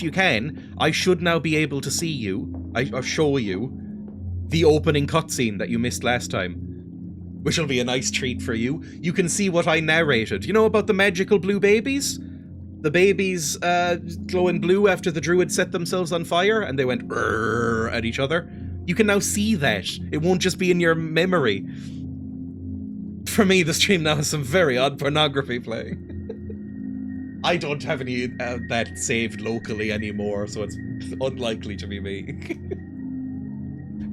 if you can, I should now be able to see you, or show you, the opening cutscene that you missed last time. Which will be a nice treat for you. You can see what I narrated. You know about the magical blue babies? The babies glowing blue after the Druids set themselves on fire and they went at each other. You can now see that. It won't just be in your memory. For me, the stream now has some very odd pornography playing. I don't have any that saved locally anymore, so it's unlikely to be me.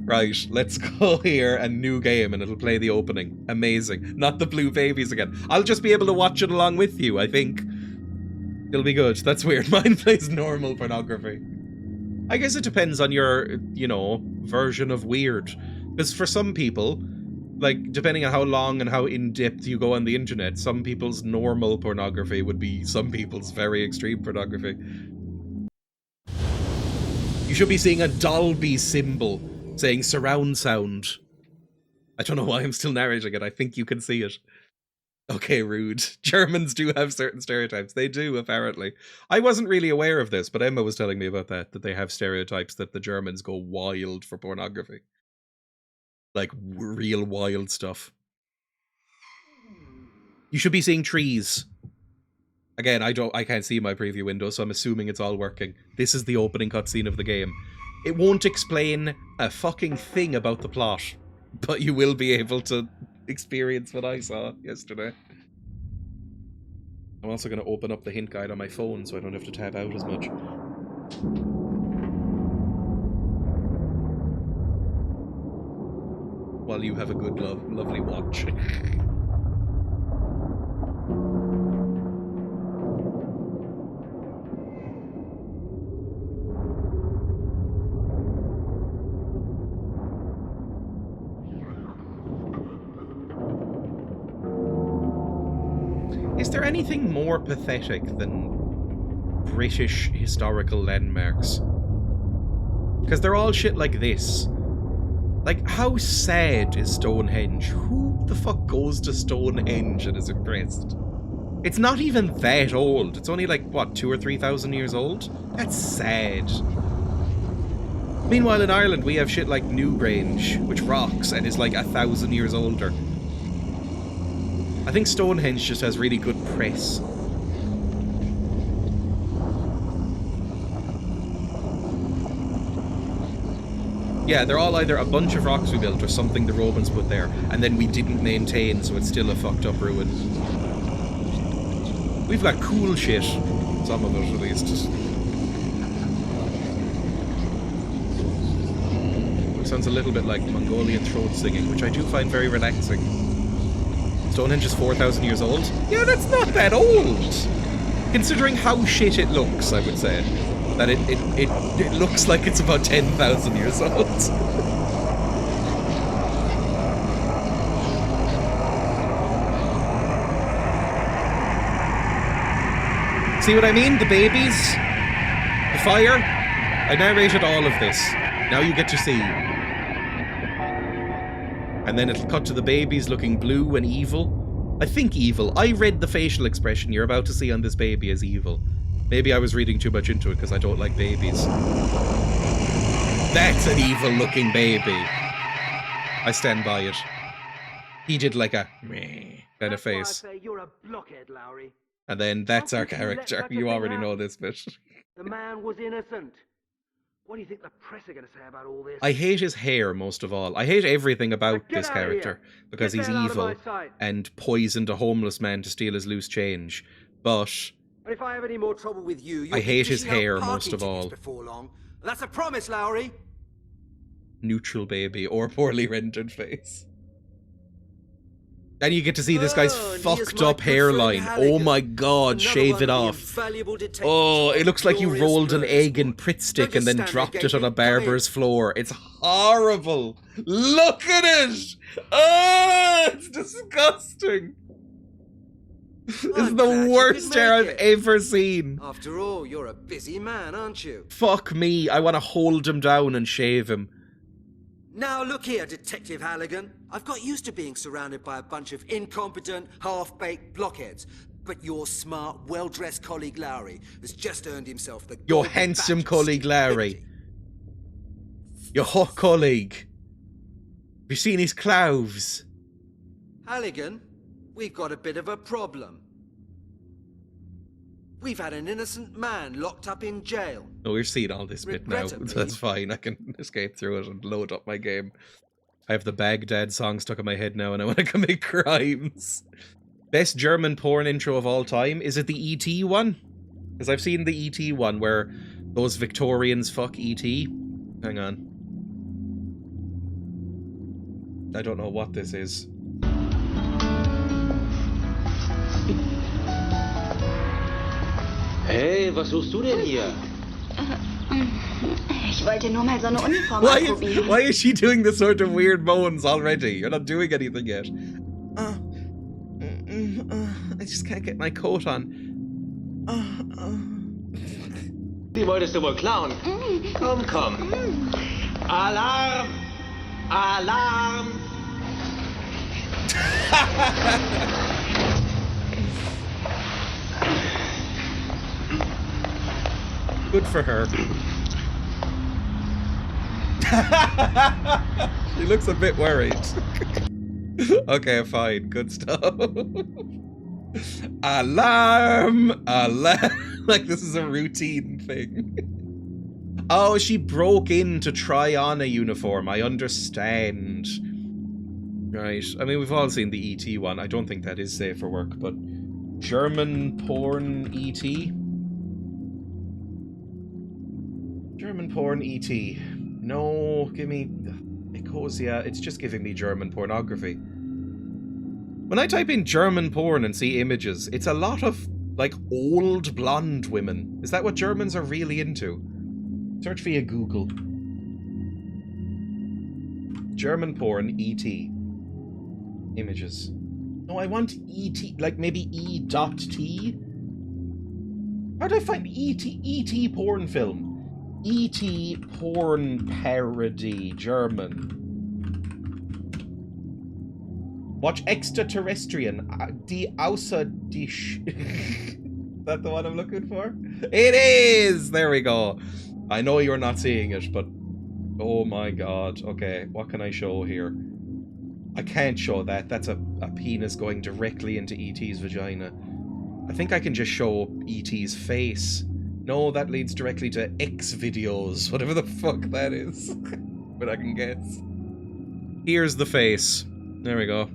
Right, let's go here and new game and it'll play the opening. Amazing. Not the blue babies again. I'll just be able to watch it along with you, I think. It'll be good. That's weird. Mine plays normal pornography. I guess it depends on your, you know, version of weird. Because for some people, like, depending on how long and how in-depth you go on the internet, some people's normal pornography would be some people's very extreme pornography. You should be seeing a Dolby symbol saying surround sound. I don't know why I'm still narrating it. I think you can see it. Okay, rude. Germans do have certain stereotypes. They do, apparently. I wasn't really aware of this, but Emma was telling me about that they have stereotypes that the Germans go wild for pornography. Like, real wild stuff. You should be seeing trees. Again, I can't see my preview window, so I'm assuming it's all working. This is the opening cutscene of the game. It won't explain a fucking thing about the plot, but you will be able to experience what I saw yesterday. I'm also going to open up the hint guide on my phone so I don't have to tab out as much. While you have a good, lovely watch. Is there anything more pathetic than British historical landmarks? Because they're all shit like this. Like, how sad is Stonehenge? Who the fuck goes to Stonehenge and is impressed? It's not even that old. It's only like, what, 2,000 or 3,000 years old? That's sad. Meanwhile, in Ireland, we have shit like Newgrange, which rocks and is like 1,000 years older. I think Stonehenge just has really good press. Yeah, they're all either a bunch of rocks we built or something the Romans put there, and then we didn't maintain, so it's still a fucked up ruin. We've got cool shit. Some of us, at least. It sounds a little bit like Mongolian throat singing, which I do find very relaxing. Stonehenge is 4,000 years old? Yeah, that's not that old! Considering how shit it looks, I would say. That it looks like it's about 10,000 years old. See what I mean? The babies, the fire. I narrated all of this. Now you get to see. And then it'll cut to the babies looking blue and evil. I think evil. I read the facial expression you're about to see on this baby as evil. Maybe I was reading too much into it because I don't like babies. That's an evil looking baby. I stand by it. He did like a meh kind of face. You're a blockhead, Lowry. And then that's our character. You already know this bit. The man was innocent. What do you think the press are going to say about all this? I hate his hair most of all. I hate everything about this character because he's evil and poisoned a homeless man to steal his loose change. But if I have any more trouble with you, I hate his hair most of all. Before long. That's a promise, Lowry. Neutral baby or poorly rendered face. And you get to see this guy's fucked up hairline. Oh my god, shave it off. Oh, it looks like you rolled an egg in Pritt stick and then dropped it on a barber's floor. It's horrible. Look at it. Oh, it's disgusting. This is the worst hair I've ever seen. After all, you're a busy man, aren't you? Fuck me. I want to hold him down and shave him. Now look here, Detective Halligan. I've got used to being surrounded by a bunch of incompetent, half-baked blockheads. But your smart, well-dressed colleague Lowry has just earned himself the Your Golden handsome Badge of colleague Larry. stupidity. Your hot colleague. Have you seen his clothes? Halligan, we've got a bit of a problem. We've had an innocent man locked up in jail. No, we've seen all this bit now. Regrettably- That's fine. I can escape through it and load up my game. I have the Baghdad song stuck in my head now and I want to commit crimes. Best German porn intro of all time? Is it the E.T. one? Because I've seen the E.T. one where those Victorians fuck E.T. Hang on. I don't know what this is. Hey, was suchst du denn hier? Ich wollte nur mal so eine Uniform ausprobieren. Why is she doing the sort of weird moans already? You're not doing anything yet. I just can't get my coat on. Die wolltest du wohl klauen? Komm, komm. Alarm! Alarm! Good for her. She looks a bit worried. Okay, fine. Good stuff. Alarm! Alarm! Like this is a routine thing. Oh, she broke in to try on a uniform. I understand. Right. I mean, we've all seen the E.T. one. I don't think that is safe for work, but German porn E.T. German porn E.T. No, give me... Ecosia, it's just giving me German pornography. When I type in German porn and see images, it's a lot of, like, old blonde women. Is that what Germans are really into? Search via Google. German porn E.T. Images. No, I want E.T. Like, maybe E.T? How do I find E.T. E.T. porn film? E.T. porn parody German. Watch Extraterrestrian. Die Außerdish. Is that the one I'm looking for? It is! There we go. I know you're not seeing it, but... Oh my god. Okay, what can I show here? I can't show that. That's a penis going directly into E.T.'s vagina. I think I can just show E.T.'s face. No, that leads directly to X videos, whatever the fuck that is. But I can guess. Here's the face. There we go.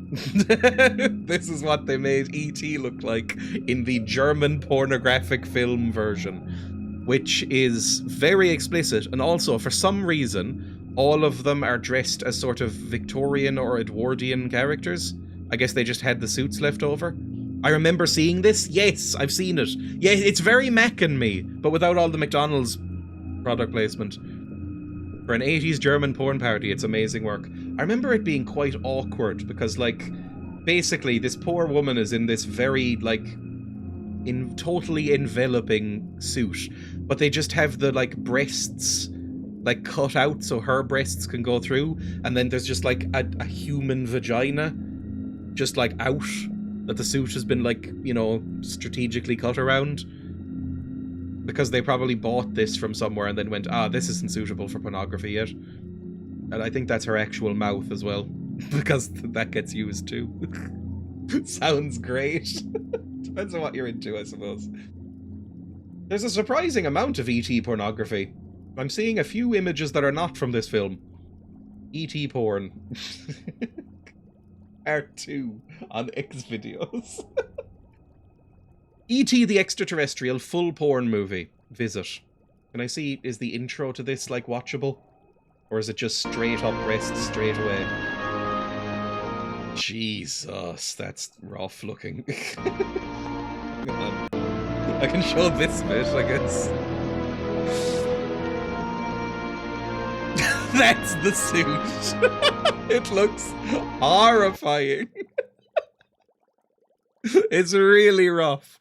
This is what they made E.T. look like in the German pornographic film version, which is very explicit, and also, for some reason, all of them are dressed as sort of Victorian or Edwardian characters. I guess they just had the suits left over. I remember seeing this. Yes, I've seen it. Yeah, it's very Mac and me, but without all the McDonald's product placement. For an 80s German porn parody, it's amazing work. I remember it being quite awkward because, like, basically this poor woman is in this very, like, totally enveloping suit, but they just have the, like, breasts, like, cut out so her breasts can go through, and then there's just, like, a human vagina just, like, out. That the suit has been, like, you know, strategically cut around. Because they probably bought this from somewhere and then went, this isn't suitable for pornography yet. And I think that's her actual mouth as well. Because that gets used too. Sounds great. Depends on what you're into, I suppose. There's a surprising amount of E.T. pornography. I'm seeing a few images that are not from this film. E.T. porn. Part 2 on X videos. E.T. the Extraterrestrial full porn movie. Visit. Can I see, is the intro to this, like, watchable? Or is it just straight up breasts straight away? Jesus, that's rough looking. Come on. I can show this bit, I guess. That's the suit. It looks horrifying. It's really rough.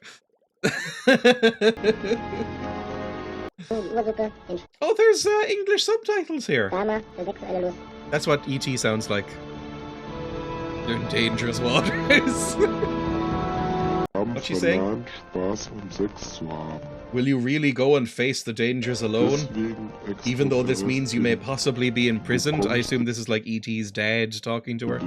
Oh, there's English subtitles here. That's what E.T. sounds like. They're in dangerous waters. What's she saying? Will you really go and face the dangers alone? Even though this means you may possibly be imprisoned? I assume this is like E.T.'s dad talking to her.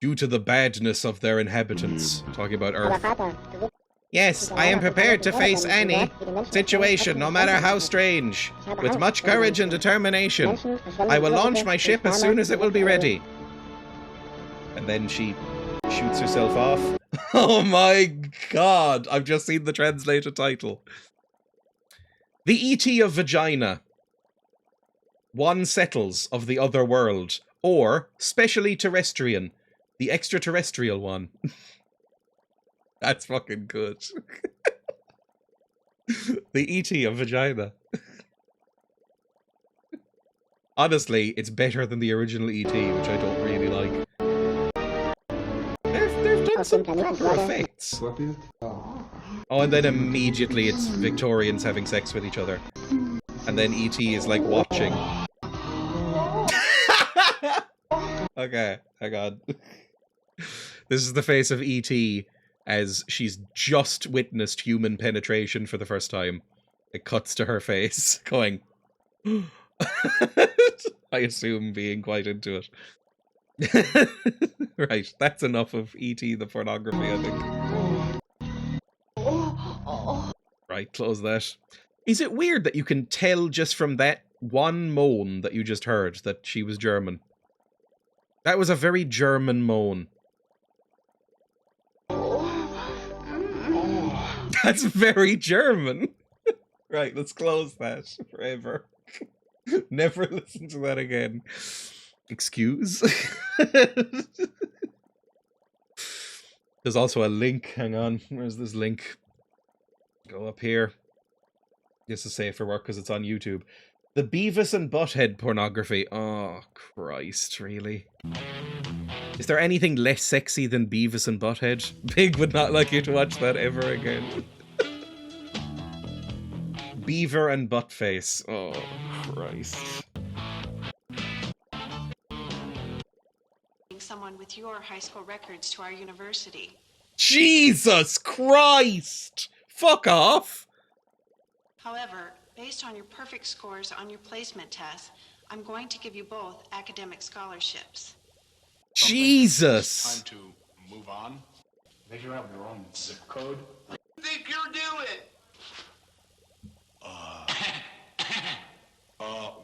Due to the badness of their inhabitants. Talking about Earth. Yes, I am prepared to face any situation, no matter how strange. With much courage and determination. I will launch my ship as soon as it will be ready. And then she shoots herself off. Oh my god! I've just seen the translated title. The E.T. of Vagina. One settles of the other world. Or, specially terrestrian. The extraterrestrial one. That's fucking good. The E.T. of Vagina. Honestly, it's better than the original E.T., which I don't really like. They've done some proper effects. Oh, and then immediately it's Victorians having sex with each other. And then E.T. is like watching. Okay, hang on. This is the face of E.T. as she's just witnessed human penetration for the first time. It cuts to her face, going... I assume being quite into it. Right, that's enough of E.T. the pornography, I think. Right, close that. Is it weird that you can tell just from that one moan that you just heard that she was German? That was a very German moan. That's very German. Right, let's close that forever. Never listen to that again. Excuse? There's also a link. Hang on. Where's this link? Go up here. This is safe for work because it's on YouTube. The Beavis and Butthead pornography. Oh, Christ, really? Is there anything less sexy than Beavis and Butthead? Pig would not like you to watch that ever again. Beaver and Buttface. Oh, Christ. Someone with your high school records to our university. Jesus Christ! Fuck off! However, based on your perfect scores on your placement tests, I'm going to give you both academic scholarships. Jesus! Time to move on. Measure out your own zip code. What do you think you're doing?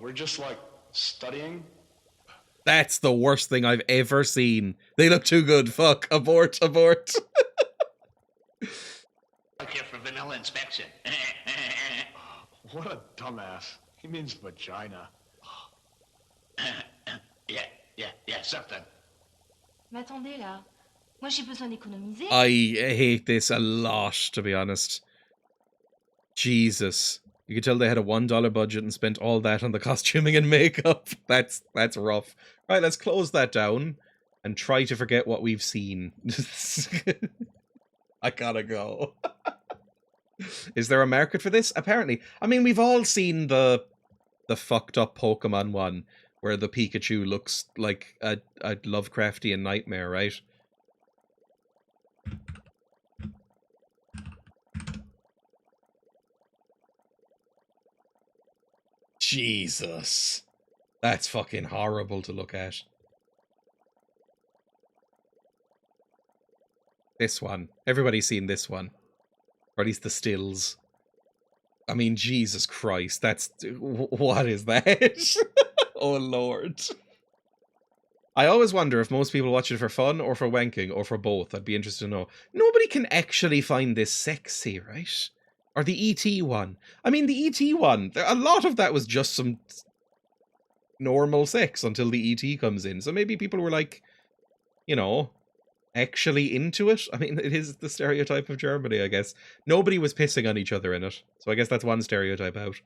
We're just like studying. That's the worst thing I've ever seen. They look too good. Fuck. Abort, abort. Out here for vanilla inspection. What a dumbass. He means vagina. Yeah, something. Mais attendez là. Moi j'ai besoin d'économiser. I hate this a lot, to be honest. Jesus. You could tell they had a $1 budget and spent all that on the costuming and makeup. That's rough. Right, let's close that down and try to forget what we've seen. I gotta go. Is there a market for this? Apparently. I mean, we've all seen the fucked up Pokemon one where the Pikachu looks like a Lovecraftian nightmare, right? Jesus. That's fucking horrible to look at. This one. Everybody's seen this one. Or at least the stills. I mean, Jesus Christ. That's... What is that? Oh, Lord. I always wonder if most people watch it for fun or for wanking or for both. I'd be interested to know. Nobody can actually find this sexy, right? Or the E.T. one. I mean, the E.T. one, a lot of that was just some normal sex until the E.T. comes in. So maybe people were like, you know, actually into it. I mean, it is the stereotype of Germany, I guess. Nobody was pissing on each other in it. So I guess that's one stereotype out.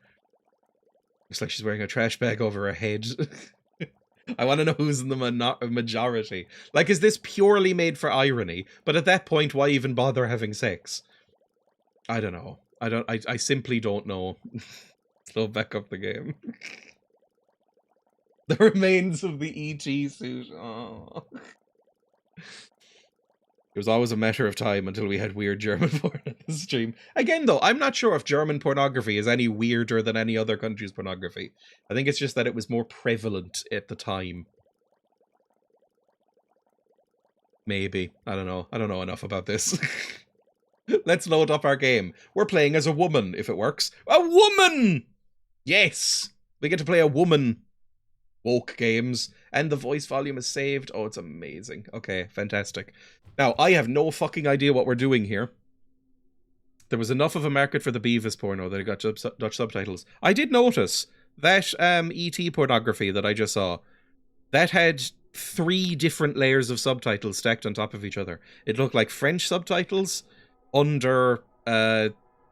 Looks like she's wearing a trash bag over her head. I want to know who's in the majority. Like, is this purely made for irony? But at that point, why even bother having sex? I don't know. I simply don't know. Slow back up the game. The remains of the E.T. suit. Oh. It was always a matter of time until we had weird German porn in the stream. Again, though, I'm not sure if German pornography is any weirder than any other country's pornography. I think it's just that it was more prevalent at the time. Maybe. I don't know. I don't know enough about this. Let's load up our game. We're playing as a woman, if it works. A woman! Yes! We get to play a woman. Woke games. And the voice volume is saved. Oh, it's amazing. Okay, fantastic. Now, I have no fucking idea what we're doing here. There was enough of a market for the Beavis porno that it got Dutch subtitles. I did notice that ET pornography that I just saw, that had 3 different layers of subtitles stacked on top of each other. It looked like French subtitles under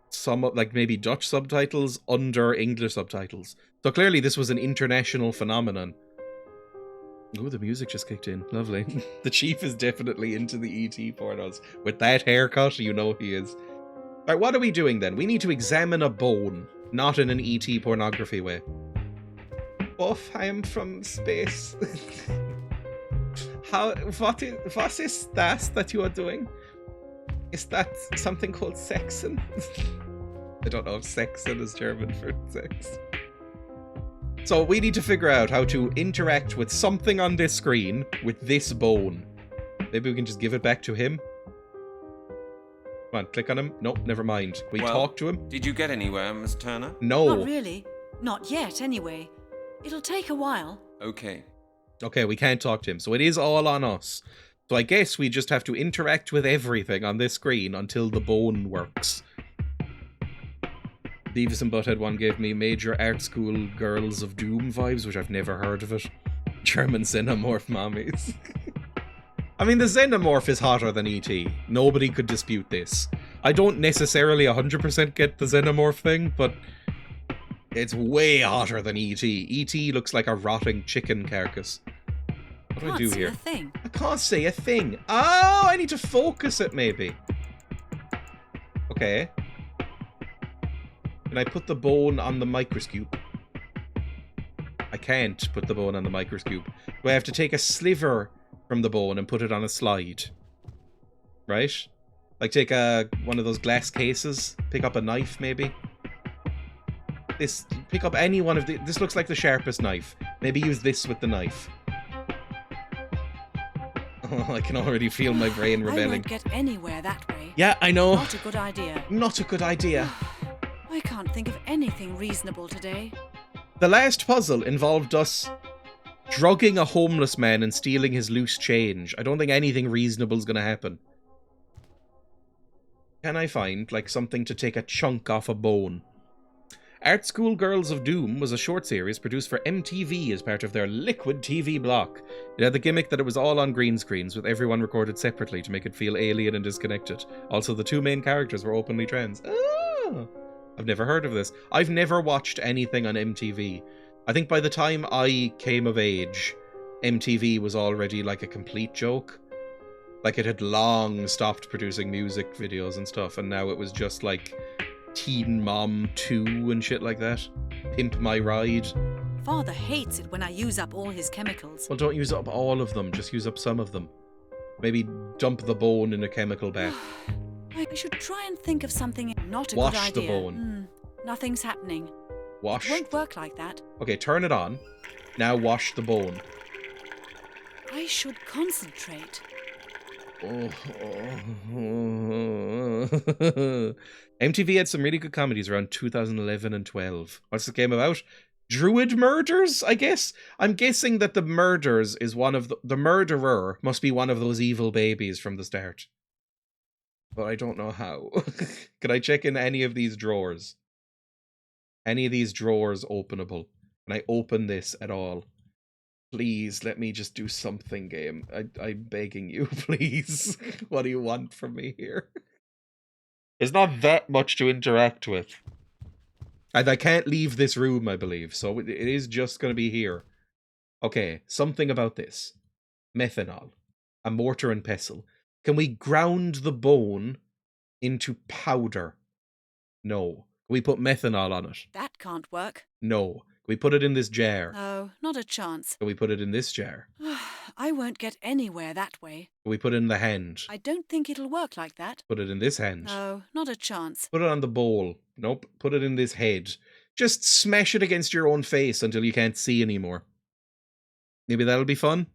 some, like maybe Dutch subtitles under English subtitles. So clearly this was an international phenomenon. Ooh, the music just kicked in. Lovely. The chief is definitely into the ET pornos. With that haircut, you know he is. Alright, what are we doing then? We need to examine a bone, not in an ET pornography way. Buff, I am from space. What is that you are doing? Is that something called sexen? I don't know if sexen is German for sex. So we need to figure out how to interact with something on this screen with this bone. Maybe we can just give it back to him. Come on, click on him. Nope, never mind. Can we talk to him? Did you get anywhere, Miss Turner? No. Not really. Not yet, anyway. It'll take a while. Okay. Okay, we can't talk to him, so it is all on us. So I guess we just have to interact with everything on this screen until the bone works. Beavis and Butthead one gave me major art school Girls of Doom vibes, which I've never heard of it. German xenomorph mommies. I mean, the xenomorph is hotter than E.T. Nobody could dispute this. I don't necessarily 100% get the xenomorph thing, but it's way hotter than E.T. E.T. looks like a rotting chicken carcass. What do I do here? I can't say a thing. Oh, I need to focus it, maybe. Okay. Can I put the bone on the microscope? I can't put the bone on the microscope. Do I have to take a sliver from the bone and put it on a slide? Right? Like take one of those glass cases, pick up a knife maybe? Pick up any one of the... This looks like the sharpest knife. Maybe use this with the knife. Oh, I can already feel my brain rebelling. I won't get anywhere that way. Yeah, I know. Not a good idea. Not a good idea. I can't think of anything reasonable today. The last puzzle involved us drugging a homeless man and stealing his loose change. I don't think anything reasonable is going to happen. Can I find, like, something to take a chunk off a bone? Art School Girls of Doom was a short series produced for MTV as part of their Liquid TV block. It had the gimmick that it was all on green screens, with everyone recorded separately to make it feel alien and disconnected. Also, the 2 main characters were openly trans. Oh! I've never heard of this. I've never watched anything on MTV. I think by the time I came of age, MTV was already like a complete joke. Like it had long stopped producing music videos and stuff, and now it was just like Teen Mom 2 and shit like that. Pimp My Ride. Father hates it when I use up all his chemicals. Well, don't use up all of them, just use up some of them. Maybe dump the bone in a chemical bath. I should try and think of something not a Wash good idea. the bone. Nothing's happening. Wash. It won't work like that. Okay, turn it on. Now wash the bone. I should concentrate. MTV had some really good comedies around 2011 and 12. What's the game about? Druid murders, I guess? I'm guessing that the murders is one of the murderer must be one of those evil babies from the start. But I don't know how. Can I check in any of these drawers? Any of these drawers openable? Can I open this at all? Please, let me just do something, game. I'm begging you, please. What do you want from me here? There's not that much to interact with. And I can't leave this room, I believe, so it is just going to be here. Okay, something about this. Methanol. A mortar and pestle. Can we ground the bone into powder? No. Can we put methanol on it? That can't work. No. we put it in this jar? No, not a chance. Can we put it in this jar? I won't get anywhere that way. Can we put it in the hand? I don't think it'll work like that. Put it in this hand? No, not a chance. Put it on the bowl. Nope. Put it in this head. Just smash it against your own face until you can't see anymore. Maybe that'll be fun.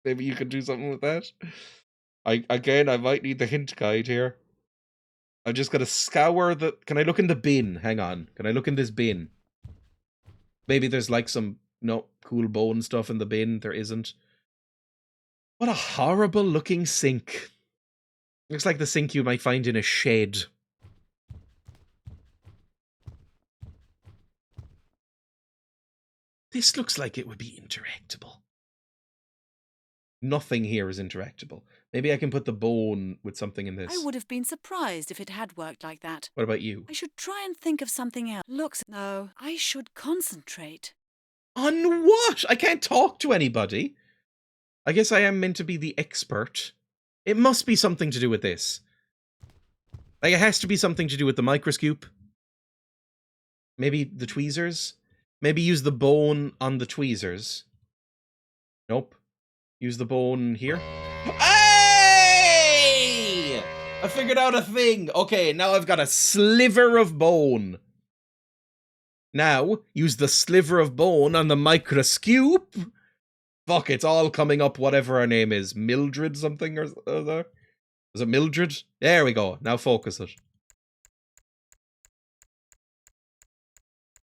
Maybe you could do something with that. I might need the hint guide here. I'm just gonna scour the... Can I look in the bin? Hang on. Can I look in this bin? Maybe there's like some... No, cool bone stuff in the bin. There isn't. What a horrible looking sink. Looks like the sink you might find in a shed. This looks like it would be interactable. Nothing here is interactable. Maybe I can put the bone with something in this. I would have been surprised if it had worked like that. What about you? I should try and think of something else. Looks... No, I should concentrate. On what? I can't talk to anybody. I guess I am meant to be the expert. It must be something to do with this. Like, it has to be something to do with the microscope. Maybe the tweezers? Maybe use the bone on the tweezers. Nope. Use the bone here. Hey! I figured out a thing. Okay, now I've got a sliver of bone. Now, use the sliver of bone on the microscope. Fuck, it's all coming up, whatever her name is. Mildred something or other? Was it Mildred? There we go. Now focus it.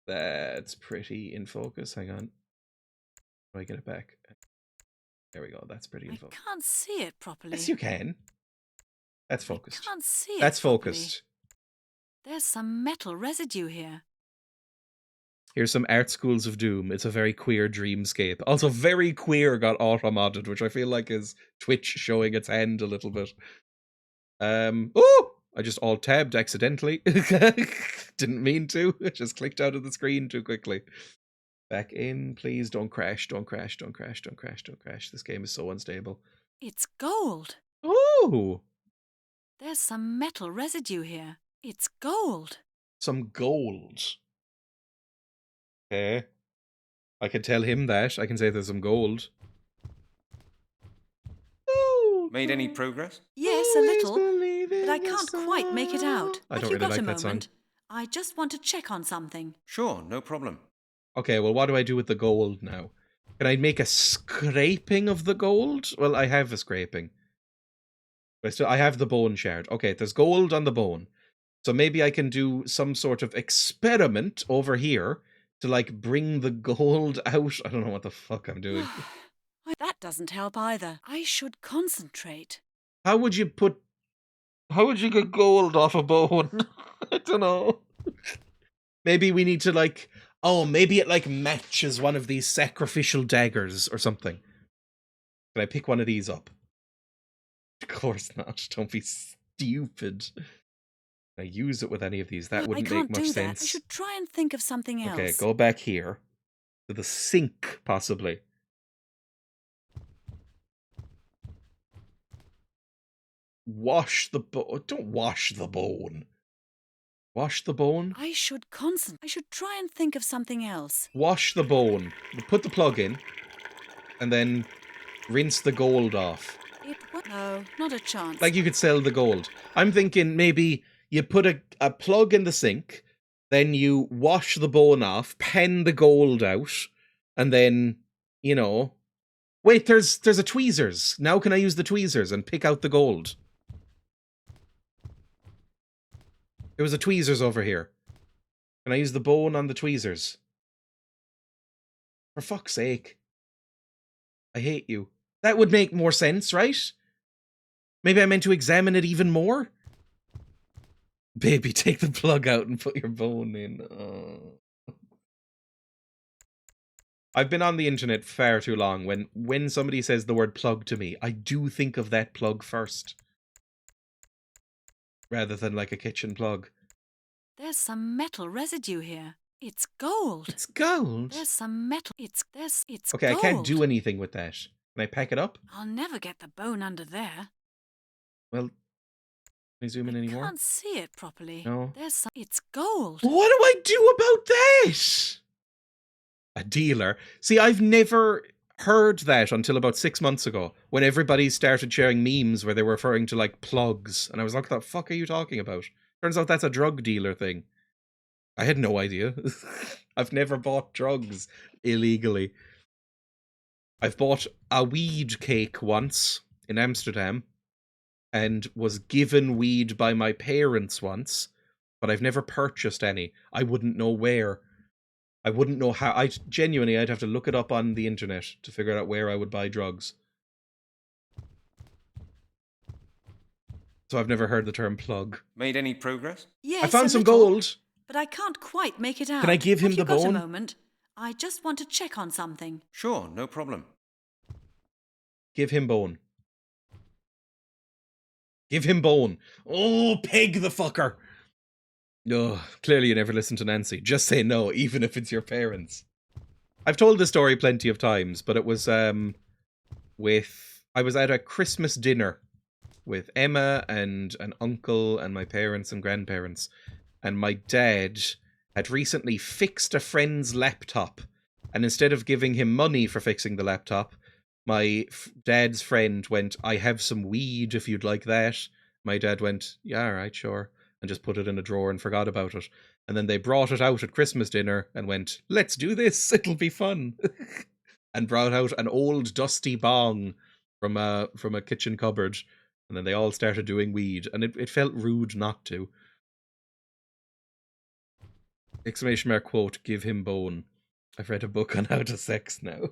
That's pretty in focus. Hang on. How do I get it back? There we go. That's pretty in focus. I can't see it properly. Yes, you can. That's focused. I can't see it That's properly. focused. There's some metal residue here. Here's some Art Schools of Doom. It's a very queer dreamscape. Also, very queer got auto-modded, which I feel like is Twitch showing its hand a little bit. Oh! I just alt-tabbed accidentally. Didn't mean to. I just clicked out of the screen too quickly. Back in, please. Don't crash, don't crash, don't crash, don't crash, don't crash. This game is so unstable. It's gold. Oh! There's some metal residue here. It's gold. Some gold. Okay. I can tell him that. I can say there's some gold. Made any progress? Yes, a little, but I can't quite make it out. I don't Have you really got like a that song. moment? I just want to check on something. Sure, no problem. Okay, well, what do I do with the gold now? Can I make a scraping of the gold? Well, I have a scraping. But I have the bone shard. Okay, there's gold on the bone. So maybe I can do some sort of experiment over here to, like, bring the gold out. I don't know what the fuck I'm doing. That doesn't help either. I should concentrate. How would you get gold off a bone? I don't know. Maybe we need to, like... Oh, maybe it, like, matches one of these sacrificial daggers or something. Can I pick one of these up? Of course not. Don't be stupid. Can I use it with any of these? That wouldn't make much sense. I should try and think of something else. Okay, go back here. To the sink, possibly. Wash the bone. Don't wash the bone. Wash the bone? I should concentrate. I should try and think of something else. Wash the bone. Put the plug in. And then rinse the gold off. No, not a chance. Like you could sell the gold. I'm thinking maybe you put a plug in the sink, then you wash the bone off, pen the gold out, and then, you know... Wait, there's a tweezers. Now can I use the tweezers and pick out the gold? There was a tweezers over here. Can I use the bone on the tweezers? For fuck's sake. I hate you. That would make more sense, right? Maybe I meant to examine it even more? Baby, take the plug out and put your bone in. Oh. I've been on the internet far too long. When somebody says the word plug to me, I do think of that plug first. Rather than like a kitchen plug. There's some metal residue here. It's gold. It's gold? There's some metal. It's okay, gold. I can't do anything with that. Can I pack it up? I'll never get the bone under there. Well, can I zoom in anymore? I can't see it properly. No. It's gold. What do I do about that? A dealer? See, I've never heard that until about 6 months ago, when everybody started sharing memes where they were referring to, like, plugs. And I was like, what the fuck are you talking about? Turns out that's a drug dealer thing. I had no idea. I've never bought drugs illegally. I've bought a weed cake once in Amsterdam and was given weed by my parents once, but I've never purchased any. I wouldn't know where. I wouldn't know how. I'd have to look it up on the internet to figure out where I would buy drugs. So I've never heard the term plug. Made any progress? Yes, I found a some little, gold. but I can't quite make it out. Can I give him Have you the got bone? a moment? I just want to check on something. Sure, no problem. Give him bone. Give him bone. Oh, peg the fucker. Oh, clearly you never listened to Nancy. Just say no, even if it's your parents. I've told this story plenty of times, but it was I was at a Christmas dinner with Emma and an uncle and my parents and grandparents, and my dad had recently fixed a friend's laptop, and instead of giving him money for fixing the laptop, my dad's friend went, I have some weed if you'd like that. My dad went, yeah, all right, sure, and just put it in a drawer and forgot about it. And then they brought it out at Christmas dinner and went, let's do this, it'll be fun. And brought out an old dusty bong from a kitchen cupboard. And then they all started doing weed, and it felt rude not to. Exclamation mark quote, give him bone. I've read a book on how to sex now.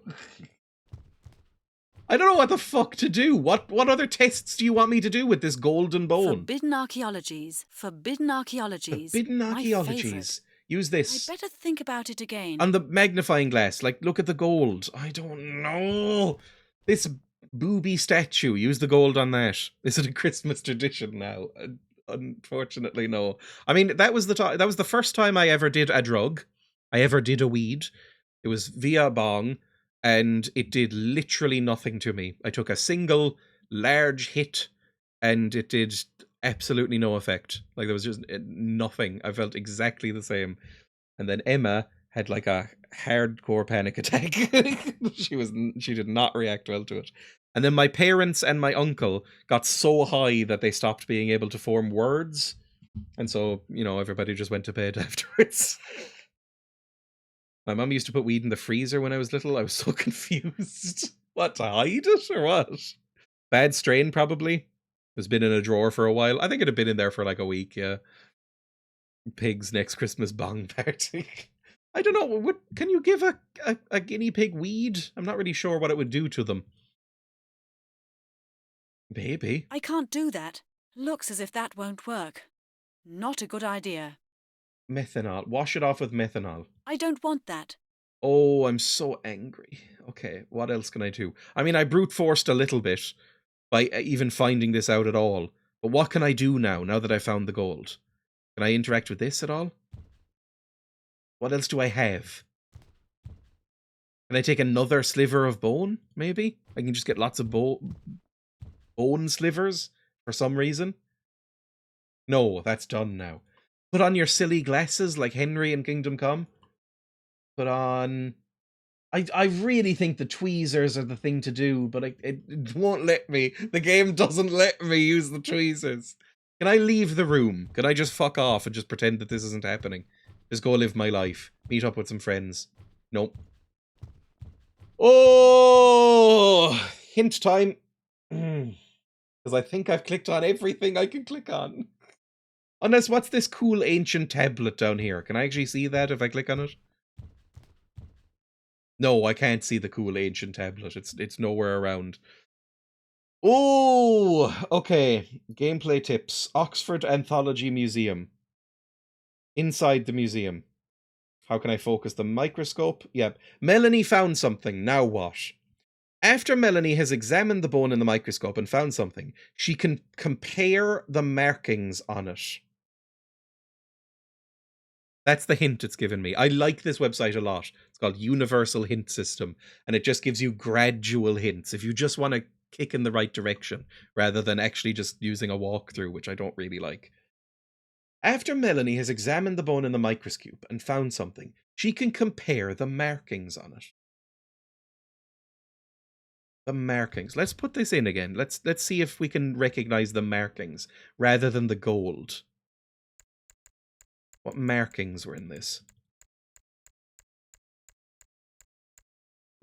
I don't know what the fuck to do. What other tests do you want me to do with this golden bone? Forbidden archaeologies. Forbidden archaeologies. Forbidden My archaeologies. favourite. Use this. I better think about it again. On the magnifying glass. Like, look at the gold. I don't know. This booby statue. Use the gold on that. Is it a Christmas tradition now? Unfortunately, no. I mean, that was the first time I ever did a drug. I ever did a weed. It was via a bong, and it did literally nothing to me. I took a single large hit, and it did absolutely no effect. Like, there was just nothing. I felt exactly the same. And then Emma had like a hardcore panic attack. She did not react well to it. And then my parents and my uncle got so high that they stopped being able to form words. And so, everybody just went to bed afterwards. My mum used to put weed in the freezer when I was little. I was so confused. What, to hide it or what? Bad strain, probably. It's been in a drawer for a while. I think it had been in there for like a week, yeah. Pig's next Christmas bong party. I don't know. Can you give a guinea pig weed? I'm not really sure what it would do to them. Baby. I can't do that. Looks as if that won't work. Not a good idea. Methanol. Wash it off with methanol. I don't want that. Oh, I'm so angry. Okay, what else can I do? I mean, I brute forced a little bit by even finding this out at all. But what can I do now that I found the gold? Can I interact with this at all? What else do I have? Can I take another sliver of bone, maybe? I can just get lots of bone slivers for some reason. No, that's done now. Put on your silly glasses like Henry in Kingdom Come. Put on... I really think the tweezers are the thing to do, but it won't let me. The game doesn't let me use the tweezers. Can I leave the room? Can I just fuck off and just pretend that this isn't happening? Just go live my life. Meet up with some friends. Nope. Oh! Hint time. Because I think I've clicked on everything I can click on. Unless, what's this cool ancient tablet down here? Can I actually see that if I click on it? No, I can't see the cool ancient tablet. It's nowhere around. Oh, okay. Gameplay tips. Oxford Anthology Museum. Inside the museum. How can I focus the microscope? Yep. Melanie found something. Now what? After Melanie has examined the bone in the microscope and found something, she can compare the markings on it. That's the hint it's given me. I like this website a lot. It's called Universal Hint System, and it just gives you gradual hints if you just want to kick in the right direction, rather than actually just using a walkthrough, which I don't really like. After Melanie has examined the bone in the microscope and found something, She can compare the markings on it. The markings. Let's put this in again. Let's see if we can recognize the markings rather than the gold. What markings were in this?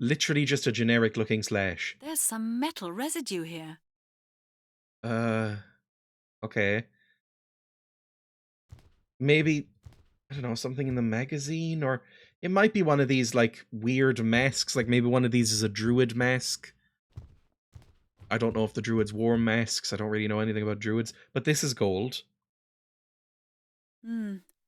Literally just a generic looking slash. There's some metal residue here. Okay. Maybe, I don't know, something in the magazine, or it might be one of these, like, weird masks, like maybe one of these is a druid mask. I don't know if the druids wore masks, I don't really know anything about druids, but this is gold.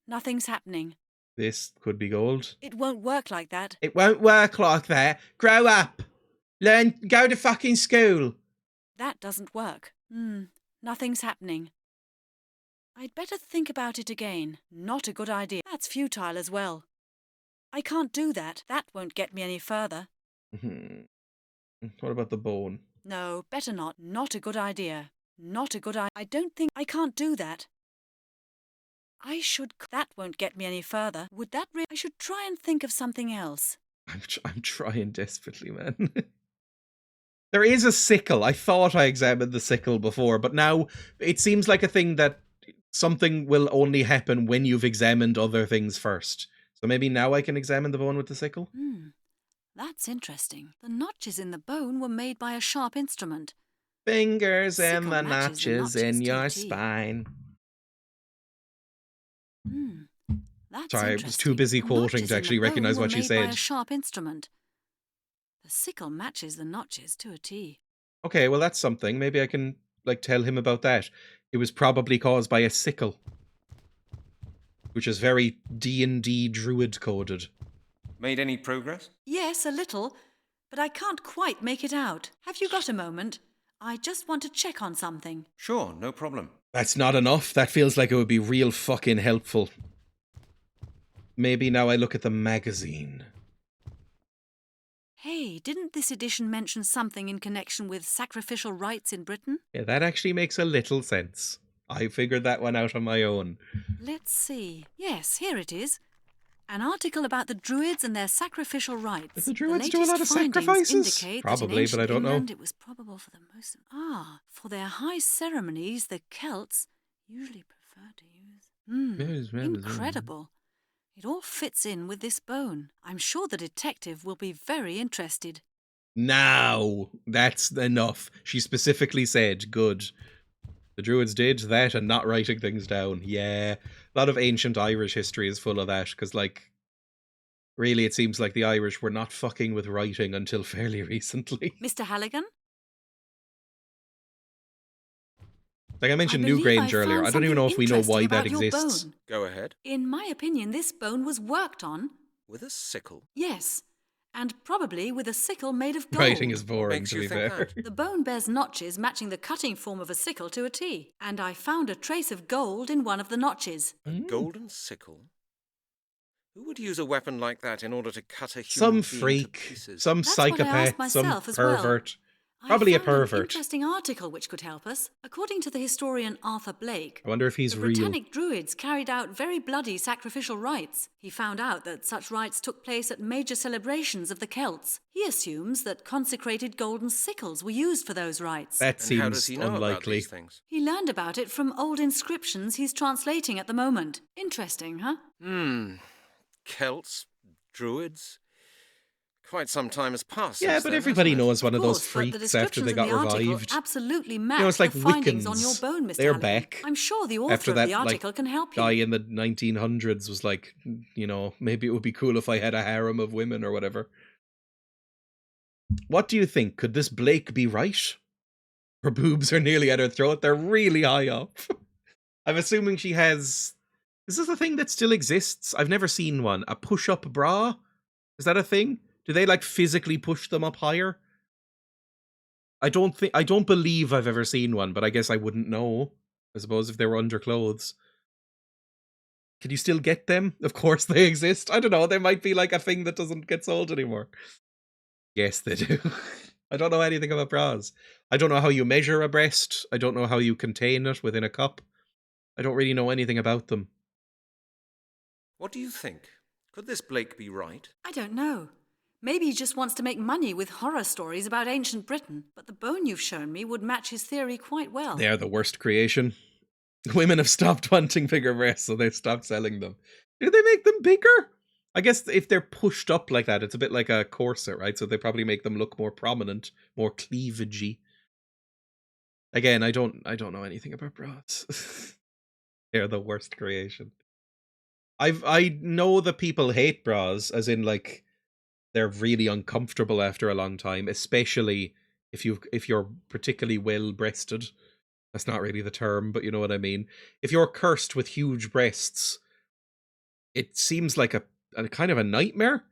Nothing's happening. This could be gold. It won't work like that. It won't work like that. Grow up. Learn, go to fucking school. That doesn't work. Nothing's happening. I'd better think about it again. Not a good idea. That's futile as well. I can't do that. That won't get me any further. What about the bone? No, better not. Not a good idea. Not a good idea. I don't think I can't do that. I should... That won't get me any further. Would that I should try and think of something else. I'm trying desperately, man. There is a sickle. I thought I examined the sickle before, but now it seems like a thing that something will only happen when you've examined other things first. So maybe now I can examine the bone with the sickle? That's interesting. The notches in the bone were made by a sharp instrument. Fingers Sickle and the matches notches in to your a T. spine. That's Sorry, I was interesting. too busy The quoting notches to in actually the bone recognise were what she made by said. a sharp instrument. The sickle matches the notches to a T. Okay, well that's something. Maybe I can, like, tell him about that. It was probably caused by a sickle. Which is very D&D druid coded. Made any progress? Yes, a little, but I can't quite make it out. Have you got a moment? I just want to check on something. Sure, no problem. That's not enough. That feels like it would be real fucking helpful. Maybe now I look at the magazine. Hey, didn't this edition mention something in connection with sacrificial rites in Britain? Yeah, that actually makes a little sense. I figured that one out on my own. Let's see. Yes, here it is. An article about the Druids and their sacrificial rites. Did the Druids do a latest lot of findings sacrifices? indicate Probably, that in but I don't know. England, it was probable for the most... for their high ceremonies, the Celts usually prefer to use... incredible. It all fits in with this bone. I'm sure the detective will be very interested. Now, that's enough. She specifically said, good. The Druids did that and not writing things down. Yeah. A lot of ancient Irish history is full of that, because, like, really it seems like the Irish were not fucking with writing until fairly recently. Mr. Halligan? Like I mentioned Newgrange earlier, I don't even know if we know why that exists. Bone. Go ahead. In my opinion, this bone was worked on. With a sickle? Yes, and probably with a sickle made of gold. Writing is boring, Makes to you be think fair. that? The bone bears notches matching the cutting form of a sickle to a T, and I found a trace of gold in one of the notches. A golden sickle? Who would use a weapon like that in order to cut a human Some being to freak, pieces? some That's what I asked psychopath, some myself as well. pervert. Probably I a found an pervert. interesting article which could help us. According to the historian Arthur Blake, I wonder if he's the real. Britannic Druids carried out very bloody sacrificial rites. He found out that such rites took place at major celebrations of the Celts. He assumes that consecrated golden sickles were used for those rites. That And how does seems he know about unlikely. these things? He learned about it from old inscriptions he's translating at the moment. Interesting, huh? Celts? Druids? Quite some time has passed. Yeah, since but then, everybody hasn't it? knows one of those Of course, but the freaks after they descriptions got in the article revived. absolutely match it's like the findings on your Wiccans. bone, Mr. They're Halligan. back. I'm sure the author After of that, the article like, can help guy you. in the 1900s was like, you know, maybe it would be cool if I had a harem of women or whatever. What do you think? Could this Blake be right? Her boobs are nearly at her throat. They're really high up. I'm assuming she has... Is this a thing that still exists? I've never seen one. A push-up bra? Is that a thing? Do they, like, physically push them up higher? I don't believe I've ever seen one, but I guess I wouldn't know. I suppose if they were underclothes. Can you still get them? Of course they exist. I don't know, they might be like a thing that doesn't get sold anymore. Yes, they do. I don't know anything about bras. I don't know how you measure a breast. I don't know how you contain it within a cup. I don't really know anything about them. What do you think? Could this Blake be right? I don't know. Maybe he just wants to make money with horror stories about ancient Britain, but the bone you've shown me would match his theory quite well. They are the worst creation. Women have stopped wanting bigger breasts, so they've stopped selling them. Do they make them bigger? I guess if they're pushed up like that, it's a bit like a corset, right? So they probably make them look more prominent, more cleavagey. Again, I don't know anything about bras. They're the worst creation. I know that people hate bras, as in like they're really uncomfortable after a long time, especially if you're particularly well breasted. That's not really the term, but you know what I mean. If you're cursed with huge breasts, it seems like a kind of a nightmare.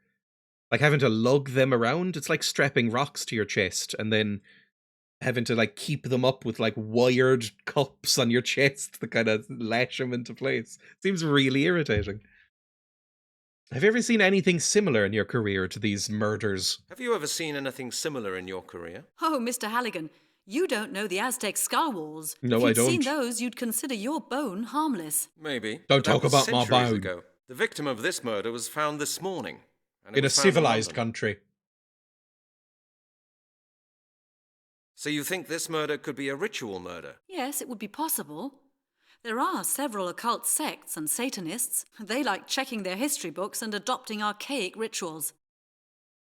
Like having to lug them around. It's like strapping rocks to your chest and then having to like keep them up with like wired cups on your chest to kind of lash them into place. Seems really irritating. Have you ever seen anything similar in your career to these murders? Have you ever seen anything similar in your career? Oh, Mr. Halligan, you don't know the Aztec skull walls. No, if I you'd don't. seen those, you'd consider your bone harmless. Maybe. Don't That talk was about my centuries bone. ago. The victim of this murder was found this morning. And it In a was found in civilized London. country. So you think this murder could be a ritual murder? Yes, it would be possible. There are several occult sects and Satanists. They like checking their history books and adopting archaic rituals.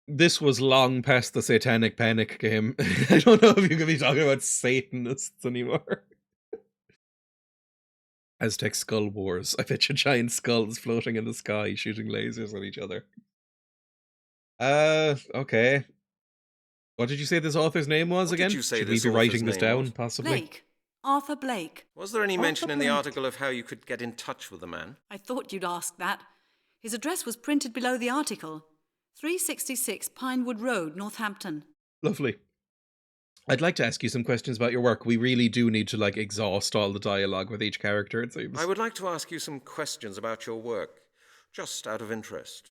This was long past the satanic panic game. I don't know if you can be talking about Satanists anymore. Aztec skull wars. I bet you giant skulls floating in the sky shooting lasers at each other. Okay. What did you say this author's name was What again? did you say Should this we be author's writing this name down, was? possibly? Blake. Arthur Blake. Was there any Arthur mention in the Blake. article of how you could get in touch with the man? I thought you'd ask that. His address was printed below the article. 366 Pinewood Road, Northampton. Lovely. I'd like to ask you some questions about your work. We really do need to, like, exhaust all the dialogue with each character, it seems. I would like to ask you some questions about your work, just out of interest.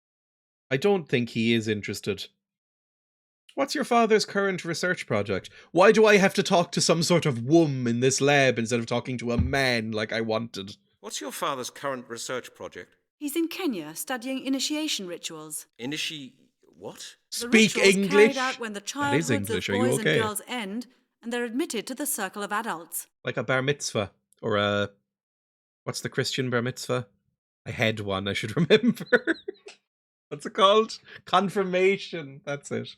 I don't think he is interested. What's your father's current research project? Why do I have to talk to some sort of womb in this lab instead of talking to a man like I wanted? What's your father's current research project? He's in Kenya studying initiation rituals. What? The Speak rituals English! carried out when the That is childhoods English, of are you boys okay? and girls end, and they're admitted to the circle of adults. Like a bar mitzvah. Or a... What's the Christian bar mitzvah? I had one, I should remember. What's it called? Confirmation. That's it.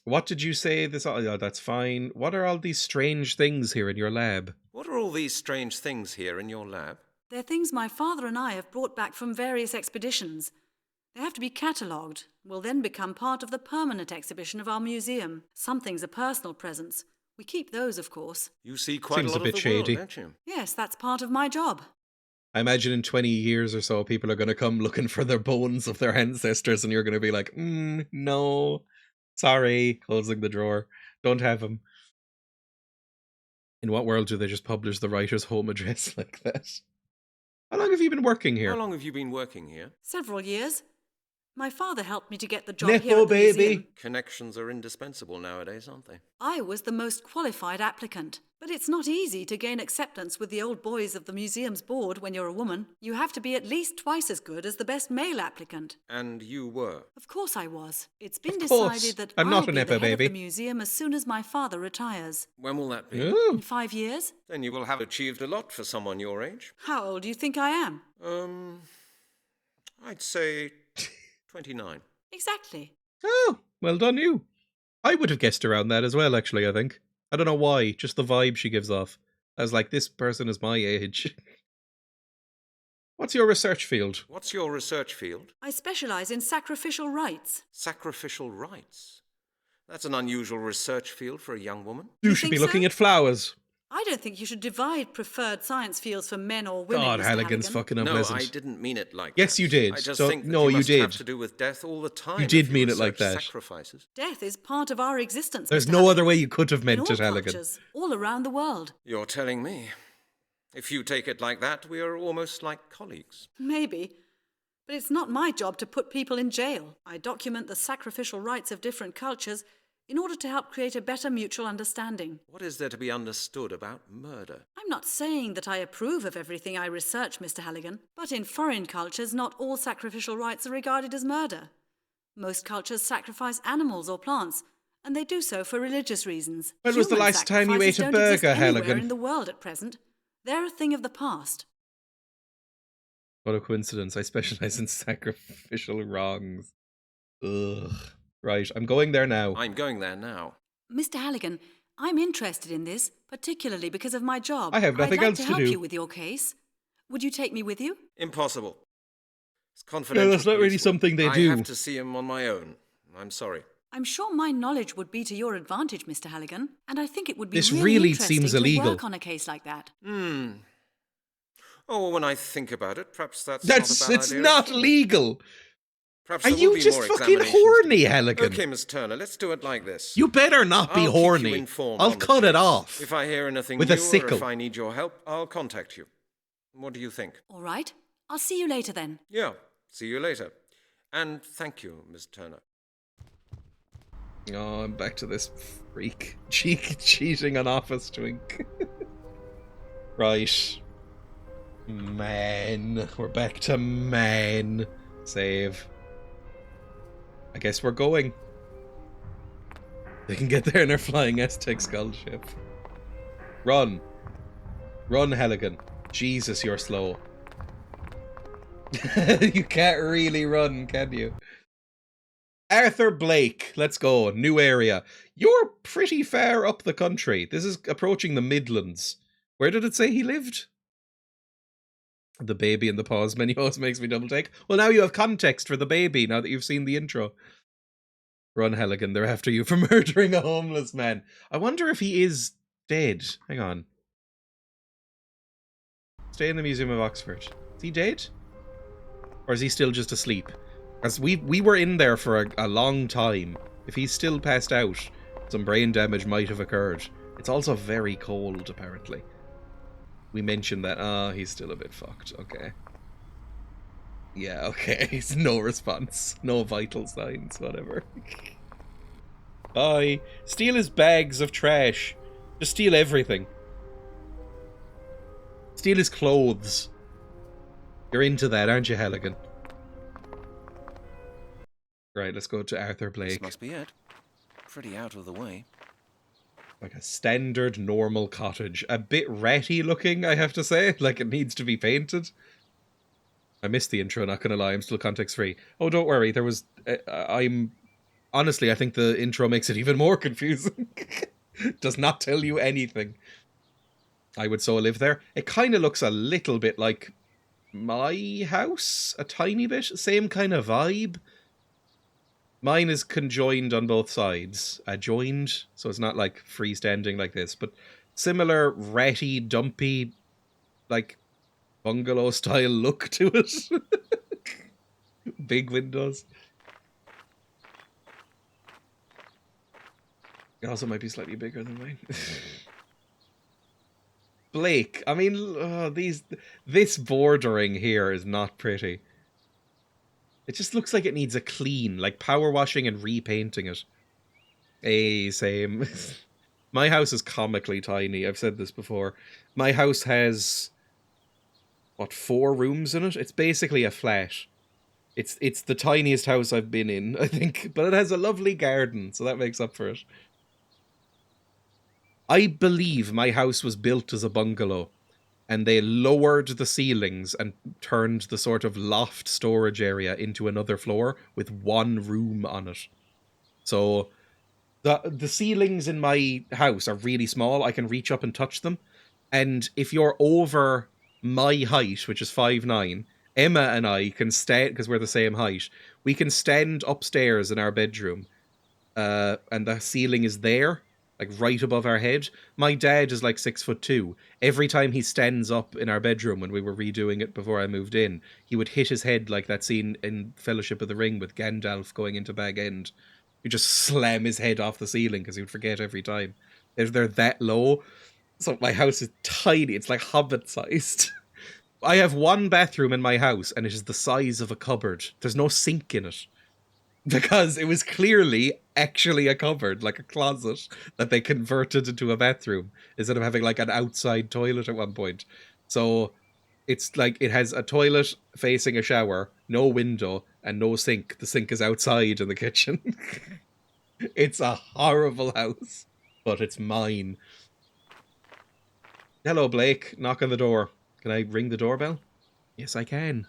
What did you say this... Oh, that's fine. What are all these strange things here in your lab? What are all these strange things here in your lab? They're things my father and I have brought back from various expeditions. They have to be catalogued, will then become part of the permanent exhibition of our museum. Some things are personal presents. We keep those, of course. You see quite Seems a a lot bit of the world, shady. don't you? Yes, that's part of my job. I imagine in 20 years or so, people are going to come looking for their bones of their ancestors, and you're going to be like, no, sorry, closing the drawer. Don't have them. In what world do they just publish the writer's home address like that? How long have you been working here? How long have you been working here? Several years. My father helped me to get the job Nepo here at the baby. museum. Connections are indispensable nowadays, aren't they? I was the most qualified applicant. But it's not easy to gain acceptance with the old boys of the museum's board when you're a woman. You have to be at least twice as good as the best male applicant. And you were. Of course I was. It's been Of course. decided that I'm I'll not a be Nepo the head baby. of the museum as soon as my father retires. When will that be? Ooh. In 5 years? Then you will have achieved a lot for someone your age. How old do you think I am? I'd say 29. Exactly. Oh, well done you. I would have guessed around that as well, actually, I think. I don't know why, just the vibe she gives off. I was like, this person is my age. What's your research field? What's your research field? I specialise in sacrificial rites. Sacrificial rites. That's an unusual research field for a young woman. You should think be looking so? at flowers. I don't think you should divide preferred science fields for men or women. God, Mr. Halligan's Halligan. fucking No, unpleasant. I didn't mean it like Yes, that. you did. I just Don't- think that no, you you must did. have to do with death all the time. You did if mean it like research that. Sacrifices. Death is part of our existence. There's Mr. no Halligan. other way you could have In meant all it, Halligan. cultures, all around the world. You're telling me. If you take it like that, we are almost like colleagues. Maybe. But it's not my job to put people in jail. I document the sacrificial rites of different cultures, in order to help create a better mutual understanding. What is there to be understood about murder? I'm not saying that I approve of everything I research, Mr. Halligan, but in foreign cultures, not all sacrificial rites are regarded as murder. Most cultures sacrifice animals or plants, and they do so for religious reasons. When was the Human last time you ate sacrifices a don't burger, exist anywhere Halligan? in the world at present. They're a thing of the past. What a coincidence. I specialize in sacrificial wrongs. Ugh. Right, I'm going there now. I'm going there now. Mr. Halligan, I'm interested in this, particularly because of my job. I have nothing I'd like else to help do. you with your case. Would you take me with you? Impossible. It's confidential. No, that's not really police something they work. do. I have to see him on my own. I'm sorry. I'm sure my knowledge would be to your advantage, Mr. Halligan, and I think it would be This really really interesting seems to illegal. work on a case like that. Oh, when I think about it, perhaps that's It's not a bad idea. not at all. legal. Perhaps Are there will you be just more fucking examinations horny, to do. Halligan? Okay, Miss Turner, let's do it like this. You better not be I'll keep you horny. informed I'll on the cut it case. off. If I hear anything with new a sickle. or if I need your help, I'll contact you. What do you think? All right. I'll see you later then. Yeah, see you later. And thank you, Miss Turner. Oh, I'm back to this freak cheating on office twink. Right. Man. We're back to man. Save. I guess we're going. They can get there in their flying Aztec skull ship. Run. Run, Halligan. Jesus, you're slow. You can't really run, can you? Arthur Blake. Let's go. New area. You're pretty far up the country. This is approaching the Midlands. Where did it say he lived? The baby in the pause menu always makes me double take. Well, now you have context for the baby, now that you've seen the intro. Run, Halligan. They're after you for murdering a homeless man. I wonder if he is dead. Hang on. Stay in the Museum of Oxford. Is he dead? Or is he still just asleep? Because we were in there for a long time. If he's still passed out, some brain damage might have occurred. It's also very cold, apparently. We mentioned that. Ah, he's still a bit fucked. Okay. Yeah, okay. He's no response. No vital signs, whatever. Bye. Steal his bags of trash. Just steal everything. Steal his clothes. You're into that, aren't you, Halligan? Right, let's go to Arthur Blake. This must be it. Pretty out of the way. Like a standard normal cottage. A bit ratty looking, I have to say. Like it needs to be painted. I missed the intro, not gonna lie. I'm still context free. Oh, don't worry. There was... Honestly, I think the intro makes it even more confusing. Does not tell you anything. I would so live there. It kind of looks a little bit like my house. A tiny bit. Same kind of vibe. Mine is conjoined on both sides. Adjoined, so it's not like freestanding like this, but similar ratty, dumpy, like bungalow style look to it. Big windows. It also might be slightly bigger than mine. Blake, I mean, this bordering here is not pretty. It just looks like it needs a clean, like power washing and repainting it. Hey, same. My house is comically tiny. I've said this before. My house has, what, 4 rooms in it? It's basically a flat. It's the tiniest house I've been in, I think. But it has a lovely garden, so that makes up for it. I believe my house was built as a bungalow. And they lowered the ceilings and turned the sort of loft storage area into another floor with 1 room on it. So the ceilings in my house are really small. I can reach up and touch them. And if you're over my height, which is 5'9", Emma and I can stand, because we're the same height, we can stand upstairs in our bedroom. And the ceiling is there. Like right above our head. My dad is like 6'2". Every time he stands up in our bedroom when we were redoing it before I moved in, he would hit his head like that scene in Fellowship of the Ring with Gandalf going into Bag End. He'd just slam his head off the ceiling because he would forget every time. They're that low. So my house is tiny. It's like Hobbit-sized. I have 1 bathroom in my house and it is the size of a cupboard. There's no sink in it. because it was clearly actually a cupboard, like a closet that they converted into a bathroom instead of having like an outside toilet at one point. So it's like it has a toilet facing a shower, no window, and no sink. The sink is outside in the kitchen. It's a horrible house, but it's mine. Hello, Blake. Knock on the door. Can I ring the doorbell? Yes, I can.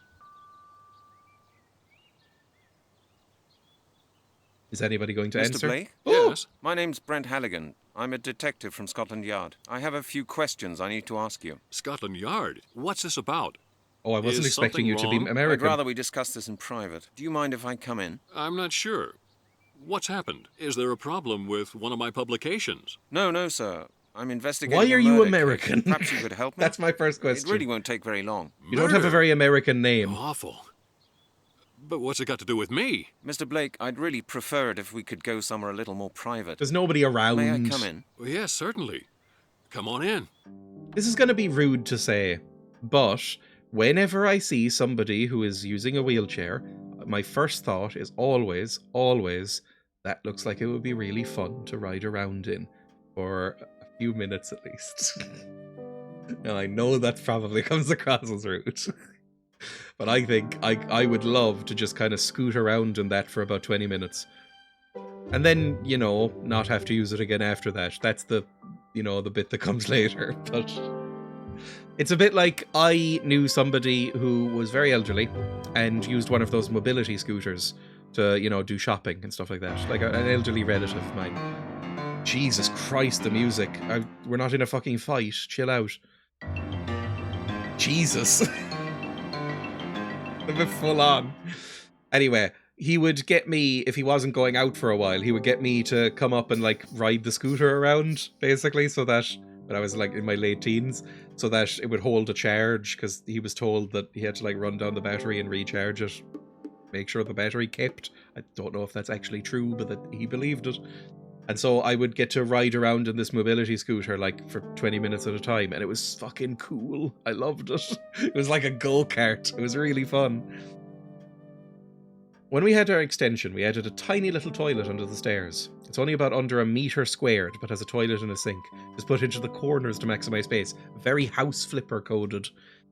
Is anybody going to answer? Mr. Blake? Oh! Yes. My name's Brent Halligan. I'm a detective from Scotland Yard. I have a few questions I need to ask you. Scotland Yard? What's this about? Oh, I wasn't expecting you to be American. I'd rather we discuss this in private. Do you mind if I come in? I'm not sure. What's happened? Is there a problem with one of my publications? No, sir. I'm investigating. Why are you American? Perhaps you could help me. That's my first question. It really won't take very long. You don't have a very American name. Awful. But what's it got to do with me? Mr. Blake, I'd really prefer it if we could go somewhere a little more private. There's nobody around. May I come in? Well, yes, certainly. Come on in. This is going to be rude to say, but whenever I see somebody who is using a wheelchair, my first thought is always, that looks like it would be really fun to ride around in for a few minutes at least. Now, I know that probably comes across as rude. But I think I would love to just kind of scoot around in that for about 20 minutes. And then, you know, not have to use it again after that. That's the, you know, the bit that comes later. But it's a bit like I knew somebody who was very elderly and used one of those mobility scooters to, you know, do shopping and stuff like that. Like an elderly relative of mine. Jesus Christ, the music. We're not in a fucking fight. Chill out. Jesus. A bit full on. Anyway, he would get me, if he wasn't going out for a while, he would get me to come up and like ride the scooter around, basically, so that when I was like in my late teens, so that it would hold a charge, because he was told that he had to like run down the battery and recharge it, make sure the battery kept. I don't know if that's actually true, but that he believed it. And so I would get to ride around in this mobility scooter like for 20 minutes at a time, and it was fucking cool. I loved it. It was like a go-kart. It was really fun. When we had our extension, we added a tiny little toilet under the stairs. It's only about under a metre squared, but has a toilet and a sink. It's put into the corners to maximise space. Very house flipper coded.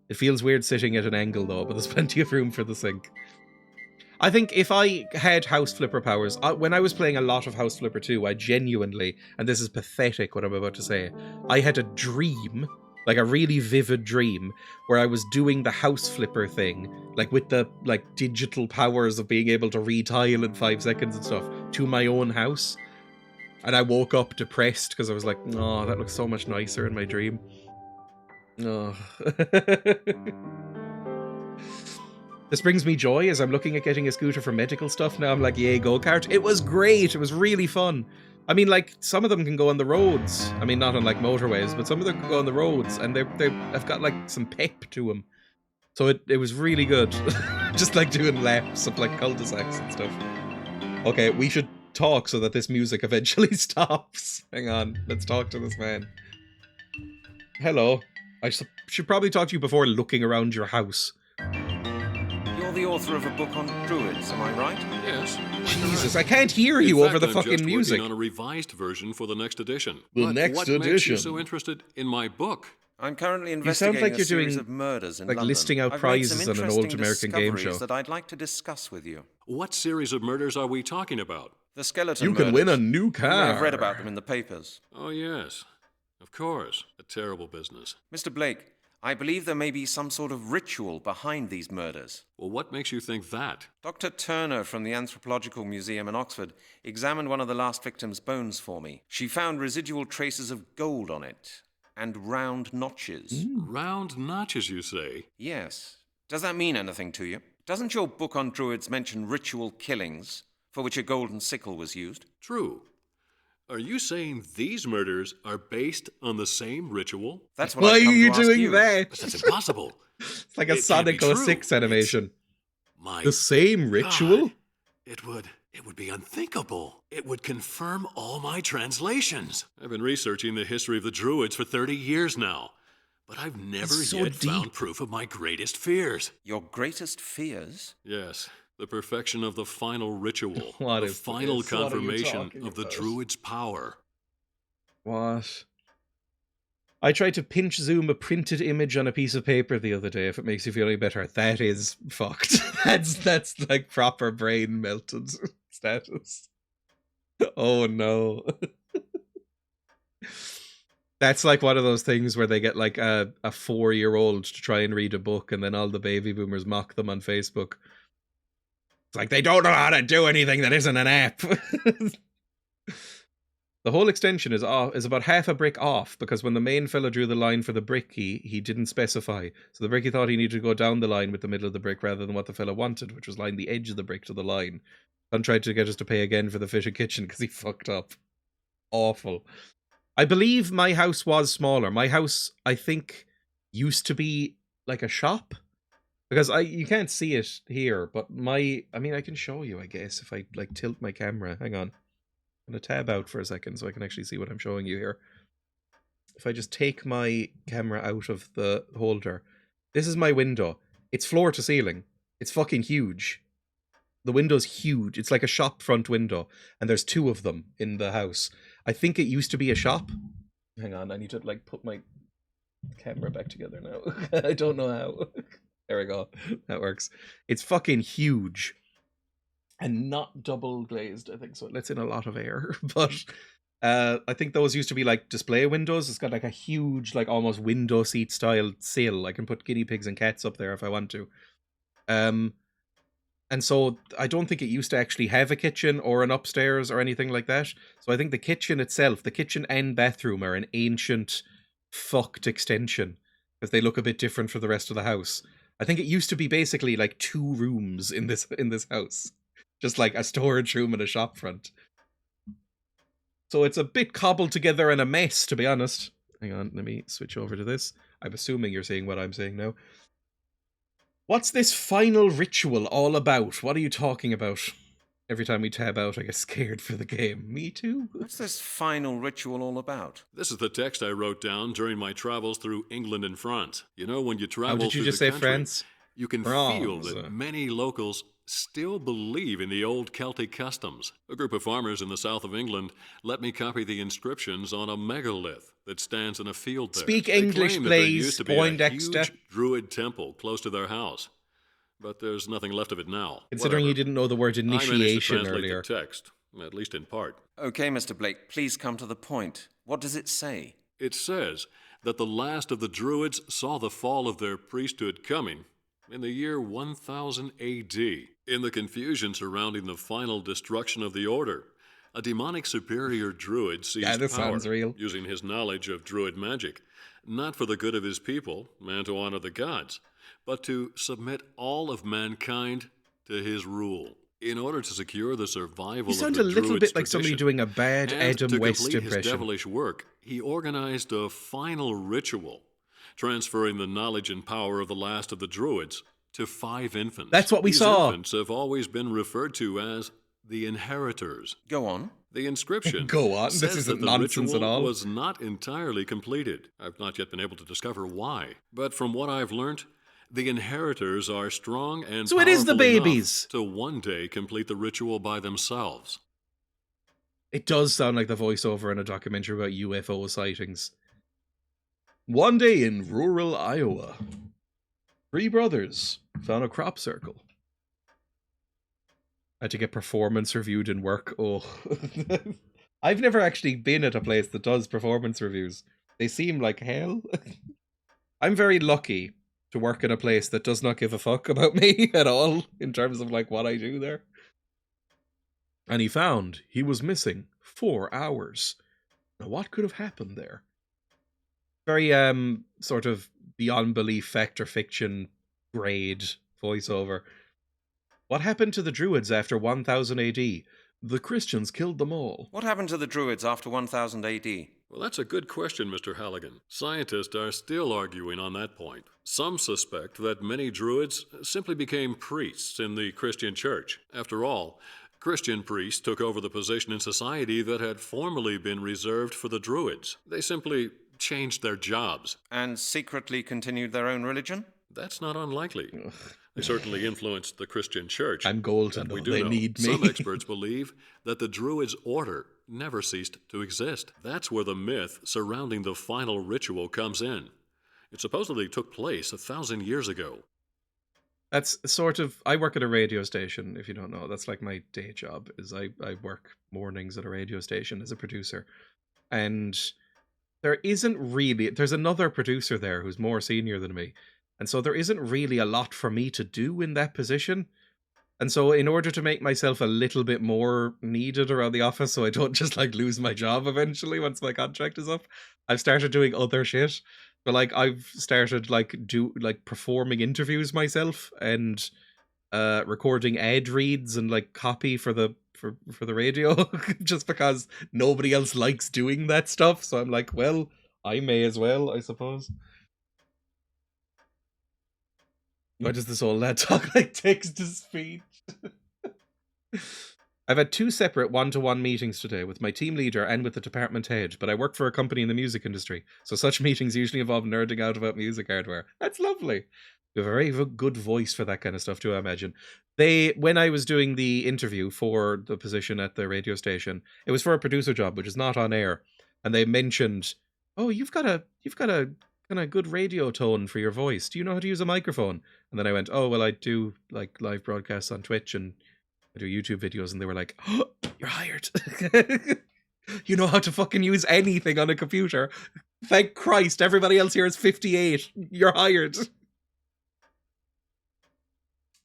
It feels weird sitting at an angle though, but there's plenty of room for the sink. I think if I had House Flipper powers, when I was playing a lot of House Flipper 2, I genuinely, and this is pathetic what I'm about to say, I had a dream, like a really vivid dream, where I was doing the House Flipper thing, like with the like digital powers of being able to retile in 5 seconds and stuff, to my own house. And I woke up depressed because I was like, oh, that looks so much nicer in my dream. Oh. This brings me joy as I'm looking at getting a scooter for medical stuff now. I'm like, yay, go-kart. It was great. It was really fun. I mean, like, some of them can go on the roads. I mean, not on, like, motorways, but some of them can go on the roads, and they've got, like, some pep to them. So it was really good. Just, like, doing laps of, like, cul-de-sacs and stuff. Okay, we should talk so that this music eventually stops. Hang on. Let's talk to this man. Hello. I should probably talk to you before looking around your house. You're the author of a book on Druids, am I right? Yes. Jesus, I can't hear you over the fucking music. I'm just working on a revised version for the next edition. What makes you so interested in my book? I'm currently investigating a series of murders in London. Listing out prizes on an old American game show. That I'd like to discuss with you. What series of murders are we talking about? The skeleton murders. You can win a new car. I've read about them in the papers. Oh, yes. Of course. A terrible business. Mr. Blake, I believe there may be some sort of ritual behind these murders. Well, what makes you think that? Dr. Turner from the Anthropological Museum in Oxford examined one of the last victim's bones for me. She found residual traces of gold on it and round notches. Round notches, you say? Yes. Does that mean anything to you? Doesn't your book on Druids mention ritual killings for which a golden sickle was used? True. Are you saying these murders are based on the same ritual? That's what Why I've come are you to ask doing you. that? But that's impossible. It's like a Sonic 06 animation. The same ritual? God, it would be unthinkable. It would confirm all my translations. I've been researching the history of the Druids for 30 years now, but I've never yet found proof of my greatest fears. Your greatest fears? Yes. The perfection of the final ritual. What the is final this? What are you confirmation talking of the about? Druids' power. What? I tried to pinch zoom a printed image on a piece of paper the other day, if it makes you feel any better. That is fucked. That's like proper brain melted status. Oh no. That's like one of those things where they get like a 4-year-old to try and read a book, and then all the baby boomers mock them on Facebook. It's like, they don't know how to do anything that isn't an app. The whole extension is about half a brick off, because when the main fella drew the line for the brick, he didn't specify. So the brickie thought he needed to go down the line with the middle of the brick rather than what the fella wanted, which was line the edge of the brick to the line. And tried to get us to pay again for the fish and kitchen because he fucked up. Awful. I believe my house was smaller. My house, I think, used to be like a shop. Because you can't see it here, but I can show you, I guess, if I like tilt my camera. Hang on. I'm going to tab out for a second so I can actually see what I'm showing you here. If I just take my camera out of the holder. This is my window. It's floor to ceiling. It's fucking huge. The window's huge. It's like a shop front window. And there's 2 of them in the house. I think it used to be a shop. Hang on, I need to like put my camera back together now. I don't know how. There we go. That works. It's fucking huge. And not double glazed, I think, so it lets in a lot of air. But I think those used to be like display windows. It's got like a huge, like almost window seat style sill. I can put guinea pigs and cats up there if I want to. And so I don't think it used to actually have a kitchen or an upstairs or anything like that. So I think the kitchen itself, the kitchen and bathroom, are an ancient fucked extension because they look a bit different from the rest of the house. I think it used to be basically like 2 rooms in this house. Just like a storage room and a shop front. So it's a bit cobbled together and a mess, to be honest. Hang on, let me switch over to this. I'm assuming you're seeing what I'm saying now. What's this final ritual all about? What are you talking about? Every time we tab out, I get scared for the game. Me too. What's this final ritual all about? This is the text I wrote down during my travels through England and France. You know, when you travel How did you through just the say country, France? you can feel that many locals still believe in the old Celtic customs. A group of farmers in the south of England let me copy the inscriptions on a megalith that stands in a field there. Speak They English, claim that there please, used to be a Poindexter. huge Druid temple close to their house, but there's nothing left of it now. Considering you didn't know the word I managed to initiation translate earlier. the text, at least in part. Okay, Mr. Blake, please come to the point. What does it say? It says that the last of the Druids saw the fall of their priesthood coming in the year 1000 AD. In the confusion surrounding the final destruction of the Order, a demonic superior Druid seized this power, sounds real. using his knowledge of Druid magic, not for the good of his people and to honor the gods, but to submit all of mankind to his rule. In order to secure the survival You sound of a the little Druids' bit like somebody tradition, doing a bad and Adam to West complete his impression. devilish work, he organized a final ritual, transferring the knowledge and power of the last of the Druids to 5 infants. That's what we These saw. infants have always been referred to as the inheritors. Go on. The inscription Go on, this says isn't that the nonsense ritual at all. was not entirely completed. I've not yet been able to discover why. But from what I've learnt, the inheritors are strong and So it is the powerful enough babies. to one day complete the ritual by themselves. It does sound like the voiceover in a documentary about UFO sightings. One day in rural Iowa, 3 brothers found a crop circle. I had to get performance reviewed in work. Oh. I've never actually been at a place that does performance reviews. They seem like hell. I'm very lucky to work in a place that does not give a fuck about me at all in terms of like what I do there. And he found he was missing 4 hours. Now what could have happened there? Very sort of beyond belief fact or fiction grade voiceover. What happened to the Druids after 1000 AD? The Christians killed them all. What happened to the Druids after 1000 AD? Well, that's a good question, Mr. Halligan. Scientists are still arguing on that point. Some suspect that many Druids simply became priests in the Christian church. After all, Christian priests took over the position in society that had formerly been reserved for the Druids. They simply changed their jobs. And secretly continued their own religion? That's not unlikely. They certainly influenced the Christian church. I'm golden, we though. do They know. need me. Some experts believe that the Druids' order never ceased to exist. That's where the myth surrounding the final ritual comes in. It supposedly took place 1,000 years ago. That's sort of... I work at a radio station, if you don't know. That's like my day job, is I work mornings at a radio station as a producer. And there isn't really... There's another producer there who's more senior than me. And so there isn't really a lot for me to do in that position. And so in order to make myself a little bit more needed around the office so I don't just like lose my job eventually once my contract is up, I've started doing other shit. But like I've started like performing interviews myself and recording ad reads and like copy for the radio just because nobody else likes doing that stuff. So I'm like, well, I may as well, I suppose. Why does this old lad talk like text to speech? I've had 2 separate one-to-one meetings today with my team leader and with the department head, but I work for a company in the music industry, so such meetings usually involve nerding out about music hardware. That's lovely. You have a very good voice for that kind of stuff too, I imagine. When I was doing the interview for the position at the radio station, it was for a producer job, which is not on air, and they mentioned, "Oh, you've got a kind of good radio tone for your voice. Do you know how to use a microphone?" And then I went, "Oh, well, I do like live broadcasts on Twitch and I do YouTube videos," and they were like, "Oh, you're hired." You know how to fucking use anything on a computer. Thank Christ, everybody else here is 58. You're hired.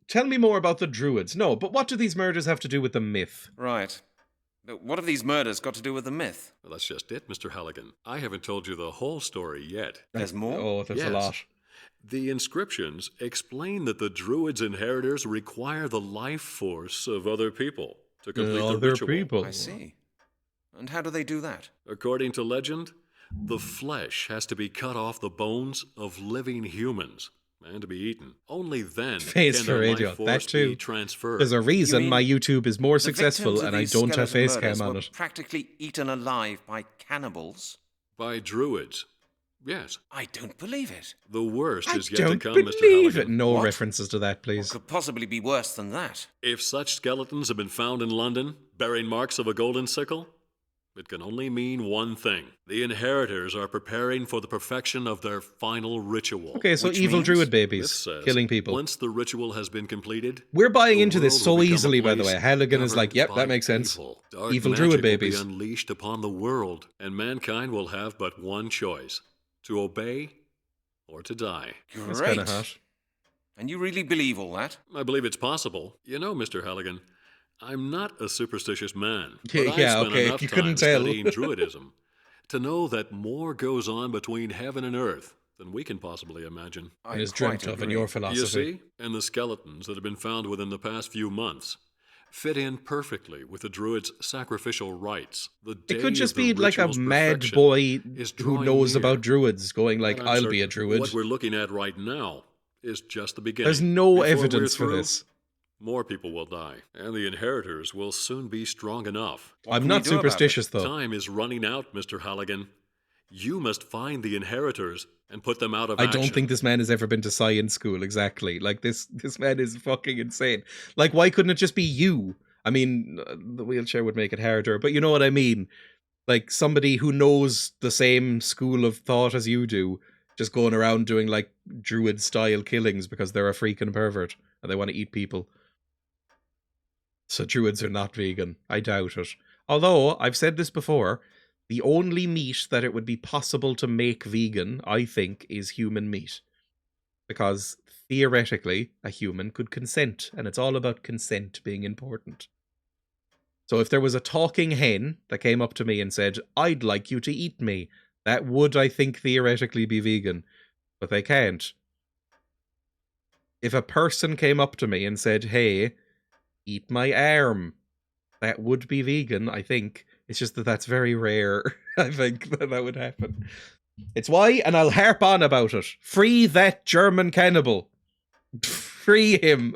Tell me more about the Druids. No, but what do these murders have to do with the myth? Right. What have these murders got to do with the myth? Well, that's just it, Mr. Halligan. I haven't told you the whole story yet. There's more? Oh, there's a lot. The inscriptions explain that the Druids' inheritors require the life force of other people to complete the ritual. People. I see. And how do they do that? According to legend, the flesh has to be cut off the bones of living humans and to be eaten. Only then Face can for their radio. life force That too. be transferred. There's a reason my YouTube is more The successful victims of and I these don't have skeleton face murders cam on were it. practically eaten alive by cannibals? By Druids. Yes. I don't believe it. The worst I is yet to don't come, Mr. believe it. Halligan. No What? references to that, please. What could possibly be worse than that? If such skeletons have been found in London, bearing marks of a golden sickle, it can only mean one thing. The inheritors are preparing for the perfection of their final ritual. Okay, so Which evil means druid Myth babies says, killing people. Once the ritual has been completed, We're buying the into this world so will become a easily, by the place way. Halligan is like, governed yep, by that makes sense. Evil, Dark Evil magic druid will babies. be unleashed upon the world, and mankind will have but one choice: to obey or to die. That's Great. kind of hot. And you really believe all that? I believe it's possible. You know, Mr. Halligan, I'm not a superstitious man, but Yeah, I spent okay, enough you time couldn't tell. studying Druidism to know that more goes on between heaven and earth than we can possibly imagine. And is quite dreamt of in agree. your philosophy. You see, and the skeletons that have been found within the past few months fit in perfectly with the Druids' sacrificial rites. The day It could just of the be like a ritual's mad perfection boy is who drawing knows near. about druids going like, And I'm I'll be a certain druid. What we're looking at right now is just the beginning. There's no Before evidence we're for through, this. More people will die, and the inheritors will soon be strong enough. I'm can not we do about superstitious, it? though. Time is running out, Mr. Halligan. You must find the inheritors and put them out of I action. don't think this man has ever been to science school, exactly. Like, this man is fucking insane. Like, why couldn't it just be you? I mean, the wheelchair would make it harder, but you know what I mean? Like, somebody who knows the same school of thought as you do, just going around doing, like, druid-style killings because they're a freaking pervert and they want to eat people. So druids are not vegan. I doubt it. Although, I've said this before, the only meat that it would be possible to make vegan, I think, is human meat. Because, theoretically, a human could consent, and it's all about consent being important. So if there was a talking hen that came up to me and said, I'd like you to eat me, that would, I think, theoretically be vegan. But they can't. If a person came up to me and said, hey, eat my arm, that would be vegan, I think. It's just that that's very rare, I think, that would happen. It's why, and I'll harp on about it, free that German cannibal. Free him.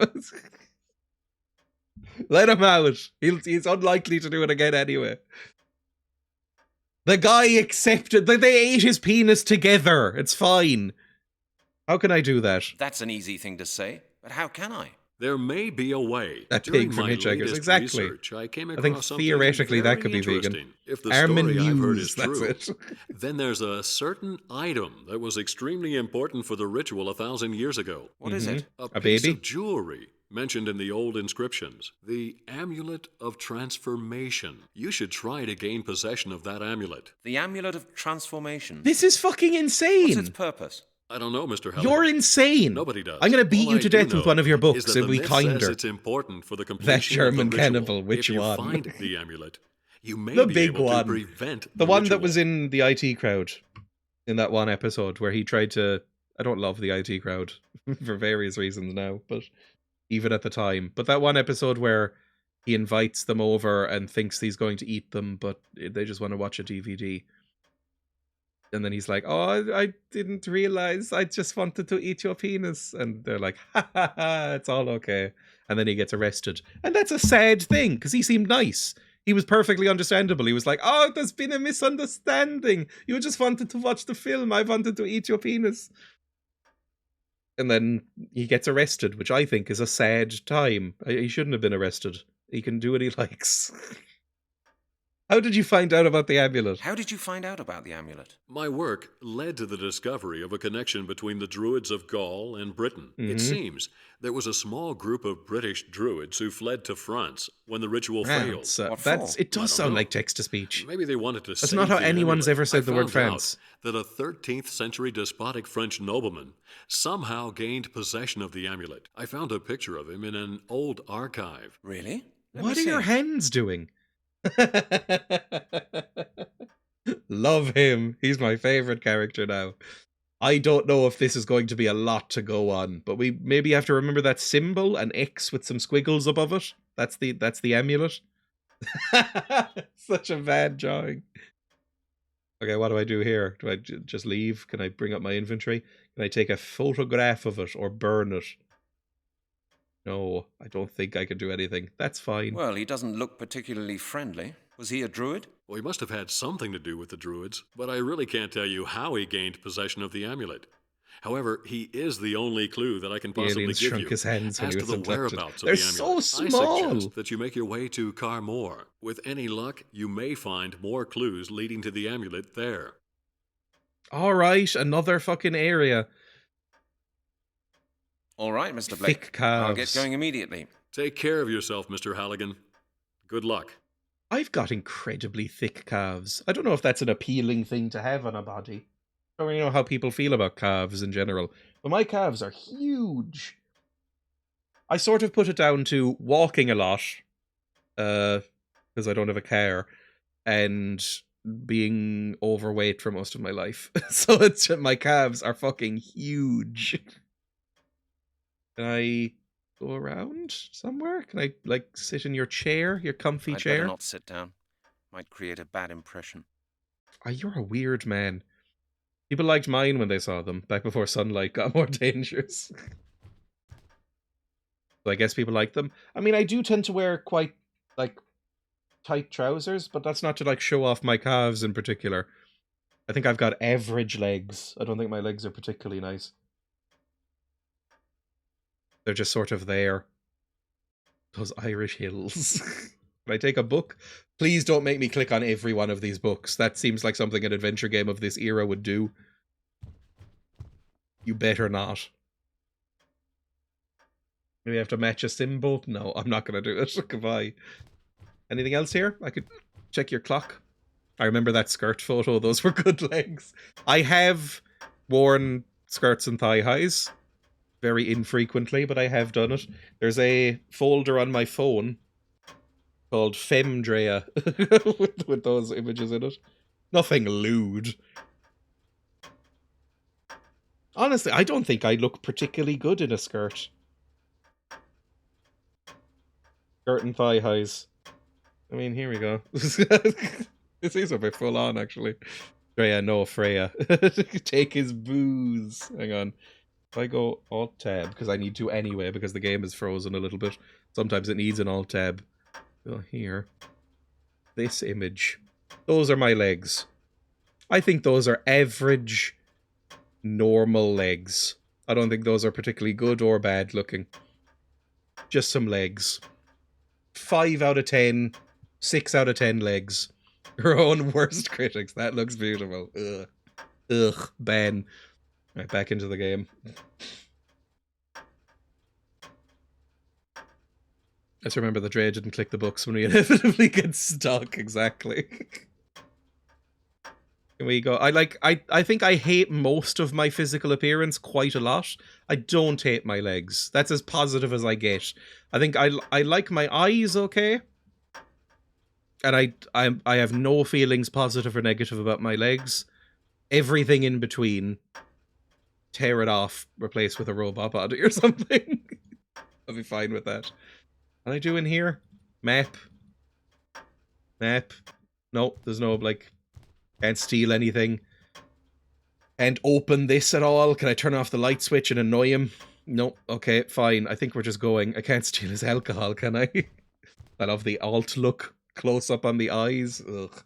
Let him out. He's unlikely to do it again anyway. The guy accepted that they ate his penis together. It's fine. How can I do that? That's an easy thing to say. But how can I? There may be a way. That During pig from my Hitchhikers, latest exactly. research, I came I across think something theoretically that could be very vegan. interesting. If the Armin story I've heard Muse, is that's true, it. then there's a certain item that was extremely important for the ritual 1,000 years ago. What is it? A A piece baby? of jewelry mentioned in the old inscriptions. The Amulet of Transformation. You should try to gain possession of that amulet. The Amulet of Transformation. This is fucking insane. What's its purpose? I don't know, Mr. Halligan. You're insane. Nobody does. I'm going to beat All you I to do death with know one of your is books. that It'll the be myth kinder. says it's important for the That completion German of the ritual. cannibal, which if you one? find the amulet, you may The be big able one. to prevent The one that ritual. was in the IT crowd. In that one episode where he tried to... I don't love the IT crowd for various reasons now, but even at the time. But that one episode where he invites them over and thinks he's going to eat them, but they just want to watch a DVD. And then he's like, oh, I didn't realize. I just wanted to eat your penis. And they're like, ha ha ha, it's all okay. And then he gets arrested. And that's a sad thing, because he seemed nice. He was perfectly understandable. He was like, oh, there's been a misunderstanding. You just wanted to watch the film. I wanted to eat your penis. And then he gets arrested, which I think is a sad time. He shouldn't have been arrested. He can do what he likes. How did you find out about the amulet? How did you find out about the amulet? My work led to the discovery of a connection between the Druids of Gaul and Britain. It seems there was a small group of British Druids who fled to France when the ritual failed. It does sound like text-to-speech. Maybe they wanted to That's save not how the anyone's amulet. ever said I the word found France. out that a 13th century despotic French nobleman somehow gained possession of the amulet. I found a picture of him in an old archive. Really? What are your hands doing? Love him. He's my favorite character now. I don't know if this is going to be a lot to go on, but we maybe have to remember that symbol, an X with some squiggles above it. That's the amulet. Such a bad drawing. Okay, what do I do here? Do I just leave? Can I bring up my inventory? Can I take a photograph of it or burn it? No, I don't think I can do anything. That's fine. Well, he doesn't look particularly friendly. Was he a druid? Well, he must have had something to do with the Druids, but I really can't tell you how he gained possession of the amulet. However, he is the only clue that I can possibly aliens give shrunk you his hands when as he to was the abducted. whereabouts They're of the amulet. so small. I suggest that you make your way to Carmore. With any luck, you may find more clues leading to the amulet there. All right, another fucking area. All right, Mr. Blake. Thick calves. I'll get going immediately. Take care of yourself, Mr. Halligan. Good luck. I've got incredibly thick calves. I don't know if that's an appealing thing to have on a body. I don't really know how people feel about calves in general, but my calves are huge. I sort of put it down to walking a lot, because I don't have a car, and being overweight for most of my life. So it's my calves are fucking huge. Can I go around somewhere? Can I, like, sit in your chair, your comfy I'd chair? better not sit down. Might create a bad impression. Oh, you're a weird man. People liked mine when they saw them, back before sunlight got more dangerous. So I guess people like them. I mean, I do tend to wear quite, like, tight trousers, but that's not to, like, show off my calves in particular. I think I've got average legs. I don't think my legs are particularly nice. They're just sort of there. Those Irish hills. Can I take a book? Please don't make me click on every one of these books. That seems like something an adventure game of this era would do. You better not. Maybe I have to match a symbol? No, I'm not going to do it. Goodbye. Anything else here? I could check your clock. I remember that skirt photo. Those were good legs. I have worn skirts and thigh highs. Very infrequently, but I have done it. There's a folder on my phone called Fem Dreya with those images in it. Nothing lewd. Honestly, I don't think I look particularly good in a skirt. Skirt and thigh highs. I mean, here we go. This is a bit full on, actually. Dreya, no, Freya. Take his booze. Hang on. If I go Alt-Tab, because I need to anyway, because the game is frozen a little bit. Sometimes it needs an Alt-Tab. Go here. This image. Those are my legs. I think those are average, normal legs. I don't think those are particularly good or bad looking. Just some legs. 5 out of 10, 6 out of 10 legs. Your own worst critics. That looks beautiful. Ugh. Ugh. Ben. Right, back into the game. Let's remember that Dreya didn't click the books when we inevitably get stuck. Exactly. Here we go. I think I hate most of my physical appearance quite a lot. I don't hate my legs. That's as positive as I get. I think I like my eyes okay. And I have no feelings positive or negative about my legs. Everything in between, tear it off, replace with a robot body or something. I'll be fine with that. What am I doing here? Map. Map. No, there's no, like, can't steal anything. Can't open this at all. Can I turn off the light switch and annoy him? No. Okay, fine. I think we're just going. I can't steal his alcohol, can I? I love the alt look. Close up on the eyes. Ugh.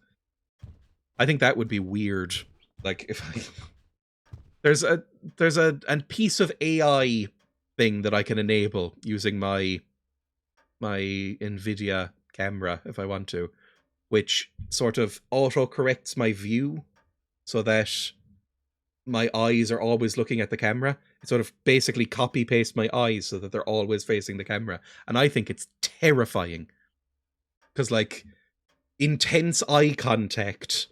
I think that would be weird. Like, if I... There's a piece of AI thing that I can enable using my NVIDIA camera, if I want to, which sort of auto-corrects my view so that my eyes are always looking at the camera. It sort of basically copy-pastes my eyes so that they're always facing the camera. And I think it's terrifying. Because, like, intense eye contact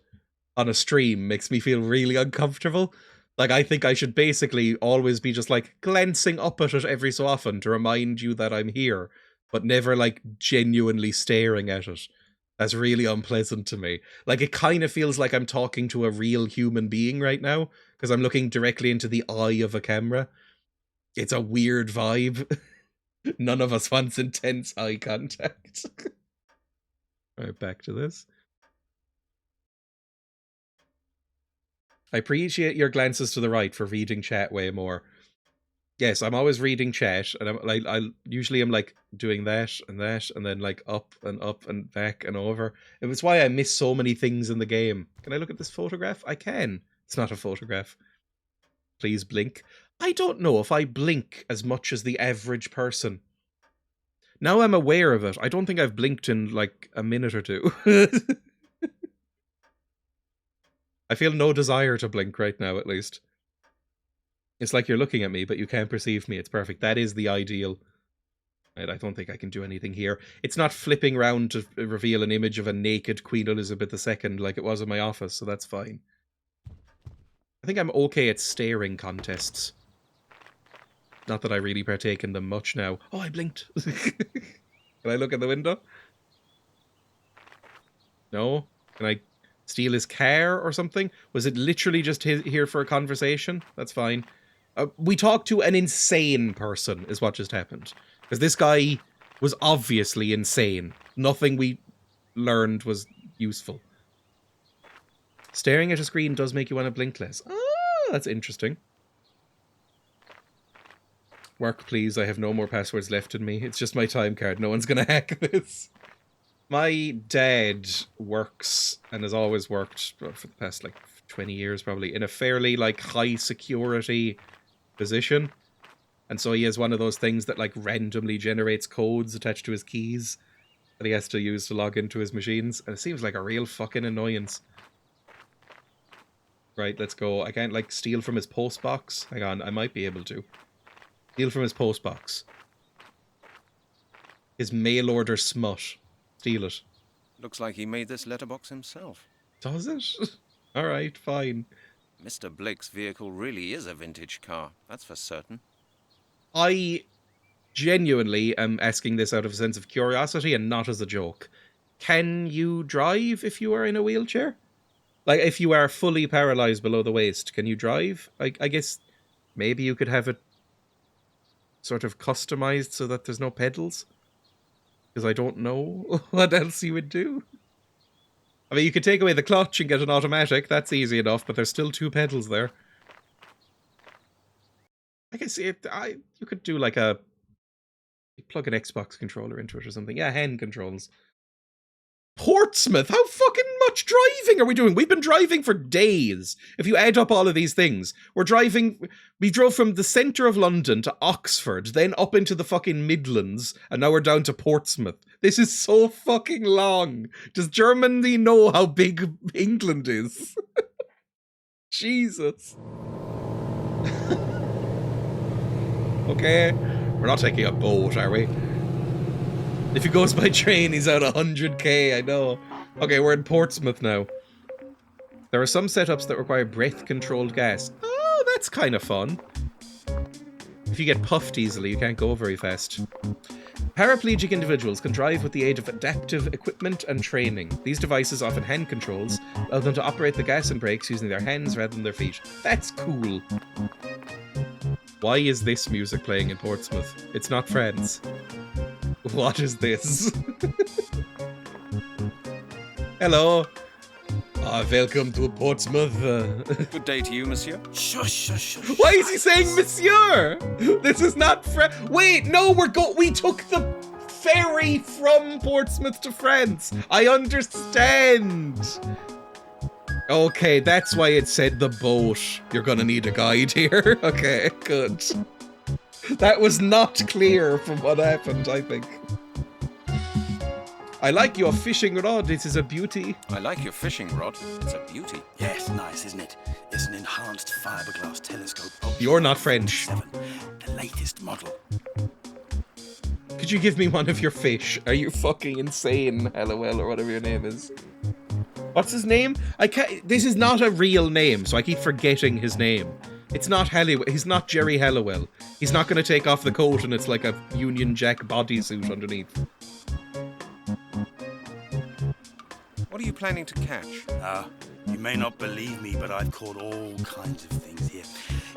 on a stream makes me feel really uncomfortable. Like, I think I should basically always be just, like, glancing up at it every so often to remind you that I'm here, but never, like, genuinely staring at it. That's really unpleasant to me. Like, it kind of feels like I'm talking to a real human being right now, because I'm looking directly into the eye of a camera. It's a weird vibe. None of us wants intense eye contact. Alright, back to this. I appreciate your glances to the right for reading chat way more. Yes, I'm always reading chat, and I usually am like doing that, and then like up and back and over. It was why I miss so many things in the game. Can I look at this photograph? I can. It's not a photograph. Please blink. I don't know if I blink as much as the average person. Now I'm aware of it. I don't think I've blinked in like a minute or two. I feel no desire to blink right now, at least. It's like you're looking at me, but you can't perceive me. It's perfect. That is the ideal. Right, I don't think I can do anything here. It's not flipping round to reveal an image of a naked Queen Elizabeth II like it was in my office, so that's fine. I think I'm okay at staring contests. Not that I really partake in them much now. Oh, I blinked. Can I look at the window? No? Can I steal his car or something? Was it literally just here for a conversation? That's fine. We talked to an insane person is what just happened. Because this guy was obviously insane. Nothing we learned was useful. Staring at a screen does make you want to blink less. Ah, that's interesting. Work, please. I have no more passwords left in me. It's just my time card. No one's going to hack this. My dad works, and has always worked for the past, like, 20 years probably, in a fairly, like, high security position. And so he has one of those things that, like, randomly generates codes attached to his keys that he has to use to log into his machines. And it seems like a real fucking annoyance. Right, let's go. I can't, like, steal from his post box. Hang on, I might be able to. Steal from his post box. His mail order smut. Steal it. Looks like he made this letterbox himself. Does it? Alright, fine. Mr. Blake's vehicle really is a vintage car, that's for certain. I genuinely am asking this out of a sense of curiosity and not as a joke. Can you drive if you are in a wheelchair? Like, if you are fully paralyzed below the waist, can you drive? I guess maybe you could have it sort of customized so that there's no pedals. Because I don't know what else you would do. I mean, you could take away the clutch and get an automatic. That's easy enough, but there's still 2 pedals there. I guess you could do like a... plug an Xbox controller into it or something. Yeah, hand controls. Portsmouth? How fucking much much driving are we doing? We've been driving for days. If you add up all of these things, we drove from the centre of London to Oxford, then up into the fucking Midlands, and now we're down to Portsmouth. This is so fucking long. Does Germany know how big England is? Jesus. Okay, we're not taking a boat, are we? If he goes by train, he's out 100k, I know. Okay, we're in Portsmouth now. There are some setups that require breath-controlled gas. Oh, that's kind of fun. If you get puffed easily, you can't go very fast. Paraplegic individuals can drive with the aid of adaptive equipment and training. These devices, often hand controls, allow them to operate the gas and brakes using their hands rather than their feet. That's cool. Why is this music playing in Portsmouth? It's not Friends. What is this? Hello. Welcome to Portsmouth. Good day to you, monsieur. Shush, shush, shush. Why is he saying monsieur? This is not Wait, no, we took the ferry from Portsmouth to France. I understand. Okay, that's why it said the boat. You're gonna need a guide here. Okay, good. That was not clear from what happened, I think. I like your fishing rod. It is a beauty. I like your fishing rod. It's a beauty. Yes, nice, isn't it? It's an enhanced fiberglass telescope. You're not French. The latest model. Could you give me one of your fish? Are you fucking insane, LOL, or whatever your name is? What's his name? I can't. This is not a real name, so I keep forgetting his name. It's not Halliwell. He's not Jerry Halliwell. He's not going to take off the coat and it's like a Union Jack bodysuit underneath. What are you planning to catch? You may not believe me, but I've caught all kinds of things here.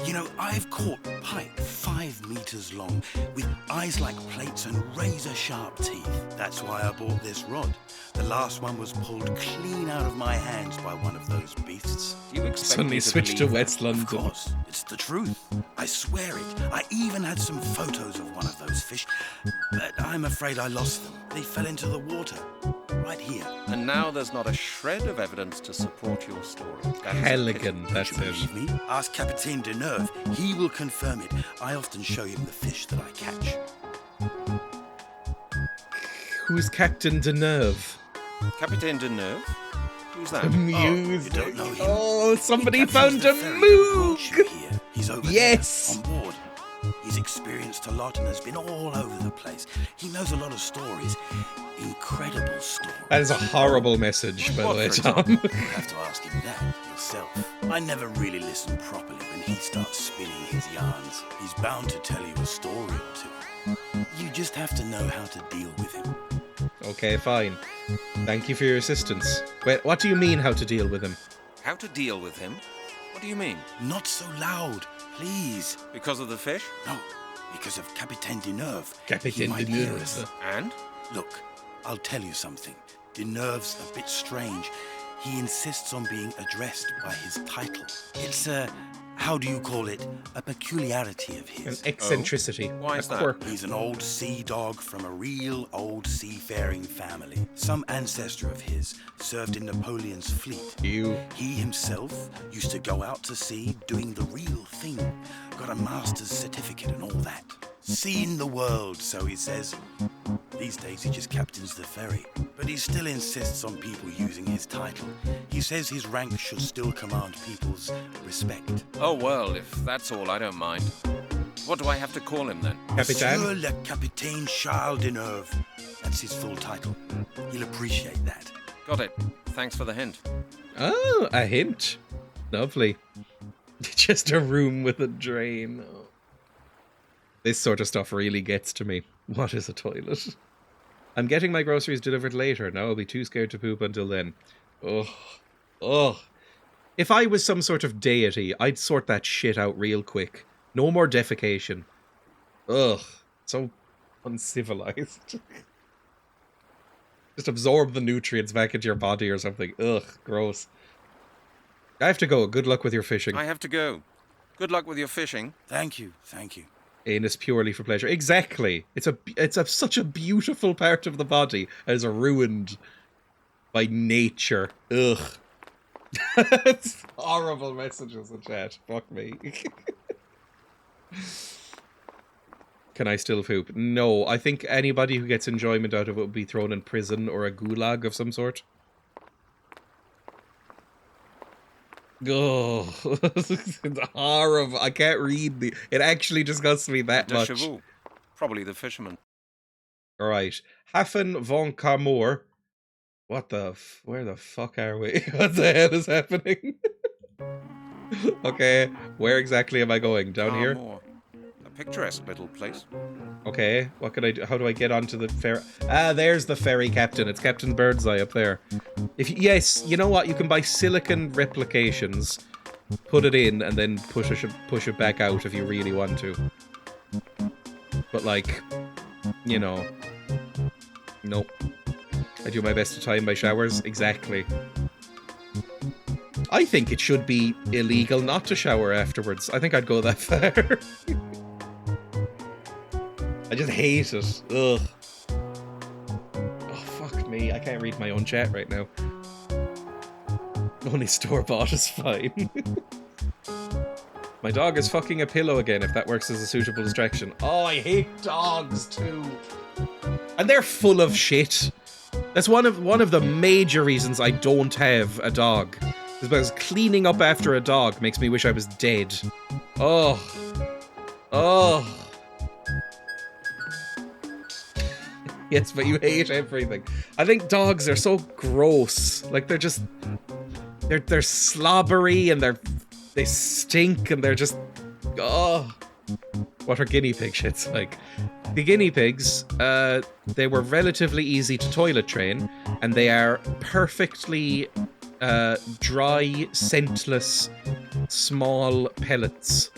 You know, I've caught pike 5 meters long, with eyes like plates and razor-sharp teeth. That's why I bought this rod. The last one was pulled clean out of my hands by one of those beasts. Do you expect Suddenly me to switched to believe West that? London. Of course, it's the truth. I swear it. I even had some photos of one of those fish, but I'm afraid I lost them. They fell into the water, right here. And now there's not a shred of evidence to support your story. Halligan, that's Don't you him. believe me? Ask Capitaine Deneuve. He will confirm it. I often show him the fish that I catch. Who's Captain Deneuve? Capitaine Deneuve? Who's that? Music. You don't know him? Oh, somebody He found captains a the ferry that brought moog. you here. He's over Yes. there, on board. He's experienced a lot and has been all over the place. He knows a lot of stories. Incredible stories. That is a horrible message, by the way, Tom. You have to ask him that yourself. I never really listen properly when he starts spinning his yarns. He's bound to tell you a story or two. You just have to know how to deal with him. Okay, fine. Thank you for your assistance. Wait, what do you mean, how to deal with him? How to deal with him? What do you mean? Not so loud, please. Because of the fish? No, because of Capitaine Deneuve. Capitaine He might hear Deneuve. us. And? Look, I'll tell you something. Deneuve's a bit strange. He insists on being addressed by his title. It's how do you call it? A peculiarity of his. An eccentricity. Why is a that? quirk. He's an old sea dog from a real old seafaring family. Some ancestor of his served in Napoleon's fleet. You. He himself used to go out to sea doing the real thing. Got a master's certificate and all that. Seen the world, so he says. These days he just captains the ferry. But he still insists on people using his title. He says his rank should still command people's respect. Oh, well, if that's all, I don't mind. What do I have to call him then? Capitaine? Monsieur le Capitaine Charles Deneuve. That's his full title. He'll appreciate that. Got it. Thanks for the hint. Oh, a hint. Lovely. Just a room with a drain. Oh. This sort of stuff really gets to me. What is a toilet? I'm getting my groceries delivered later. Now I'll be too scared to poop until then. Ugh. Ugh. If I was some sort of deity, I'd sort that shit out real quick. No more defecation. Ugh. So uncivilized. Just absorb the nutrients back into your body or something. Ugh. Gross. I have to go. Good luck with your fishing. I have to go. Good luck with your fishing. Thank you, thank you. Anus purely for pleasure. Exactly. It's such a beautiful part of the body as ruined. By nature. Ugh. It's horrible messages in chat. Fuck me. Can I still poop? No. I think anybody who gets enjoyment out of it would be thrown in prison or a gulag of some sort. Oh, it's horrible. I can't read the... It actually disgusts me that much. Chevaux. Probably the fisherman. Alright. Hafen von Carmore. What the... Where the fuck are we? What the hell is happening? Okay. Where exactly am I going? Down here? A picturesque little place. Okay. What can I do? How do I get onto the ferry? Ah, there's the ferry captain. It's Captain Birdseye up there. Yes, you know what? You can buy silicon replications, put it in, and then push it back out if you really want to. But like, you know, nope. I do my best to time my showers. Exactly. I think it should be illegal not to shower afterwards. I think I'd go that far. I just hate it. Ugh. Oh, fuck me. I can't read my own chat right now. Only store-bought is fine. My dog is fucking a pillow again, if that works as a suitable distraction. Oh, I hate dogs, too. And they're full of shit. That's one of the major reasons I don't have a dog. Is because cleaning up after a dog makes me wish I was dead. Oh. Oh. Yes, but you hate everything. I think dogs are so gross. Like, they're just... They're slobbery and they stink and they're just... Oh. What are guinea pig shits like? The guinea pigs, they were relatively easy to toilet train, and they are perfectly dry, scentless, small pellets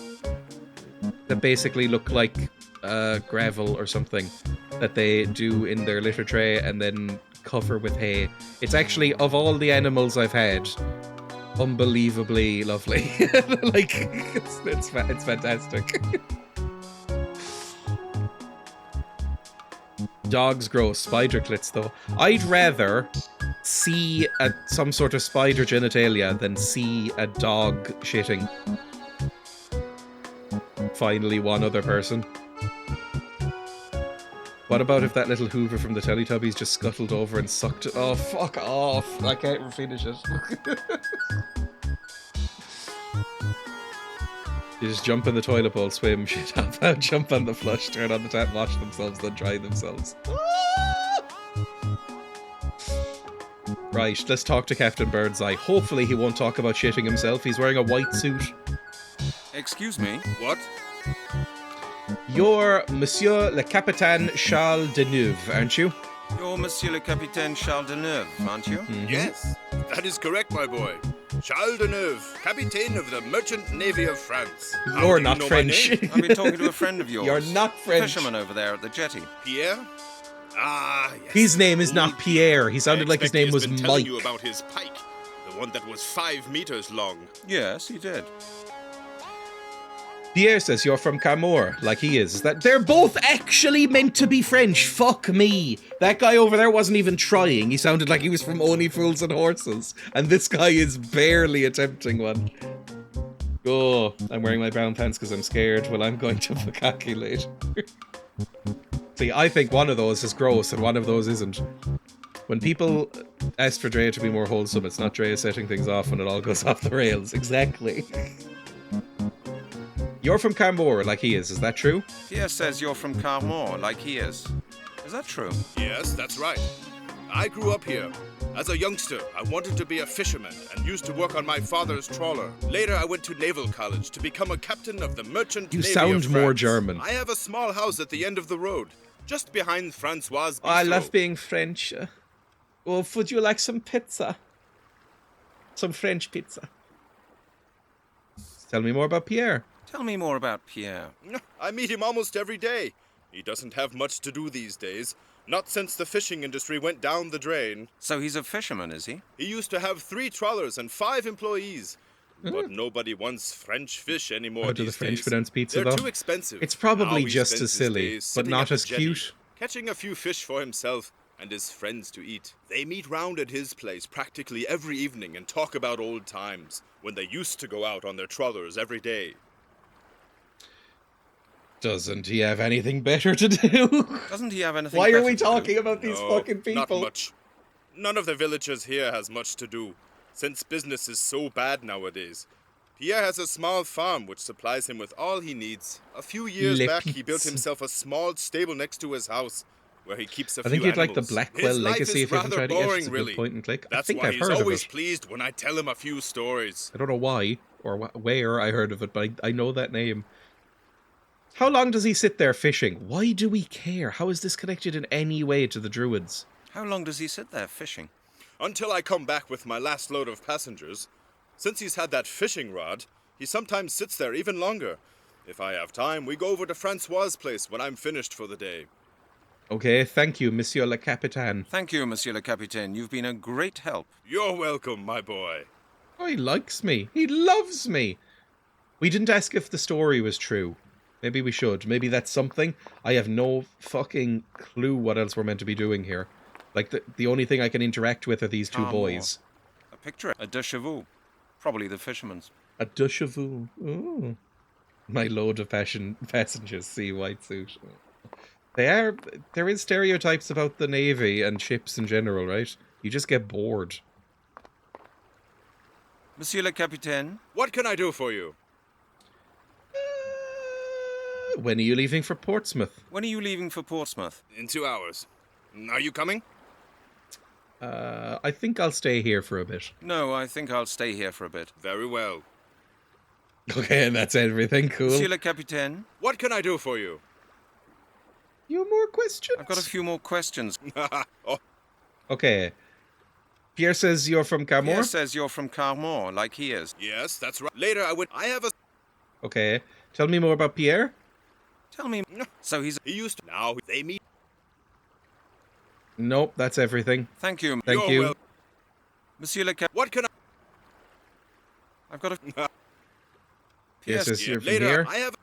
that basically look like gravel or something that they do in their litter tray and then cover with hay. It's actually, of all the animals I've had, unbelievably lovely. Like, it's fantastic. Dogs gross. Spider clits, though. I'd rather see some sort of spider genitalia than see a dog shitting. Finally, one other person. What about if that little Hoover from the Teletubbies just scuttled over and sucked it? Oh, fuck off. I can't finish it. You just jump in the toilet bowl, swim, shit up, jump on the flush, turn on the tap, wash themselves, then dry themselves. Right, let's talk to Captain Birdseye. Hopefully he won't talk about shitting himself. He's wearing a white suit. Excuse me? What? You're Monsieur le Capitaine Charles Deneuve, aren't you? You're Monsieur le Capitaine Charles Deneuve, aren't you? Mm-hmm. Yes, that is correct, my boy. Charles Deneuve, Capitaine of the Merchant Navy of France. You're not French. I've been talking to a friend of yours. You're not French. Fisherman over there at the jetty. Pierre? Ah, yes. His name is not Pierre. He sounded like his name was Mike. Telling you about his pike, the one that was 5 meters long. Yes, he did. Pierre says you're from Camor, like he is. That they're both actually meant to be French. Fuck me. That guy over there wasn't even trying. He sounded like he was from Only Fools and Horses. And this guy is barely attempting one. Oh, I'm wearing my brown pants because I'm scared. Well, I'm going to bukkake later. See, I think one of those is gross and one of those isn't. When people ask for Dreya to be more wholesome, it's not Dreya setting things off when it all goes off the rails. Exactly. You're from Camor, like he is that true? Pierre says you're from Carmore, like he is. Is that true? Yes, that's right. I grew up here. As a youngster, I wanted to be a fisherman and used to work on my father's trawler. Later, I went to naval college to become a captain of the Merchant Navy of France. You sound more German. I have a small house at the end of the road, just behind Francois' bistro. Oh, I love being French. Oh, would you like some pizza? Some French pizza. Tell me more about Pierre. Tell me more about Pierre. I meet him almost every day. He doesn't have much to do these days. Not since the fishing industry went down the drain. So he's a fisherman, is he? He used to have 3 trawlers and 5 employees. But nobody wants French fish anymore. How do the French pronounce pizza, They're though? too expensive. It's probably Now he just spends as his silly, days but sitting not at the as jetty, cute. Catching a few fish for himself, and his friends to eat. They meet round at his place practically every evening and talk about old times, when they used to go out on their trawlers every day. Doesn't he have anything better to do? Doesn't he have anything Why better are we to talking do? about these No, fucking people? not much. None of the villagers here has much to do, since business is so bad nowadays. Pierre has a small farm which supplies him with all he needs. A few years back, he built himself a small stable next to his house, where he keeps a few I think you'd like the animals. Blackwell His life legacy is if you ever rather tried to get boring, it. It's a really. good point and click. I That's think why I've he's heard of always it. pleased when I tell him a few stories. I don't know why or where I heard of it, but I know that name. How long does he sit there fishing? Why do we care? How is this connected in any way to the Druids? How long does he sit there fishing? Until I come back with my last load of passengers. Since he's had that fishing rod, he sometimes sits there even longer. If I have time, we go over to Francois' place when I'm finished for the day. Okay, thank you, Monsieur le Capitaine. Thank you, Monsieur le Capitaine. You've been a great help. You're welcome, my boy. Oh, he likes me. He loves me. We didn't ask if the story was true. Maybe we should. Maybe that's something. I have no fucking clue what else we're meant to be doing here. Like, the only thing I can interact with are these two boys. A picture. A de chevaux. Probably the fisherman's. A de chevaux. Oh. My load of passengers see white suit. There is stereotypes about the Navy and ships in general, right? You just get bored. Monsieur le Capitaine? What can I do for you? When are you leaving for Portsmouth? When are you leaving for Portsmouth? In 2 hours. Are you coming? I think I'll stay here for a bit. No, I think I'll stay here for a bit. Very well. Okay, and that's everything. Cool. Monsieur le Capitaine? What can I do for you? You have more questions? I've got a few more questions. Oh. Okay. Pierre says you're from Carmore? Pierre says you're from Carmore, like he is. Yes, that's right. Later I have a... Okay. Tell me more about Pierre. Tell me. So he used to... Now they meet... Nope, that's everything. Thank you. Thank you. Monsieur le Cap... What can I... I've got a... Pierre says you're from Later, here. I have...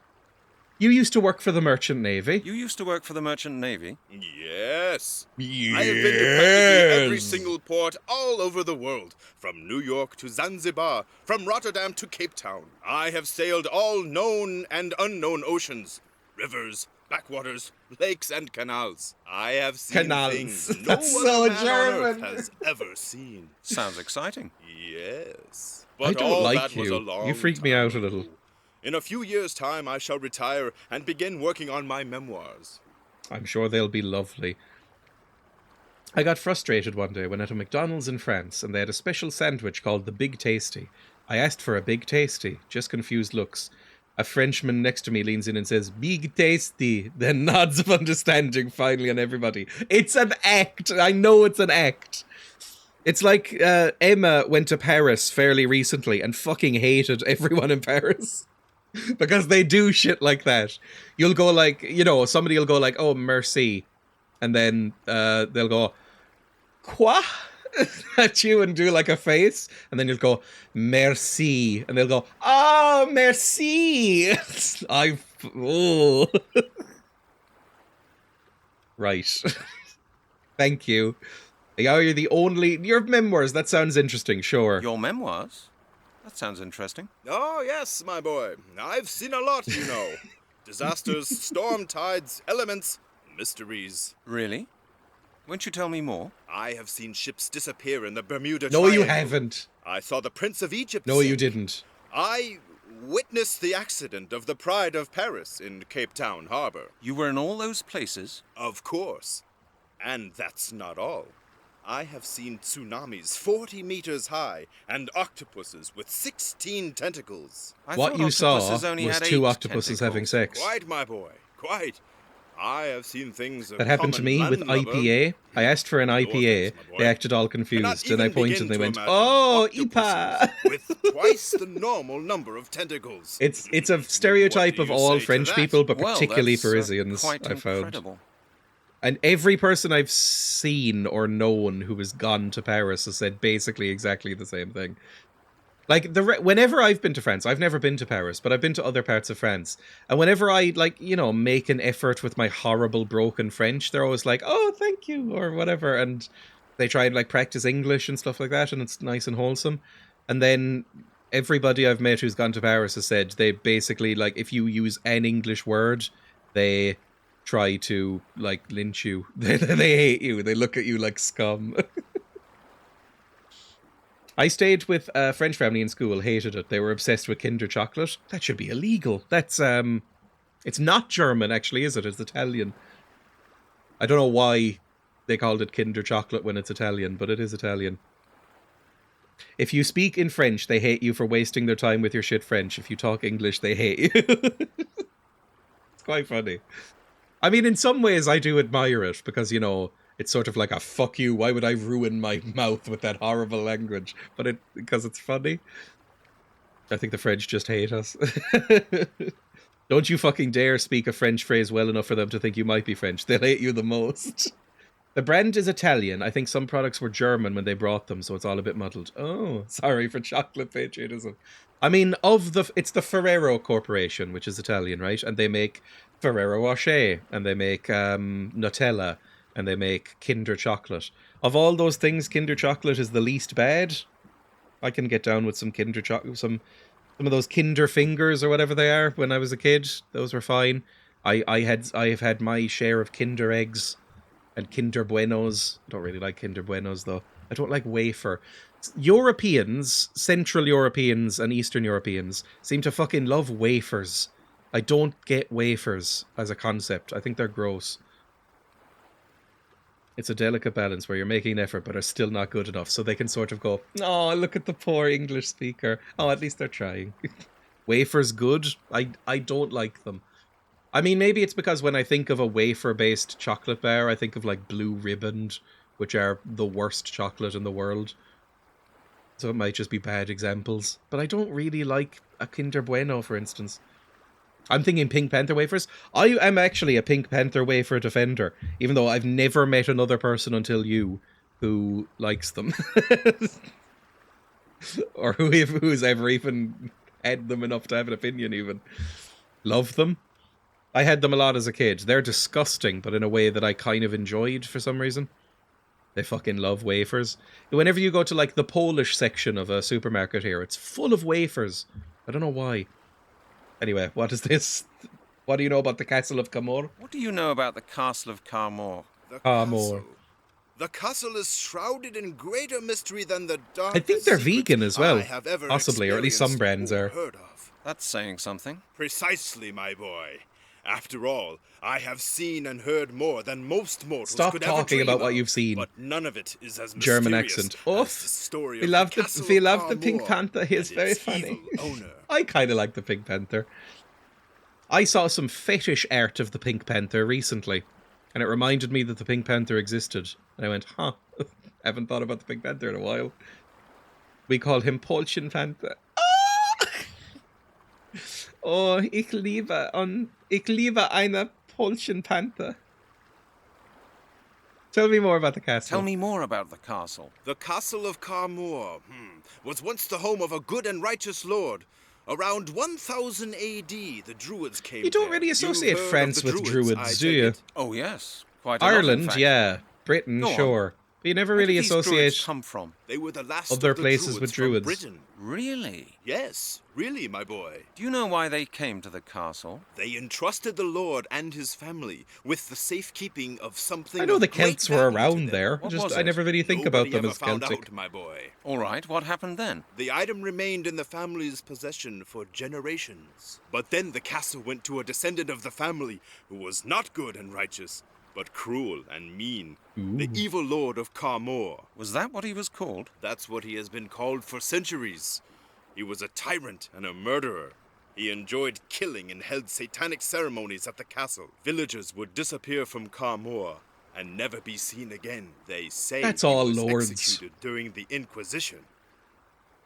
You used to work for the Merchant Navy. You used to work for the Merchant Navy? Yes. Yes. I have been to practically every single port all over the world, from New York to Zanzibar, from Rotterdam to Cape Town. I have sailed all known and unknown oceans, rivers, backwaters, lakes, and canals. I have seen things no That's other so man German. on earth has ever seen. Sounds exciting. Yes. I But don't all like that was a you. long You freak me out a little. In a few years' time, I shall retire and begin working on my memoirs. I'm sure they'll be lovely. I got frustrated one day when at a McDonald's in France and they had a special sandwich called the Big Tasty. I asked for a Big Tasty, just confused looks. A Frenchman next to me leans in and says, Big Tasty, then nods of understanding finally on everybody. It's an act! I know it's an act! It's like Emma went to Paris fairly recently and fucking hated everyone in Paris. Because they do shit like that. You'll go like, you know, somebody will go like, oh, merci. And then they'll go, quoi? At you and do like a face. And then you'll go, merci. And they'll go, oh, merci. Oh. Right. Thank you. Yeah, you're the only... Your memoirs, that sounds interesting, sure. Your memoirs? That sounds interesting. Oh, yes, my boy. I've seen a lot, you know. Disasters, storm tides, elements, mysteries. Really? Won't you tell me more? I have seen ships disappear in the Bermuda No, Triangle. you haven't. I saw the Prince of Egypt No, sink. you didn't. I witnessed the accident of the Pride of Paris in Cape Town Harbor. You were in all those places? Of course. And that's not all. I have seen tsunamis 40 meters high and octopuses with 16 tentacles. What you saw was two octopuses having sex. Quite, my boy, quite. I have seen things of That happened to me with IPA. I asked for an IPA. They acted all confused, and I pointed and they went, "Oh, IPA!" with twice the normal number of tentacles. It's a stereotype of all French people, but Well, particularly that's, Parisians, quite I found. incredible. And every person I've seen or known who has gone to Paris has said basically exactly the same thing. Like, whenever I've been to France, I've never been to Paris, but I've been to other parts of France. And whenever I, like, you know, make an effort with my horrible broken French, they're always like, oh, thank you, or whatever. And they try and, like, practice English and stuff like that, and it's nice and wholesome. And then everybody I've met who's gone to Paris has said they basically, like, if you use an English word, they try to, like, lynch you. They hate you. They look at you like scum. I stayed with a French family in school, hated it. They were obsessed with Kinder chocolate. That should be illegal. That's, it's not German, actually, is it? It's Italian. I don't know why they called it Kinder chocolate when it's Italian, but it is Italian. If you speak in French, they hate you for wasting their time with your shit French. If you talk English, they hate you. It's quite funny. I mean, in some ways, I do admire it, because, you know, it's sort of like a fuck you, why would I ruin my mouth with that horrible language? But because it's funny. I think the French just hate us. Don't you fucking dare speak a French phrase well enough for them to think you might be French. They'll hate you the most. The brand is Italian. I think some products were German when they brought them, so it's all a bit muddled. Oh, sorry for chocolate patriotism. I mean, it's the Ferrero Corporation, which is Italian, right? And they make Ferrero Rocher, and they make Nutella, and they make Kinder chocolate. Of all those things, Kinder chocolate is the least bad. I can get down with some Kinder chocolate, some of those Kinder fingers or whatever they are. When I was a kid, those were fine. I have had my share of Kinder eggs and Kinder Buenos. I don't really like Kinder Buenos though. I don't like wafer. Europeans, Central Europeans and Eastern Europeans seem to fucking love wafers. I don't get wafers as a concept. I think they're gross. It's a delicate balance where you're making an effort but are still not good enough, so they can sort of go, oh, look at the poor English speaker. Oh, at least they're trying. Wafers good? I don't like them. I mean, maybe it's because when I think of a wafer-based chocolate bar, I think of, like, Blue Riband, which are the worst chocolate in the world. So it might just be bad examples. But I don't really like a Kinder Bueno, for instance. I'm thinking Pink Panther wafers. I am actually a Pink Panther wafer defender, even though I've never met another person until you who likes them. Or who's ever even had them enough to have an opinion even. Love them. I had them a lot as a kid. They're disgusting, but in a way that I kind of enjoyed for some reason. They fucking love wafers. Whenever you go to, like, the Polish section of a supermarket here, it's full of wafers. I don't know why. Anyway, what is this? What do you know about the Castle of Camor? What do you know about the Castle of Carmore? The castle is shrouded in greater mystery than the darkest I think they're vegan as well. ever Possibly, or at least some brands are. heard of. That's saying something. Precisely, my boy. After all, I have seen and heard more than most mortals Stop could ever talking dream about what of, you've seen. But none of it is as German mysterious accent. as Oof. the story We of love the Castle Pink of Panther. He's and very its funny. evil owner. I kind of like the Pink Panther. I saw some fetish art of the Pink Panther recently, and it reminded me that the Pink Panther existed. And I went, huh, haven't thought about the Pink Panther in a while. We call him Polchen Panther. Oh, ich liebe eine Polchen Panther. Tell me more about the castle. Tell me more about the castle. The Castle of Carmore was once the home of a good and righteous lord. Around 1000 AD, the Druids came. You don't there. really associate You've heard France of the with Druids, do I you? take it? Oh yes, quite a lot, in Ireland, fact. yeah. Britain, Go on. sure. But you never Where really did these Druids associate come from? They were the last other of the places with from Druids. Britain. Really? Yes, really, my boy. Do you know why they came to the castle? They entrusted the Lord and his family with the safekeeping of something. I know of the great Celts were value to around them. there. What Just was I it? never really think Nobody about them ever as found Celtic. out, my boy. All right, what happened then? The item remained in the family's possession for generations. But then the castle went to a descendant of the family who was not good and righteous, but cruel and mean. The evil lord of Carmore. Was that what he was called? That's what he has been called for centuries. He was a tyrant and a murderer. He enjoyed killing and held satanic ceremonies at the castle. Villagers would disappear from Carmore and never be seen again. They say That's he all was lords. executed during the Inquisition.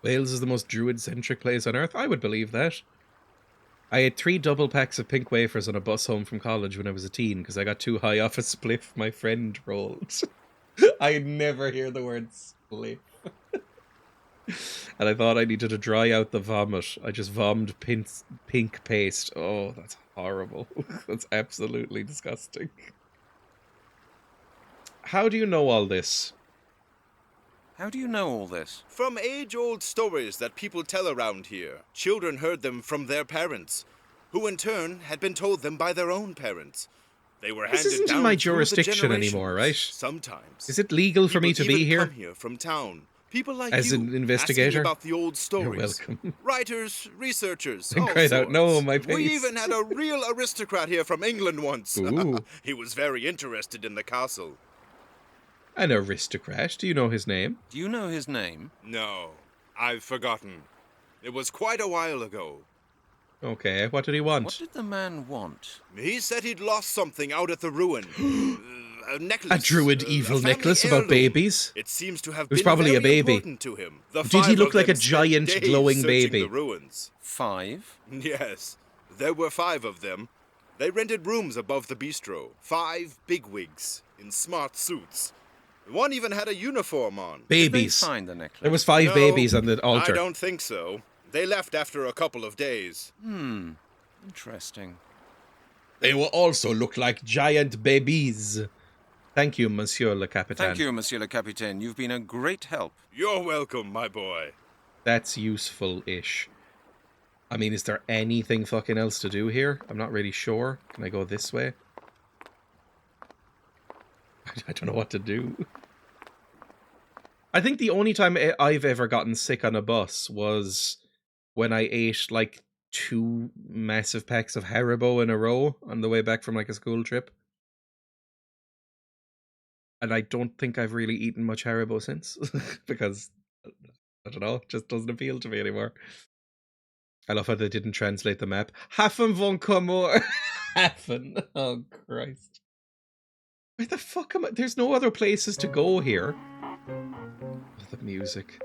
Wales is the most Druid-centric place on earth. I would believe that. I ate 3 double packs of pink wafers on a bus home from college when I was a teen because I got too high off a spliff my friend rolled. I never hear the word spliff. And I thought I needed to dry out the vomit. I just vomited pink paste. Oh, that's horrible. That's absolutely disgusting. How do you know all this? How do you know all this? From age-old stories that people tell around here. Children heard them from their parents, who in turn had been told them by their own parents. They were handed This isn't down in my through the jurisdiction anymore, right? Sometimes. Is it legal for me to People be even here? come here from town. People like As you, an investigator? asking about the old stories. You're welcome. Writers, researchers, I all cried out, sorts. no, my We face. even had a real aristocrat here from England once. Ooh. He was very interested in the castle. An aristocrat? Do you know his name? Do you know his name? No, I've forgotten. It was quite a while ago. Okay, what did he want? What did the man want? He said he'd lost something out at the ruin. A necklace. A druid evil family necklace about heirloom. babies? It seems to have It was been probably a very baby. important to him. The Did he five look of like a them spent giant days glowing searching baby? The ruins. 5? Yes, there were 5 of them. They rented rooms above the bistro. 5 bigwigs in smart suits. One even had a uniform on. Babies. Did they find the necklace? There was 5 No, babies on the altar. I don't think so. They left after a couple of days. Interesting. They will also look like giant babies. Thank you, Monsieur le Capitaine. Thank you, Monsieur le Capitaine. You've been a great help. You're welcome, my boy. That's useful-ish. I mean, is there anything fucking else to do here? I'm not really sure. Can I go this way? I don't know what to do. I think the only time I've ever gotten sick on a bus was when I ate, like, 2 massive packs of Haribo in a row on the way back from, like, a school trip. And I don't think I've really eaten much Haribo since. Because, I don't know, it just doesn't appeal to me anymore. I love how they didn't translate the map. Hafen von Komor. Hafen. Oh, Christ. Where the fuck am I? There's no other places to go here. Oh, the music.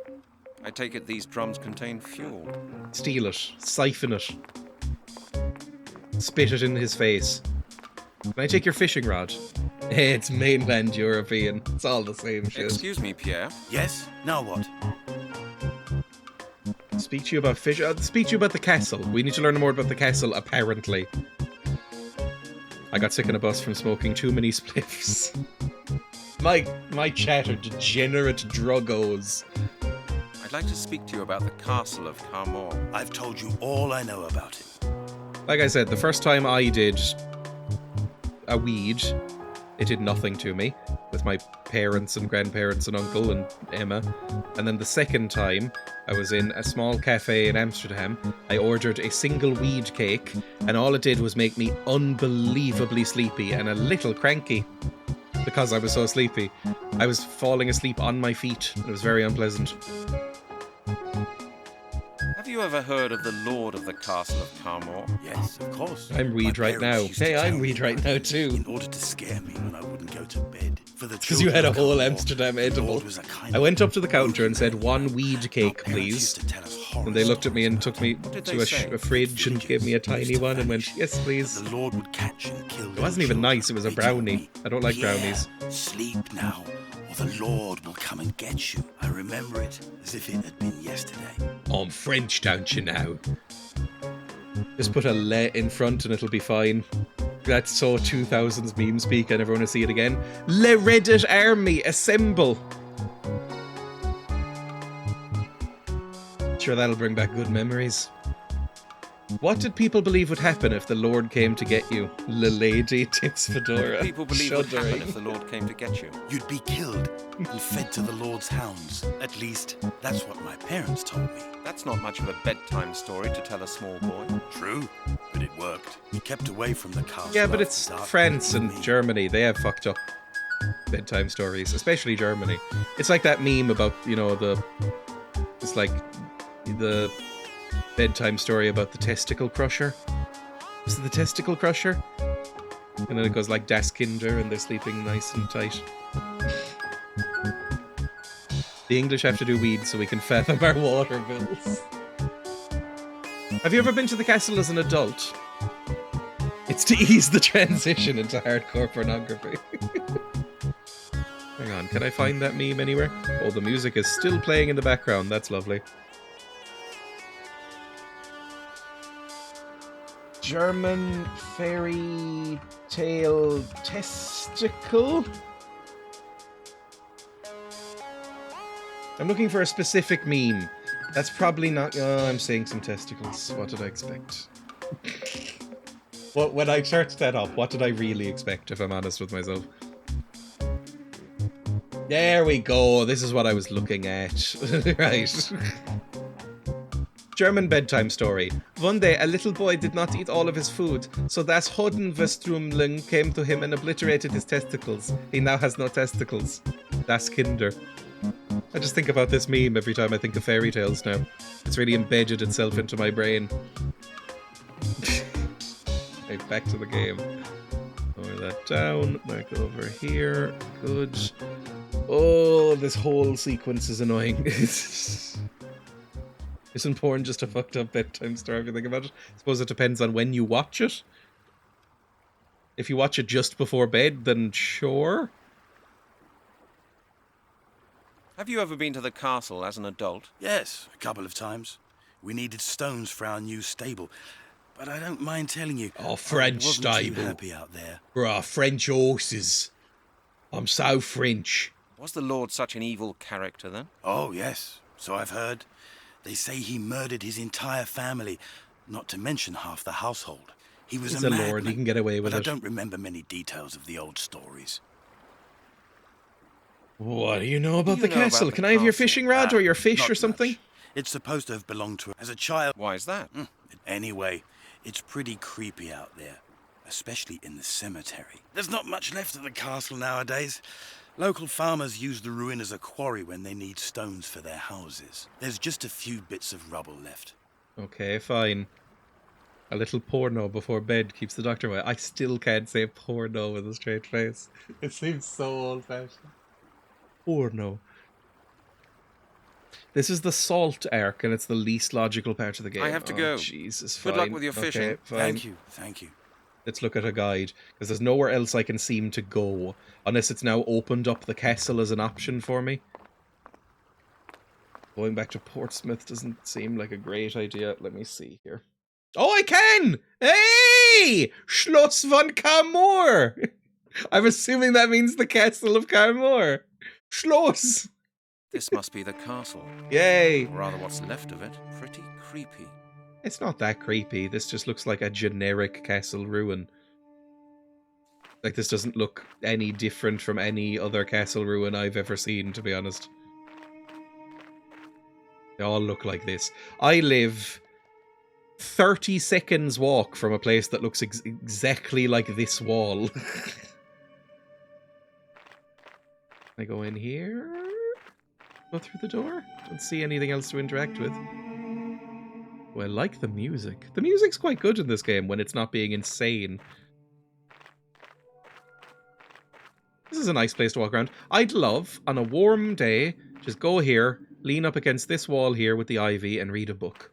I take it these drums contain fuel. Steal it. Siphon it. Spit it in his face. Can I take your fishing rod? It's mainland European. It's all the same shit. Excuse me, Pierre. Yes? Now what? Speak to you about fish. Speak to you about the castle. We need to learn more about the castle, apparently. I got sick on a bus from smoking too many spliffs. My chat are degenerate druggos. I'd like to speak to you about the castle of Carmore. I've told you all I know about it. Like I said, the first time I did a weed, it did nothing to me. With my parents and grandparents and uncle and Emma. And then the second time, I was in a small cafe in Amsterdam. I ordered a single weed cake, and all it did was make me unbelievably sleepy and a little cranky. Because I was so sleepy. I was falling asleep on my feet. It was very unpleasant. Have you ever heard of the Lord of the Castle of Carmore? Yes, of course. I'm weed right now. Hey, I'm weed right now too. In order to scare me when I wouldn't go to bed. Because you had a whole Amsterdam edible. I went up to the counter and said, 1 weed cake, please. And they looked at me and took me to a fridge and gave me a tiny one and went, yes, please. The Lord would catch and kill. It wasn't even nice, it was a brownie. I don't like brownies. Sleep now, or the Lord will come and get you. I remember it as if it had been yesterday. I'm French, don't you know? Just put a le in front and it'll be fine. That's so 2000s meme speak, I never want to see it again. Le Reddit army, assemble! Sure, that'll bring back good memories. What did people believe would happen if the Lord came to get you? Le Lady Tips Fedora. What did people believe would happen Shuddering. if the Lord came to get you? You'd be killed and fed to the Lord's hounds. At least, that's what my parents told me. That's not much of a bedtime story to tell a small boy. True, but it worked. He kept away from the castle. Yeah, but after it's dark France with and me. Germany. They have fucked up bedtime stories, especially Germany. It's like that meme about, you know, it's like the bedtime story about the testicle crusher. Is it the testicle crusher? And then it goes like Das Kinder and they're sleeping nice and tight. The English have to do weed so we can fathom our water bills. Have you ever been to the castle as an adult? It's to ease the transition into hardcore pornography. Hang on. on. Can I find that meme anywhere? Oh, the music is still playing in the background. That's lovely. German fairy tale testicle? I'm looking for a specific meme. That's probably not... Oh, I'm saying some testicles. What did I expect? Well, when I searched that up, what did I really expect, if I'm honest with myself? There we go. This is what I was looking at. Right. German bedtime story. One day, a little boy did not eat all of his food, so das Hodenverstrumling came to him and obliterated his testicles. He now has no testicles. Das Kinder. I just think about this meme every time I think of fairy tales now. It's really embedded itself into my brain. Right, back to the game. Lower that down, back over here. Good. Oh, this whole sequence is annoying. Isn't porn just a fucked up bedtime story if you think about it? I suppose it depends on when you watch it. If you watch it just before bed, then sure. Have you ever been to the castle as an adult? Yes, a couple of times. We needed stones for our new stable. But I don't mind telling you, oh, French I wasn't stable. too happy out there. Bruh, French horses. I'm so French. Was the Lord such an evil character then? Oh, yes. So I've heard. They say he murdered his entire family, not to mention half the household. He was He's a a madman, lord, he can get away with but it. I don't remember many details of the old stories. What do you know about the castle? Can I have your fishing rod or your fish or something? Much. It's supposed to have belonged to her as a child. Why is that? Anyway, it's pretty creepy out there, especially in the cemetery. There's not much left of the castle nowadays. Local farmers use the ruin as a quarry when they need stones for their houses. There's just a few bits of rubble left. Okay, fine. A little porno before bed keeps the doctor away. I still can't say porno with a straight face. It seems so old-fashioned. Porno. This is the salt arc, and it's the least logical part of the game. I have to go. Jesus, fine. Good luck with your fishing. Okay, fine. Thank you, thank you. Let's look at a guide, because there's nowhere else I can seem to go, unless it's now opened up the castle as an option for me. Going back to Portsmouth doesn't seem like a great idea. Let me see here. Oh, I can! Hey! Schloss von Carmor! I'm assuming that means the castle of Carmor. Schloss! This must be the castle. Yay! Or rather, what's left of it. Pretty creepy. It's not that creepy. This just looks like a generic castle ruin. Like, this doesn't look any different from any other castle ruin I've ever seen, to be honest. They all look like this. I live 30 seconds walk from a place that looks exactly like this wall. I go in here? Go through the door? Don't see anything else to interact with. Oh, I like the music. The music's quite good in this game when it's not being insane. This is a nice place to walk around. I'd love, on a warm day, just go here, lean up against this wall here with the ivy and read a book.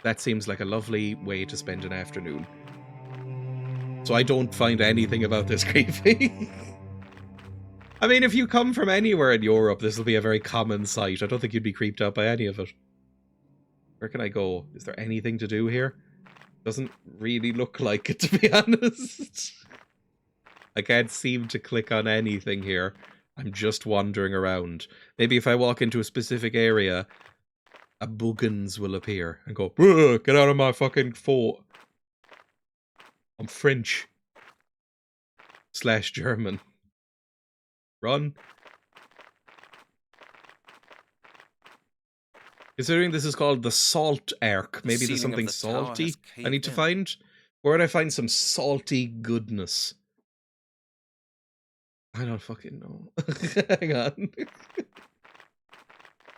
That seems like a lovely way to spend an afternoon. So I don't find anything about this creepy. I mean, if you come from anywhere in Europe, this will be a very common sight. I don't think you'd be creeped out by any of it. Where can I go? Is there anything to do here? Doesn't really look like it, to be honest. I can't seem to click on anything here. I'm just wandering around. Maybe if I walk into a specific area, a Buggins will appear and go, get out of my fucking fort. I'm French. / German. Run. Considering this is called the Salt Arc, maybe there's something salty I need to find. Where would I find some salty goodness? I don't fucking know. Hang on.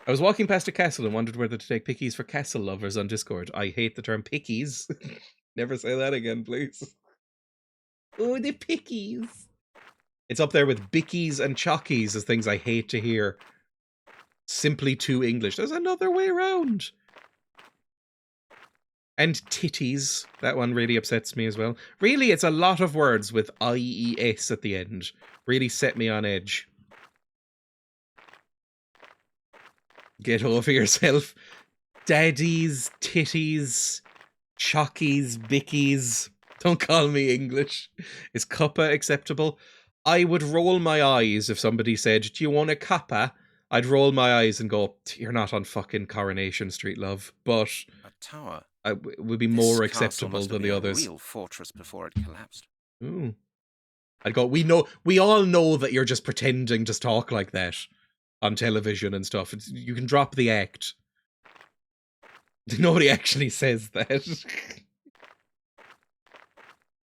I was walking past a castle and wondered whether to take pickies for castle lovers on Discord. I hate the term pickies. Never say that again, please. Oh, the pickies. It's up there with bickies and chockies as things I hate to hear. Simply too English. There's another way around. And titties. That one really upsets me as well. Really, it's a lot of words with IES at the end. Really set me on edge. Get over yourself. Daddies, titties, chockies, bickies. Don't call me English. Is cuppa acceptable? I would roll my eyes if somebody said, do you want a cuppa? I'd roll my eyes and go, you're not on fucking Coronation Street, love. But a tower would be more acceptable than the others. A real fortress before it collapsed. Ooh. I'd go, we all know that you're just pretending to talk like that on television and stuff. You can drop the act. Nobody actually says that.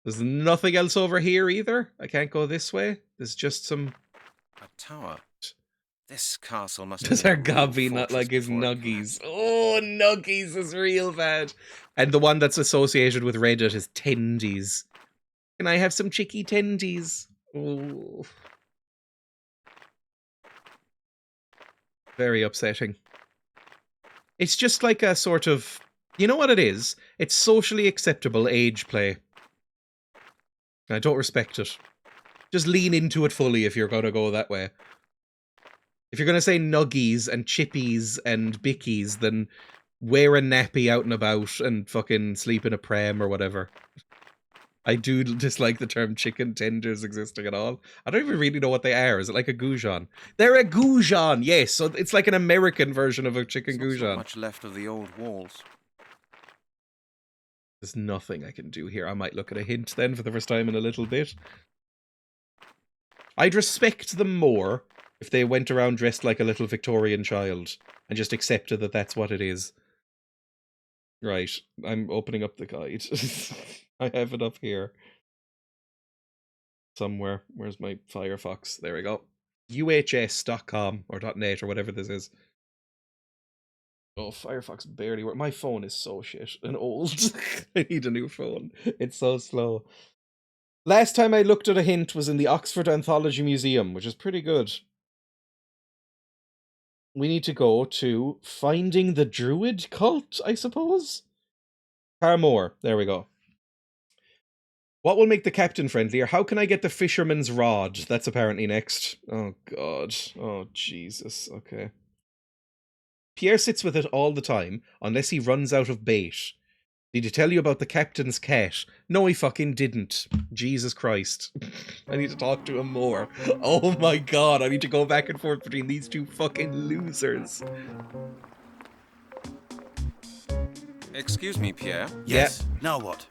There's nothing else over here either. I can't go this way. There's just some... A tower. This castle must Does our Gobby not like his nuggies? Oh, nuggies is real bad. And the one that's associated with Reddit is tendies. Can I have some chicky tendies? Oh. Very upsetting. It's just like a sort of... You know what it is? It's socially acceptable age play. I don't respect it. Just lean into it fully if you're going to go that way. If you're going to say nuggies and chippies and bickies, then wear a nappy out and about and fucking sleep in a pram or whatever. I do dislike the term chicken tenders existing at all. I don't even really know what they are. Is it like a goujon? They're a goujon, yes. So it's like an American version of a chicken goujon. There's not much left of the old walls. There's nothing I can do here. I might look at a hint then for the first time in a little bit. I'd respect them more if they went around dressed like a little Victorian child and just accepted that that's what it is. Right, I'm opening up the guide. I have it up here. Somewhere. Where's my Firefox? There we go. UHS.com or .net or whatever this is. Oh, Firefox barely works. My phone is so shit and old. I need a new phone. It's so slow. Last time I looked at a hint was in the Oxford Anthology Museum, which is pretty good. We need to go to Finding the Druid Cult, I suppose? Carmore. There we go. What will make the captain friendlier? How can I get the fisherman's rod? That's apparently next. Oh, God. Oh, Jesus. Okay. Pierre sits with it all the time, unless he runs out of bait. Did he tell you about the captain's cat? No, he fucking didn't. Jesus Christ. I need to talk to him more. Oh my God, I need to go back and forth between these two fucking losers. Excuse me, Pierre? Yes. Yeah. Now what?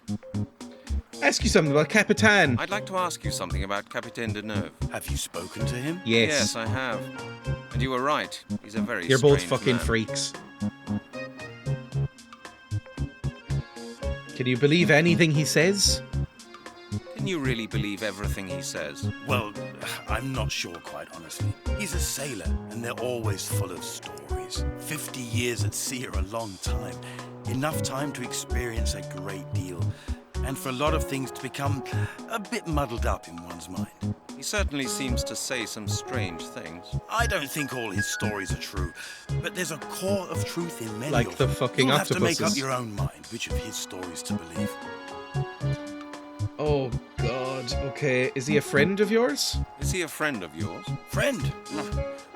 Ask you something about Capitan. I'd like to ask you something about Capitaine Deneuve. Have you spoken to him? Yes. Yes, I have. And you were right. He's a very You're both strange fucking man. freaks. Can you believe anything he says? Can you really believe everything he says? Well, I'm not sure, quite honestly. He's a sailor, and they're always full of stories. 50 years at sea are a long time. Enough time to experience a great deal. And for a lot of things to become a bit muddled up in one's mind. He certainly seems to say some strange things. I don't think all his stories are true, but there's a core of truth in many like of the them. fucking You'll octopuses. have to make up your own mind which of his stories to believe. Oh, God. Okay, is he a friend of yours? Is he a friend of yours? Friend?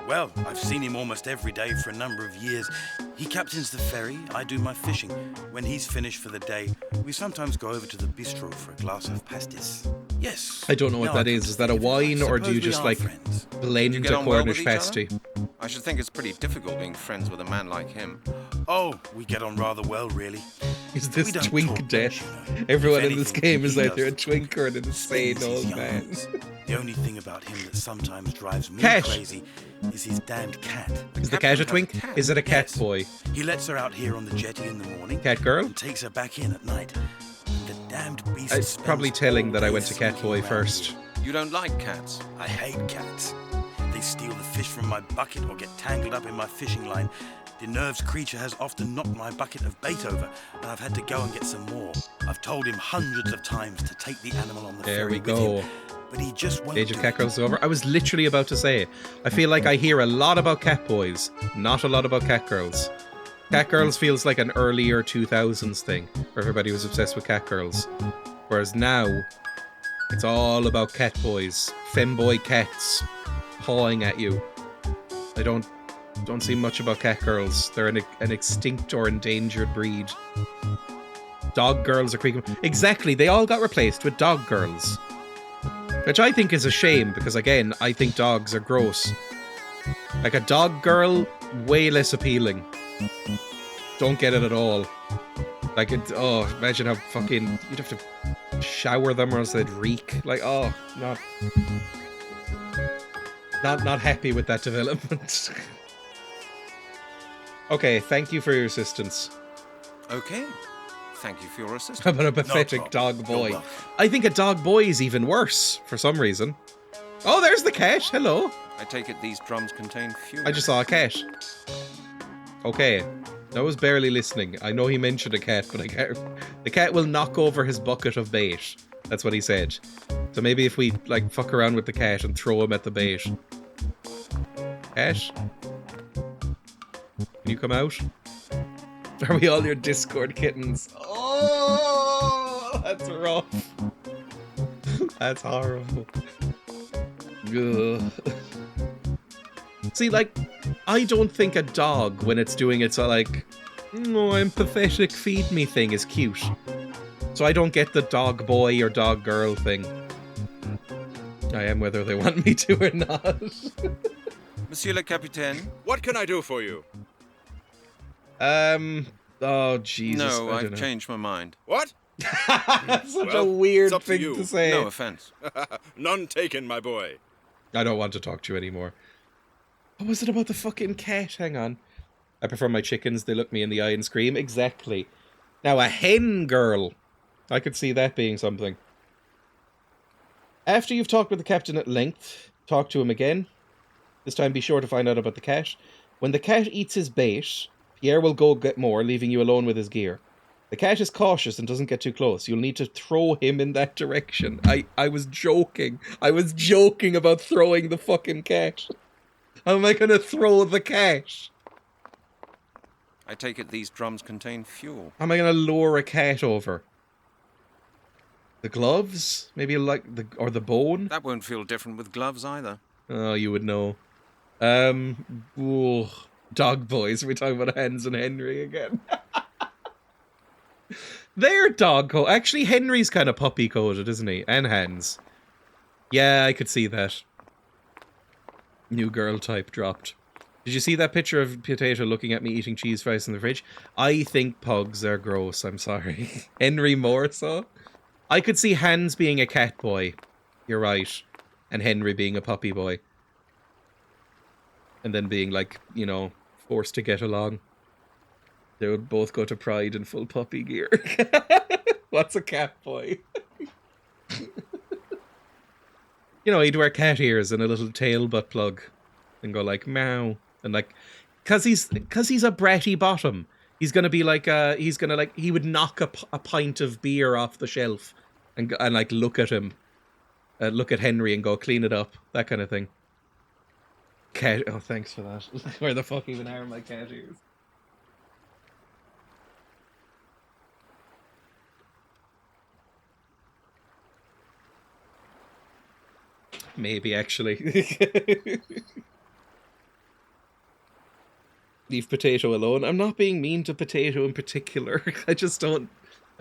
Well, I've seen him almost every day for a number of years. He captains the ferry, I do my fishing. When he's finished for the day, we sometimes go over to the bistro for a glass of pastis. Yes. I don't know what that is. Is that a wine, or do you just, like, blend a Cornish pasty? I should think it's pretty difficult being friends with a man like him. Oh, we get on rather well, really. Is this twink death? Everyone in this game is either a twink or an insane old man. The only thing about him that sometimes drives me crazy is his damned cat. Is the cat a twink? Is it a cat boy? He lets her out here on the jetty in the morning. Cat girl? And takes her back in at night. And the damned beast it's probably telling that I went to cat boy first. You don't like cats? I hate cats. They steal the fish from my bucket or get tangled up in my fishing line. Deneuve's creature has often knocked my bucket of bait over, and I've had to go and get some more. I've told him hundreds of times to take the animal on the ferry with him, but he just won't. Age of Cat Girls is over. I was literally about to say, I feel like I hear a lot about cat boys, not a lot about cat girls. Cat girls feels like an earlier 2000s thing, where everybody was obsessed with cat girls. Whereas now, it's all about cat boys, femboy cats pawing at you. I don't Don't see much about cat girls. They're an extinct or endangered breed. Dog girls are creeping. Exactly, they all got replaced with dog girls. Which I think is a shame, because again, I think dogs are gross. Like a dog girl, way less appealing. Don't get it at all. Like, imagine how fucking... You'd have to shower them or else they'd reek. Like, not happy with that development. Okay, thank you for your assistance. Okay. Thank you for your assistance. How about a pathetic dog boy? I think a dog boy is even worse, for some reason. Oh, there's the cat. Hello. I take it these drums contain fuel. I just saw a cat. Okay. I was barely listening. I know he mentioned a cat, but I can't... The cat will knock over his bucket of bait. That's what he said. So maybe if we, like, fuck around with the cat and throw him at the bait. Cat? Can you come out? Are we all your Discord kittens? Oh, that's rough. That's horrible. Ugh. See, like, I don't think a dog, when it's doing its, like, oh, I'm pathetic, feed me thing, is cute. So I don't get the dog boy or dog girl thing. I am whether they want me to or not. Monsieur le Capitaine? What can I do for you? Oh, Jesus. No, I've changed my mind. What? That's such a weird thing to say. No offense. None taken, my boy. I don't want to talk to you anymore. What was it about the fucking cat? Hang on. I prefer my chickens. They look me in the eye and scream. Exactly. Now, a hen girl. I could see that being something. After you've talked with the captain at length, talk to him again. This time be sure to find out about the cat. When the cat eats his bait, Pierre will go get more, leaving you alone with his gear. The cat is cautious and doesn't get too close. You'll need to throw him in that direction. I was joking. I was joking about throwing the fucking cat. How am I going to throw the cat? I take it these drums contain fuel. How am I going to lure a cat over? The gloves? Maybe like or the bone? That won't feel different with gloves either. Oh, you would know. Dog boys. We're talking about Hans and Henry again. They're dog coded. Actually, Henry's kind of puppy coded, isn't he? And Hans. Yeah, I could see that. New girl type dropped. Did you see that picture of Potato looking at me eating cheese fries in the fridge? I think pugs are gross, I'm sorry. Henry more so? I could see Hans being a cat boy. You're right. And Henry being a puppy boy. And then being, like, you know, forced to get along. They would both go to Pride in full puppy gear. What's a cat boy? You know, he'd wear cat ears and a little tail butt plug. And go like, meow. And like, cause he's a bratty bottom. He's gonna be like, he would knock a pint of beer off the shelf. And like, look at him. Look at Henry and go, clean it up. That kind of thing. Cat, oh, thanks for that. Where the fuck even are my cat ears? Maybe, actually. Leave Potato alone. I'm not being mean to Potato in particular. I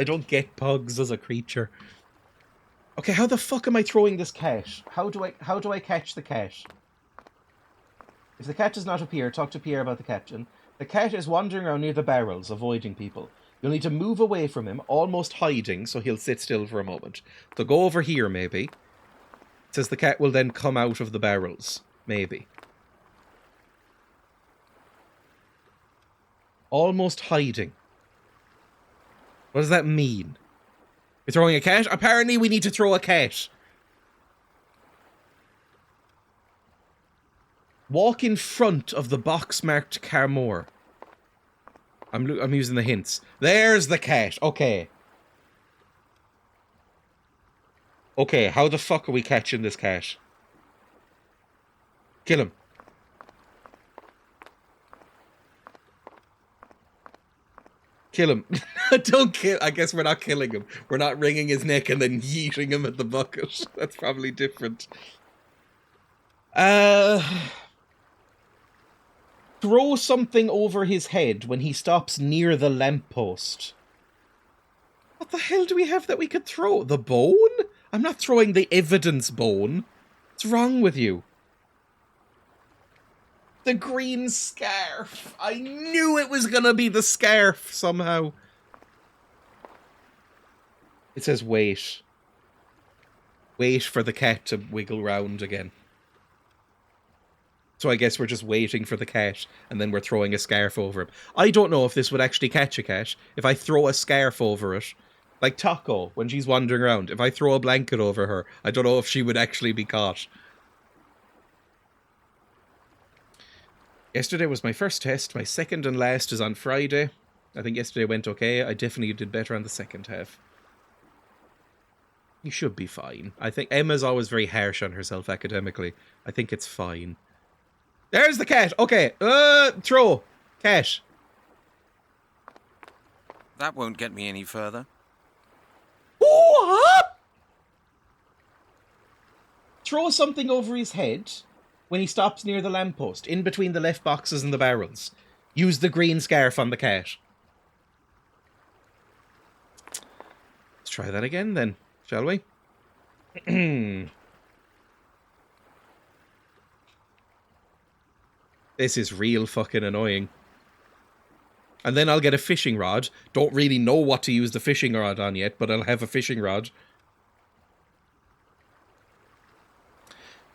don't get pugs as a creature. Okay, how the fuck am I throwing this cat? How do I catch the cat? If the cat does not appear, talk to Pierre about the captain. The cat is wandering around near the barrels, avoiding people. You'll need to move away from him, almost hiding, so he'll sit still for a moment. So go over here, maybe. It says the cat will then come out of the barrels. Maybe. Almost hiding. What does that mean? You're throwing a cat? Apparently we need to throw a cat. Walk in front of the box marked Carmore. I'm using the hints. There's the cat. Okay. Okay, how the fuck are we catching this cat? Kill him. Kill him. Don't kill. I guess we're not killing him. We're not wringing his neck and then yeeting him at the bucket. That's probably different. Throw something over his head when he stops near the lamppost. What the hell do we have that we could throw? The bone? I'm not throwing the evidence bone. What's wrong with you? The green scarf. I knew it was gonna be the scarf somehow. It says wait. Wait for the cat to wiggle round again. So I guess we're just waiting for the cat, and then we're throwing a scarf over him. I don't know if this would actually catch a cat. If I throw a scarf over it, like Taco, when she's wandering around, if I throw a blanket over her, I don't know if she would actually be caught. Yesterday was my first test. My second and last is on Friday. I think yesterday went okay. I definitely did better on the second half. You should be fine. I think Emma's always very harsh on herself academically. I think it's fine. There's the cat. Okay. Throw. Cat. That won't get me any further. Ooh, throw something over his head when he stops near the lamppost, in between the left boxes and the barrels. Use the green scarf on the cat. Let's try that again then, shall we? This is real fucking annoying. And then I'll get a fishing rod. Don't really know what to use the fishing rod on yet, but I'll have a fishing rod.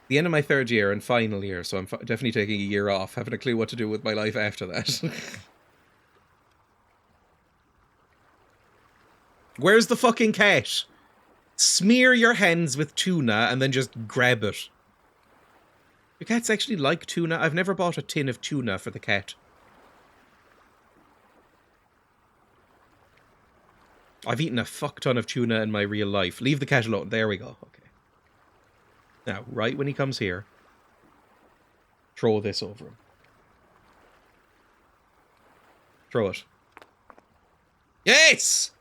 The end of my third year and final year, so I'm definitely taking a year off. Haven't a clue what to do with my life after that. Where's the fucking cat? Smear your hands with tuna and then just grab it. Do cats actually like tuna? I've never bought a tin of tuna for the cat. I've eaten a fuck ton of tuna in my real life. Leave the cat alone. There we go. Okay. Now, right when he comes here, throw this over him. Throw it. Yes!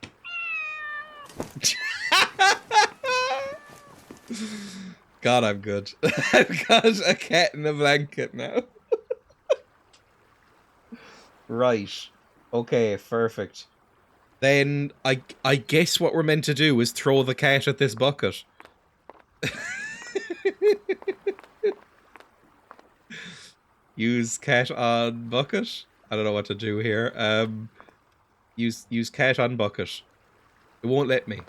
God, I'm good. I've got a cat in a blanket now. Right. Okay, perfect. Then I guess what we're meant to do is throw the cat at this bucket. Use cat on bucket? I don't know what to do here. Use cat on bucket. It won't let me.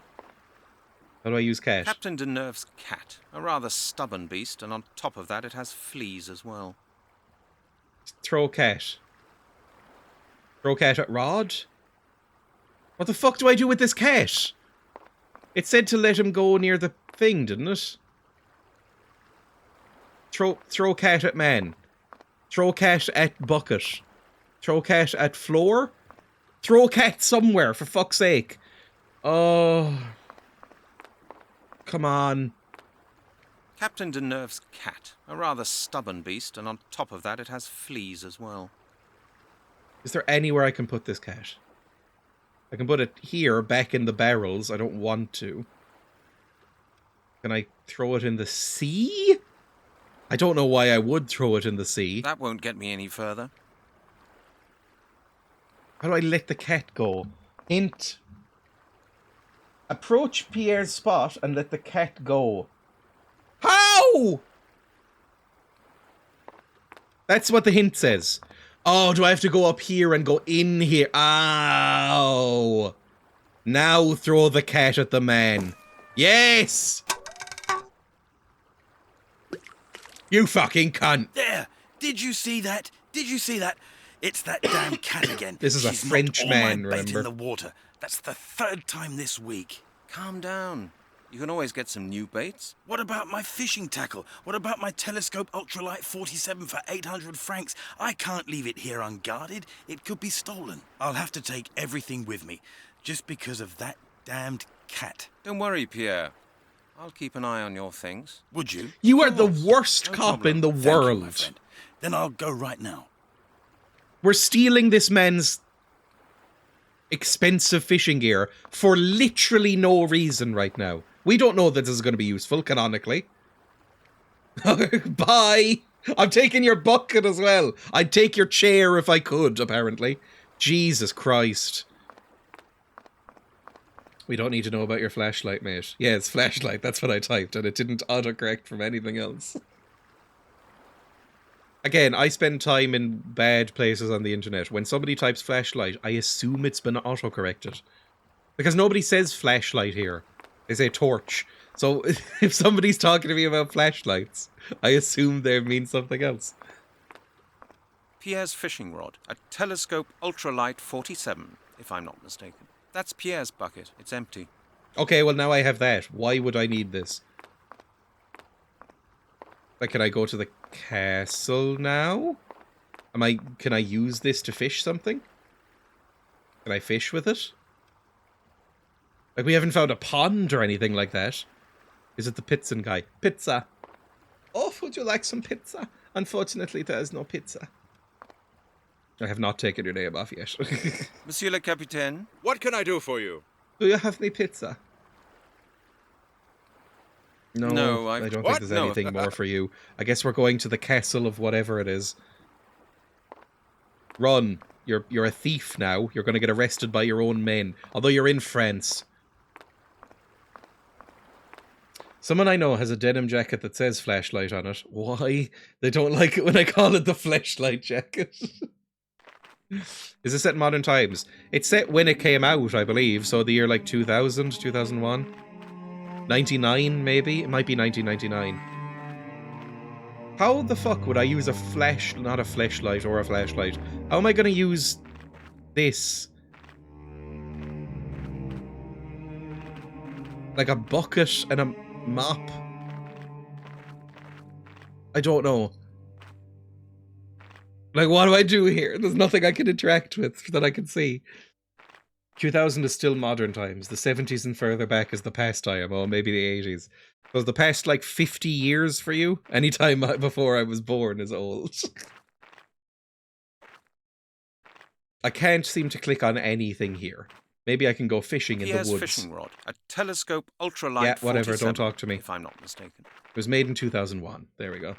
How do I use cat? Captain Deneuve's cat. A rather stubborn beast, and on top of that it has fleas as well. Throw cat. Throw cat at rod? What the fuck do I do with this cat? It said to let him go near the thing, didn't it? Throw cat at man. Throw cat at bucket. Throw cat at floor. Throw cat somewhere, for fuck's sake. Oh... Come on. Captain Deneuve's cat. A rather stubborn beast, and on top of that it has fleas as well. Is there anywhere I can put this cat? I can put it here, back in the barrels. I don't want to. Can I throw it in the sea? I don't know why I would throw it in the sea. That won't get me any further. How do I let the cat go? Hint. Approach Pierre's spot and let the cat go. How? That's what the hint says. Oh, do I have to go up here and go in here? Ow. Now throw the cat at the man. Yes! You fucking cunt. There! Did you see that? Did you see that? It's that damn cat again. This is She's a French knocked all man, my bait remember? in the water. That's the third time this week. Calm down. You can always get some new baits. What about my fishing tackle? What about my telescope ultralight 47 for 800 francs? I can't leave it here unguarded. It could be stolen. I'll have to take everything with me, just because of that damned cat. Don't worry, Pierre. I'll keep an eye on your things. Would you? You are the worst No cop problem. in the Thank you, world. my friend. Then I'll go right now. We're stealing this man's expensive fishing gear for literally no reason right now. We don't know that this is going to be useful, canonically. Bye! I'm taking your bucket as well. I'd take your chair if I could, apparently. Jesus Christ. We don't need to know about your flashlight, mate. Yeah, it's flashlight. That's what I typed, and it didn't autocorrect from anything else. Again, I spend time in bad places on the internet. When somebody types flashlight, I assume it's been autocorrected. Because nobody says flashlight here. They say torch. So if somebody's talking to me about flashlights, I assume they mean something else. Pierre's fishing rod, a telescope ultralight 47, if I'm not mistaken. That's Pierre's bucket. It's empty. Okay, well now I have that. Why would I need this? Like, can I go to the castle now? Can I use this to fish something? Can I fish with it? Like, we haven't found a pond or anything like that. Is it the pizza guy? Pizza. Oh, would you like some pizza? Unfortunately, there is no pizza. I have not taken your name off yet. Monsieur le Capitaine? What can I do for you? Do you have me pizza? No, I don't think there's anything more for you. I guess we're going to the castle of whatever it is. Run. You're a thief now. You're going to get arrested by your own men. Although you're in France. Someone I know has a denim jacket that says flashlight on it. Why? They don't like it when I call it the flashlight jacket. Is it set in modern times? It's set when it came out, I believe. So the year like 2000, 2001? 99, maybe? It might be 1999. How the fuck would I use not a flashlight or a flashlight? How am I going to use this? Like a bucket and a mop? I don't know. Like, what do I do here? There's nothing I can interact with that I can see. 2000 is still modern times. The 70s and further back is the past time. Oh, maybe the 80s. Was the past like 50 years for you? Any time before I was born is old. I can't seem to click on anything here. Maybe I can go fishing in the woods. Fishing rod, a telescope ultralight. Yeah, whatever. Don't talk to me. If I'm not mistaken. It was made in 2001. There we go.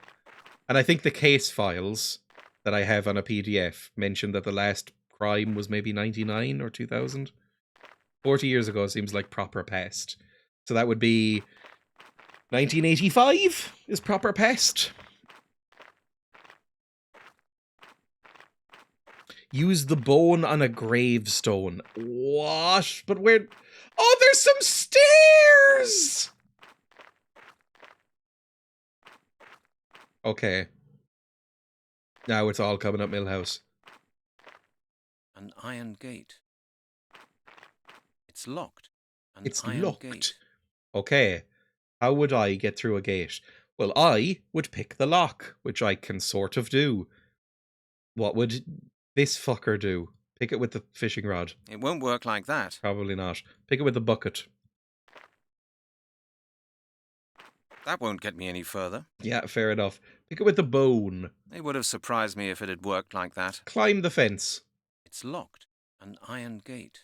And I think the case files that I have on a PDF mention that the last crime was maybe 99 or 2000. 40 years ago seems like proper past. So that would be 1985 is proper past. Use the bone on a gravestone. What? But where? Oh, there's some stairs! Okay. Now it's all coming up Millhouse. An iron gate. It's locked. It's locked. Gate. Okay. How would I get through a gate? Well, I would pick the lock, which I can sort of do. What would this fucker do? Pick it with the fishing rod. It won't work like that. Probably not. Pick it with the bucket. That won't get me any further. Yeah, fair enough. Pick it with the bone. It would have surprised me if it had worked like that. Climb the fence. It's locked. An iron gate.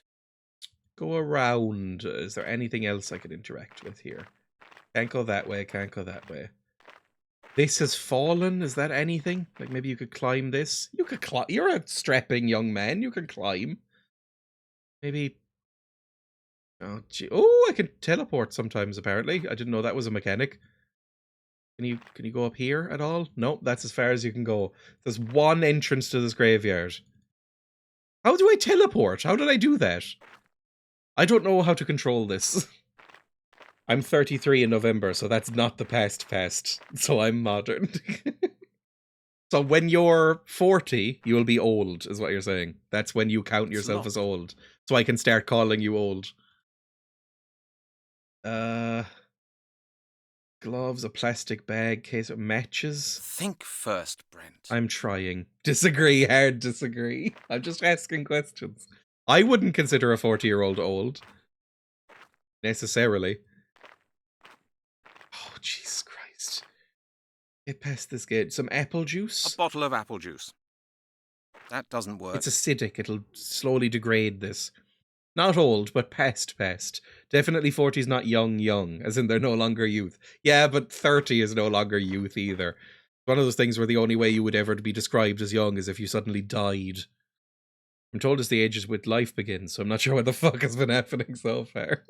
Go around. Is there anything else I could interact with here? Can't go that way, can't go that way. This has fallen? Is that anything? Like maybe you could climb this? You could climb. You're a strapping young man. You can climb. Maybe... Oh, gee. Oh, I can teleport sometimes, apparently. I didn't know that was a mechanic. Can you go up here at all? Nope, that's as far as you can go. There's one entrance to this graveyard. How do I teleport? How did I do that? I don't know how to control this. I'm 33 in November, so that's not the past. So I'm modern. So when you're 40, you'll be old, is what you're saying. That's when you count yourself as old. So I can start calling you old. Gloves, a plastic bag, case of matches. Think first, Brent. I'm trying. Disagree, hard disagree. I'm just asking questions. I wouldn't consider a 40-year-old old. Necessarily. Oh, Jesus Christ. Get past this gate. Some apple juice? A bottle of apple juice. That doesn't work. It's acidic. It'll slowly degrade this. Not old, but past. Definitely 40's not young, as in they're no longer youth. Yeah, but 30 is no longer youth either. One of those things where the only way you would ever be described as young is if you suddenly died. I'm told it's the ages with life begins, so I'm not sure what the fuck has been happening so far.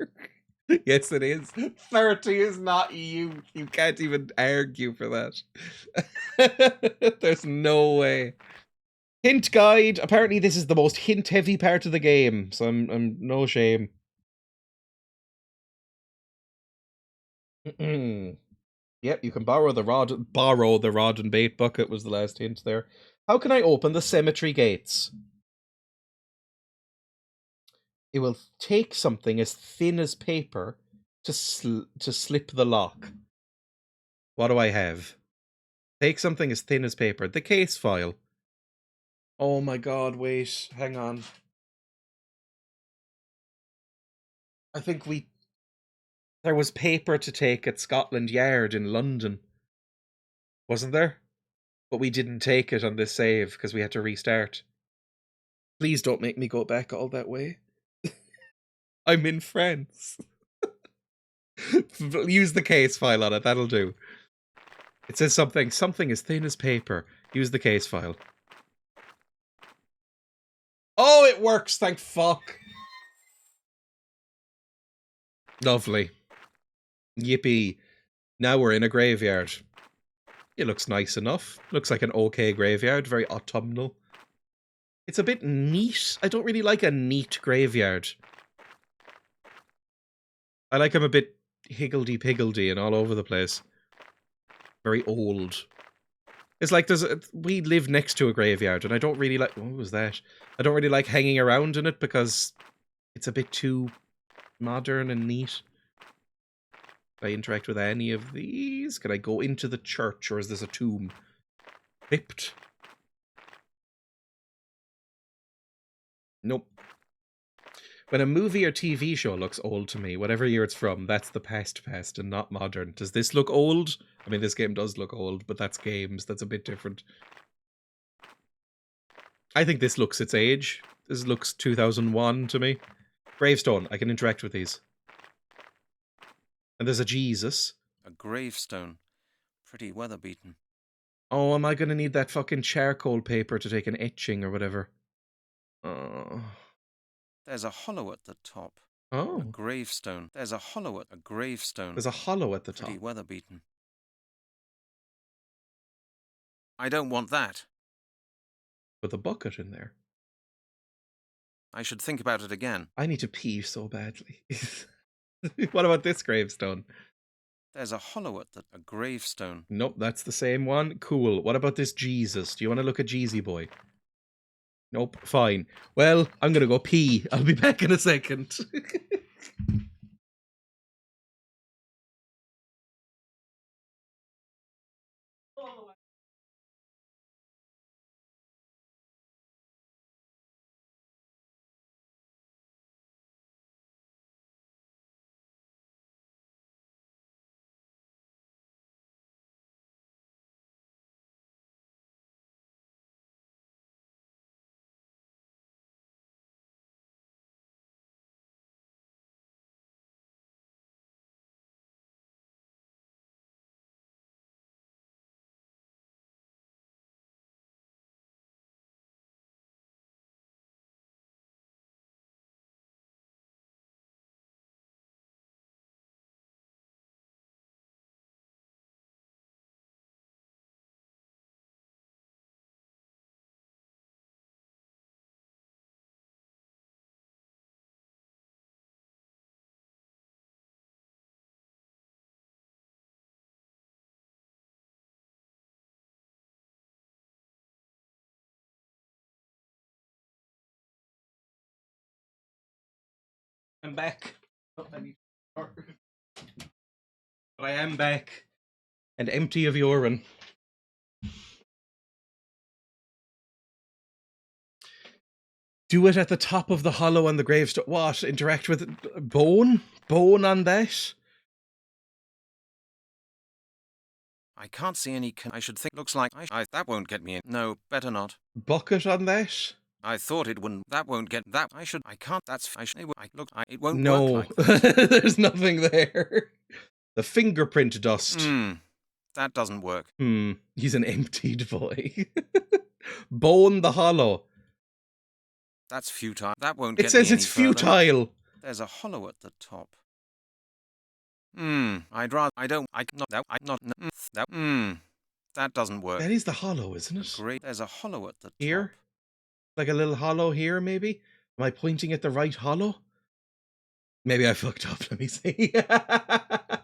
Yes, it is. 30 is not youth. You can't even argue for that. There's no way. Hint guide. Apparently this is the most hint-heavy part of the game, so I'm no shame. Yep, you can borrow the rod. Borrow the rod and bait bucket was the last hint there. How can I open the cemetery gates? It will take something as thin as paper to slip the lock. What do I have? Take something as thin as paper. The case file. Oh my god, wait. Hang on. I think there was paper to take at Scotland Yard in London. Wasn't there? But we didn't take it on this save because we had to restart. Please don't make me go back all that way. I'm in France. Use the case file on it, that'll do. It says something as thin as paper. Use the case file. Oh, it works, thank fuck. Lovely. Yippee. Now we're in a graveyard. It looks nice enough. Looks like an okay graveyard, very autumnal. It's a bit neat. I don't really like a neat graveyard. I like them a bit higgledy-piggledy and all over the place. Very old. It's like we live next to a graveyard and I don't really like... What was that? I don't really like hanging around in it because it's a bit too modern and neat. Can I interact with any of these? Can I go into the church or is this a tomb? Crypt? Nope. When a movie or TV show looks old to me, whatever year it's from, that's the past and not modern. Does this look old? I mean, this game does look old, but that's games. That's a bit different. I think this looks its age. This looks 2001 to me. Gravestone. I can interact with these. And there's a Jesus. A gravestone. Pretty weather-beaten. Oh, am I going to need that fucking charcoal paper to take an etching or whatever? Oh... There's a hollow at the top. Oh. A gravestone. There's a hollow at a gravestone. There's a hollow at the top. Pretty weather-beaten. I don't want that. With a bucket in there. I should think about it again. I need to pee so badly. What about this gravestone? There's a hollow at a gravestone. Nope, that's the same one. Cool. What about this Jesus? Do you want to look at Jeezy boy? Nope, fine. Well, I'm gonna go pee. I'll be back in a second. I'm back. But I am back. And empty of urine. Do it at the top of the hollow on the gravestone. What? Interact with bone? Bone on that? I can't see any. I should think. Looks like that won't get me in. No, better not. Bucket on that? I thought it wouldn't. That won't get. That I should. I can't. That's. I should. Look. It won't. No, work like that. there's nothing there. The fingerprint dust. That doesn't work. He's an emptied boy. Bone the hollow. That's futile. That won't It get says me it's any further. futile. There's a hollow at the top. I'd rather... I don't... I not... That... I not... That... That doesn't work. That is the hollow, isn't it? Great. There's a hollow at the Here? top. Like a little hollow here, maybe? Am I pointing at the right hollow? Maybe I fucked up. Let me see.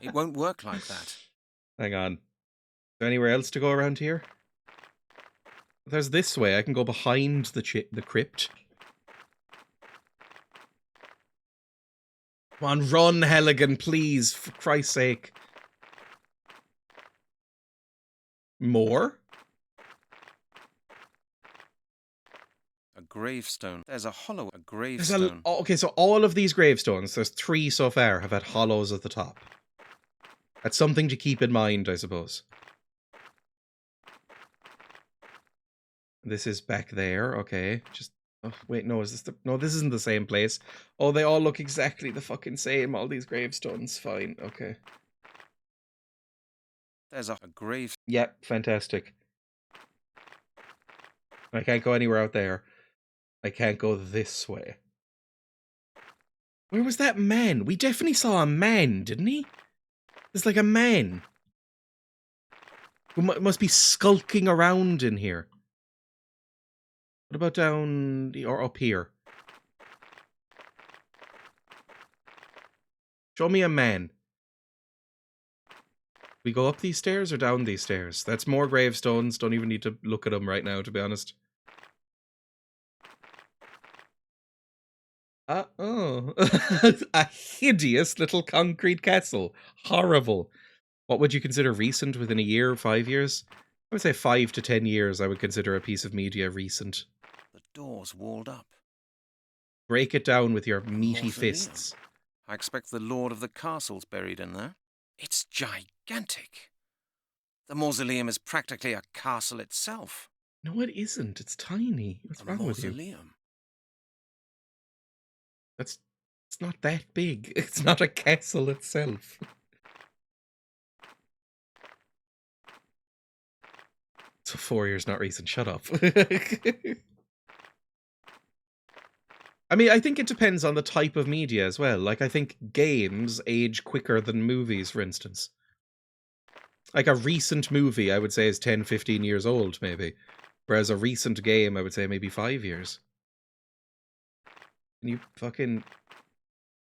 It won't work like that. Hang on. Is there anywhere else to go around here? There's this way. I can go behind the crypt. Come on, run, Helligan, please, for Christ's sake. More? A gravestone. There's a hollow. A gravestone. Okay, so all of these gravestones, there's 3 so far, have had hollows at the top. That's something to keep in mind, I suppose. This is back there, okay. Just... Oh, wait, no, is this the... No, this isn't the same place. Oh, they all look exactly the fucking same, all these gravestones. Fine, okay. There's a grave... Yep, fantastic. I can't go anywhere out there. I can't go this way. Where was that man? We definitely saw a man, didn't he? There's like a man. Who must be skulking around in here. What about down... or up here? Show me a man. We go up these stairs or down these stairs? That's more gravestones. Don't even need to look at them right now, to be honest. Oh. A hideous little concrete castle. Horrible. What would you consider recent within a year, 5 years? I would say 5 to 10 years I would consider a piece of media recent. The door's walled up. Break it down with your meaty fists. I expect the lord of the castle's buried in there. It's gigantic. The mausoleum is practically a castle itself. No, it isn't. It's tiny. What's wrong with you? It's not that big. It's not a castle itself. So 4 years not recent. Shut up. I mean, I think it depends on the type of media as well. Like, I think games age quicker than movies, for instance. Like, a recent movie, I would say, is 10, 15 years old, maybe. Whereas a recent game, I would say, maybe 5 years. Can you fucking...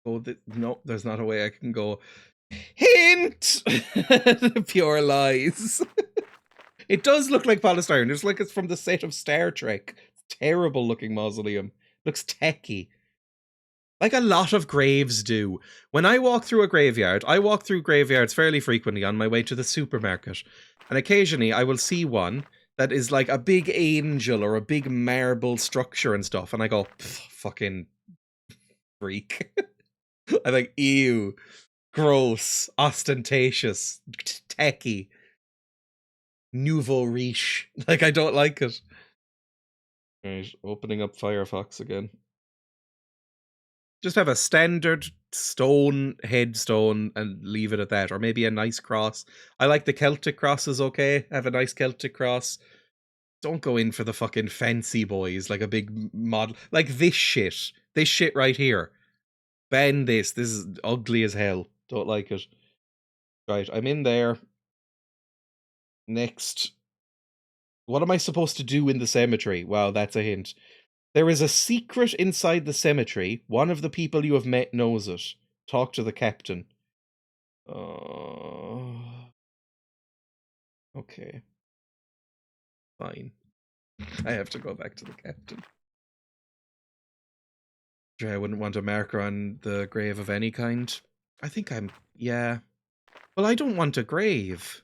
go no, there's not a way I can go... Hint! Pure lies. It does look like polystyrene. It's like it's from the set of Star Trek. Terrible looking mausoleum. Looks techy. Like a lot of graves do. When I walk through a graveyard, I walk through graveyards fairly frequently on my way to the supermarket. And occasionally I will see one that is like a big angel or a big marble structure and stuff. And I go, fucking freak. I think, ew. Gross. Ostentatious. Techy. Nouveau riche. Like, I don't like it. Right, opening up Firefox again. Just have a standard stone headstone and leave it at that. Or maybe a nice cross. I like the Celtic crosses, okay? Have a nice Celtic cross. Don't go in for the fucking fancy boys, like a big model. Like this shit. This shit right here. Ban this. This is ugly as hell. Don't like it. Right, I'm in there. Next. What am I supposed to do in the cemetery? Wow, that's a hint. There is a secret inside the cemetery. One of the people you have met knows it. Talk to the captain. Okay. Fine. I have to go back to the captain. I wouldn't want a marker on the grave of any kind. I think yeah. Well, I don't want a grave.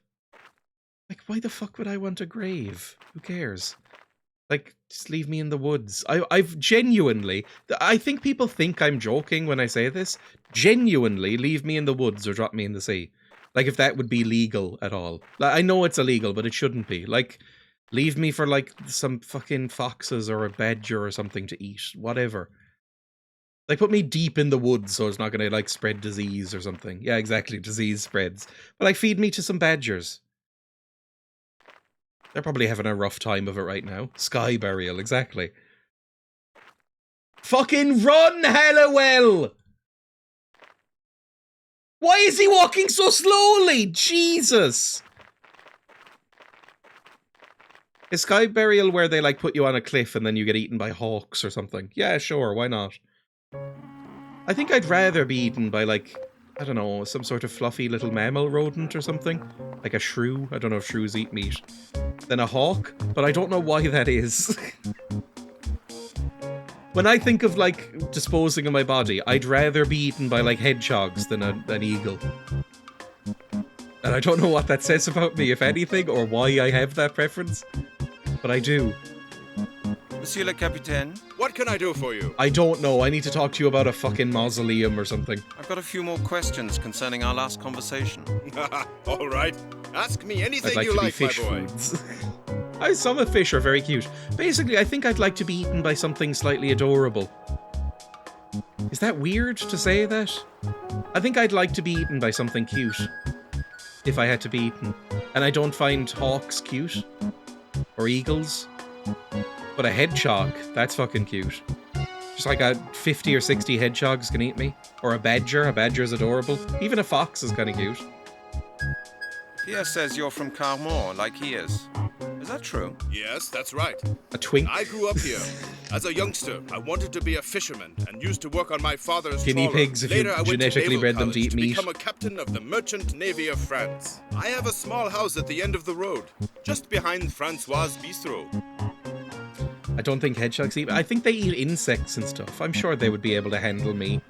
Like, why the fuck would I want a grave? Who cares? Like, just leave me in the woods. I've genuinely... I think people think I'm joking when I say this. Genuinely, leave me in the woods or drop me in the sea. Like, if that would be legal at all. Like, I know it's illegal, but it shouldn't be. Like, leave me for, like, some fucking foxes or a badger or something to eat. Whatever. Like, put me deep in the woods so it's not going to, like, spread disease or something. Yeah, exactly. Disease spreads. But, like, feed me to some badgers. They're probably having a rough time of it right now. Sky burial, exactly. Fucking run, Hallowell! Why is he walking so slowly? Jesus! Is sky burial where they like put you on a cliff and then you get eaten by hawks or something? Yeah, sure, why not? I think I'd rather be eaten by like, I don't know, some sort of fluffy little mammal rodent or something. Like a shrew. I don't know if shrews eat meat. Than a hawk, but I don't know why that is. When I think of like disposing of my body, I'd rather be eaten by like hedgehogs than an eagle. And I don't know what that says about me, if anything, or why I have that preference. But I do. Monsieur le Capitaine? What can I do for you? I don't know. I need to talk to you about a fucking mausoleum or something. I've got a few more questions concerning our last conversation. All right. Ask me anything I'd like you to be like, my fish boy. foods. Some of fish are very cute. Basically, I think I'd like to be eaten by something slightly adorable. Is that weird to say that? I think I'd like to be eaten by something cute. If I had to be eaten. And I don't find hawks cute. Or eagles. But a hedgehog, that's fucking cute. Just like a 50 or 60 hedgehogs can eat me. Or a badger's adorable. Even a fox is kind of cute. Pierre says you're from Carmore, like he is. Is that true? Yes, that's right. A twink. I grew up here. As a youngster, I wanted to be a fisherman and used to work on my father's Guinea trawler. pigs if you Later, I went to genetically Naval bred them to College eat meat. become a captain of the Merchant Navy of France. I have a small house at the end of the road, just behind Francois' Bistro. I don't think hedgehogs eat. I think they eat insects and stuff. I'm sure they would be able to handle me.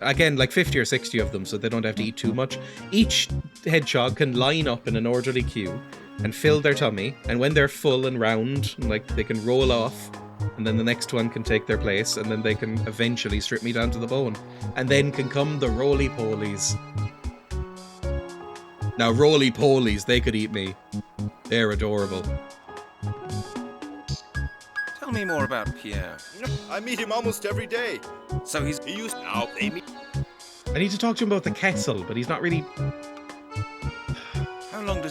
Again, like 50 or 60 of them, so they don't have to eat too much. Each hedgehog can line up in an orderly queue and fill their tummy, and when they're full and round, like they can roll off, and then the next one can take their place, and then they can eventually strip me down to the bone. And then can come the roly-polies. Now, roly-polies, they could eat me. They're adorable. Tell me more about Pierre. I meet him almost every day. So he used now they meet. I need to talk to him about the castle, but he's not really... How long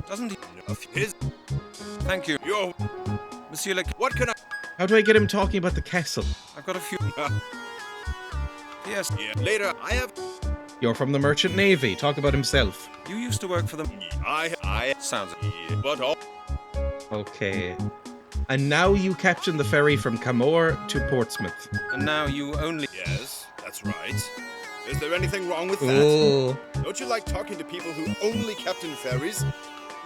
doesn't he... His... Thank you. Yo. Monsieur le... What can I... How do I get him talking about the castle? I've got a few... Yes. Yeah. Later, I have... You're from the Merchant Navy. Talk about himself. You used to work for them. I... Sounds... But all... Okay. And now you captain the ferry from Camor to Portsmouth. And now you only... Yes, that's right. Is there anything wrong with that? Oh. Don't you like talking to people who only captain ferries?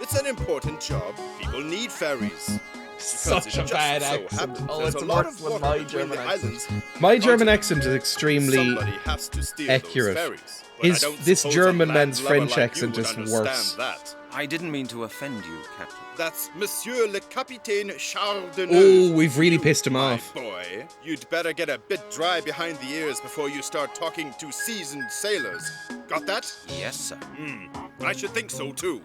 It's an important job. People need ferries. Such a bad accent. Oh, it's worse than my German accent. My My German accent is extremely has to steal accurate. Those ferries, This German man's French accent is worse. That. I didn't mean to offend you, Captain. That's Monsieur le Capitaine Chardonnay. Oh, we've really pissed him My off. boy, you'd better get a bit dry behind the ears before you start talking to seasoned sailors. Got that? Yes, sir. I should think so, too.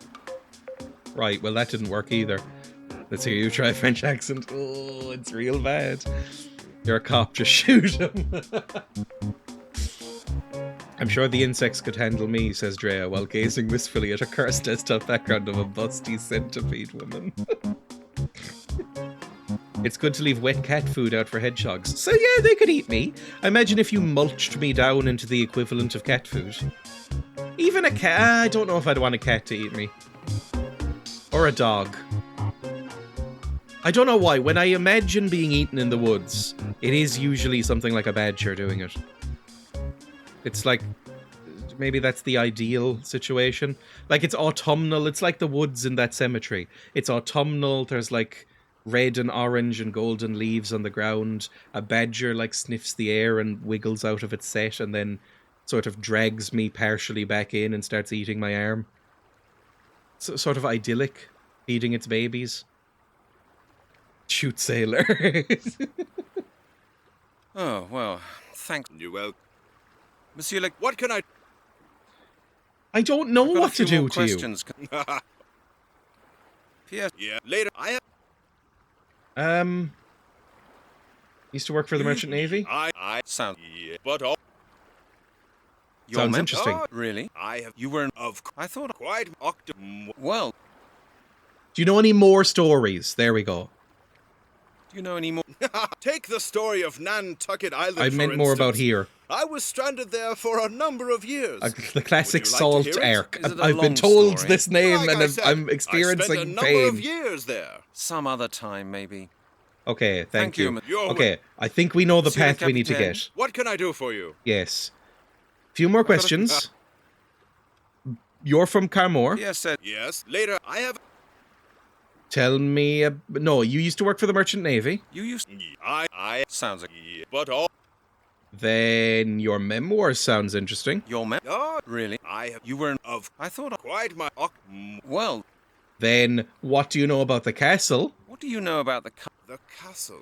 Right, well that didn't work either. Let's hear you try a French accent. Oh, it's real bad. You're a cop, just shoot him. I'm sure the insects could handle me, says Dreya, while gazing wistfully at a cursed desktop background of a busty centipede woman. It's good to leave wet cat food out for hedgehogs. So yeah, they could eat me. I imagine if you mulched me down into the equivalent of cat food. Even a cat. I don't know if I'd want a cat to eat me. Or a dog. I don't know why. When I imagine being eaten in the woods, it is usually something like a badger doing it. It's like, maybe that's the ideal situation. Like, it's autumnal. It's like the woods in that cemetery. It's autumnal. There's, like, red and orange and golden leaves on the ground. A badger, like, sniffs the air and wiggles out of its set and then sort of drags me partially back in and starts eating my arm. So, sort of idyllic, feeding its babies. Shoot sailor. Oh, well, thanks. You will. Monsieur le... What can I... I don't know what to do to you. Yes. Yeah, later. I have... Used to work for the Merchant Navy? Sound... Yeah, but all... Sounds interesting. Really? I have... You were... Of... I thought... Quite... Well... Do you know any more stories? There we go. Do you know any more? Take the story of Nantucket Island, I meant more about here. I was stranded there for a number of years. The classic Would you like salt to hear it? arc. Is it a I've been long told story? this name Like and I said, I'm experiencing I spent a number pain. of years there. Some other time, maybe. Okay, thank you. You're Okay, I think we know the Monsieur le path we need to Capitaine. get. What can I do for you? Yes. Few more questions. You're from Carmore. Yes, sir. Yes. Later, I have. Tell me... no, you used to work for the Merchant Navy. You used... I Sounds like... but all. Then your memoir sounds interesting. Your man? Oh, Really? I have. You were... Of I thought... quite my. Well, Then what do you know about the castle? what do you know about the... The castle.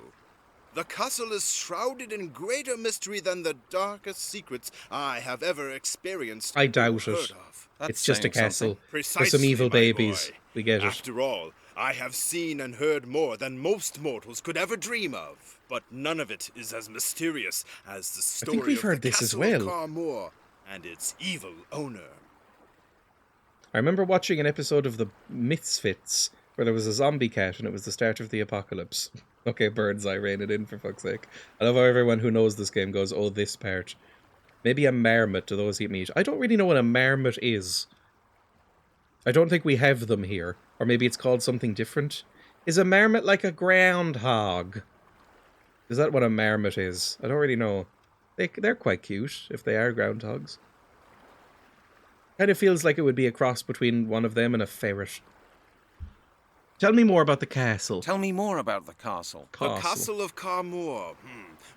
The castle is shrouded in greater mystery than the darkest secrets I have ever experienced. I doubt or it. heard of. That's It's just a saying castle something. for Precisely, some evil my babies. boy. We get it. After all, I have seen and heard more than most mortals could ever dream of. But none of it is as mysterious as the story think we've of heard the this as castle of well. Carmore and its evil owner. I remember watching an episode of the Misfits where there was a zombie cat and it was the start of the apocalypse. Okay, Birdseye, rein it in for fuck's sake. I love how everyone who knows this game goes, oh, this part. Maybe a marmot to those who eat meat. I don't really know what a marmot is. I don't think we have them here. Or maybe it's called something different. Is a marmot like a groundhog? Is that what a marmot is? I don't really know. They're quite cute, if they are groundhogs. Kind of feels like it would be a cross between one of them and a ferret. Tell me more about the castle. Tell me more about the castle. The castle of Carmore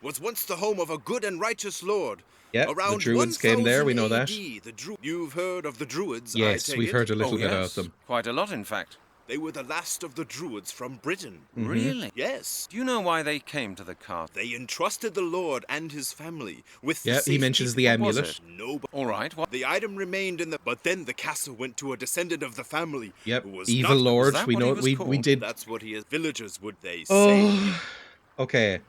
was once the home of a good and righteous lord. Yeah, the Around Druids came there, we know 1000 that. AD, You've heard of the Druids, Yes, I take we've it? heard a little Oh, bit about yes. them. Quite a lot, in fact. They were the last of the Druids from Britain. Really? Yes. Do you know why they came to the castle? They entrusted the Lord and his family with the Yeah, he safety- mentions the What was amulet. it? No, but All right. What? the item remained in the. But then the castle went to a descendant of the family. Yep, who was evil not- lord. that We what he know was we called? did. That's what he is. Villagers would they say. Oh, okay.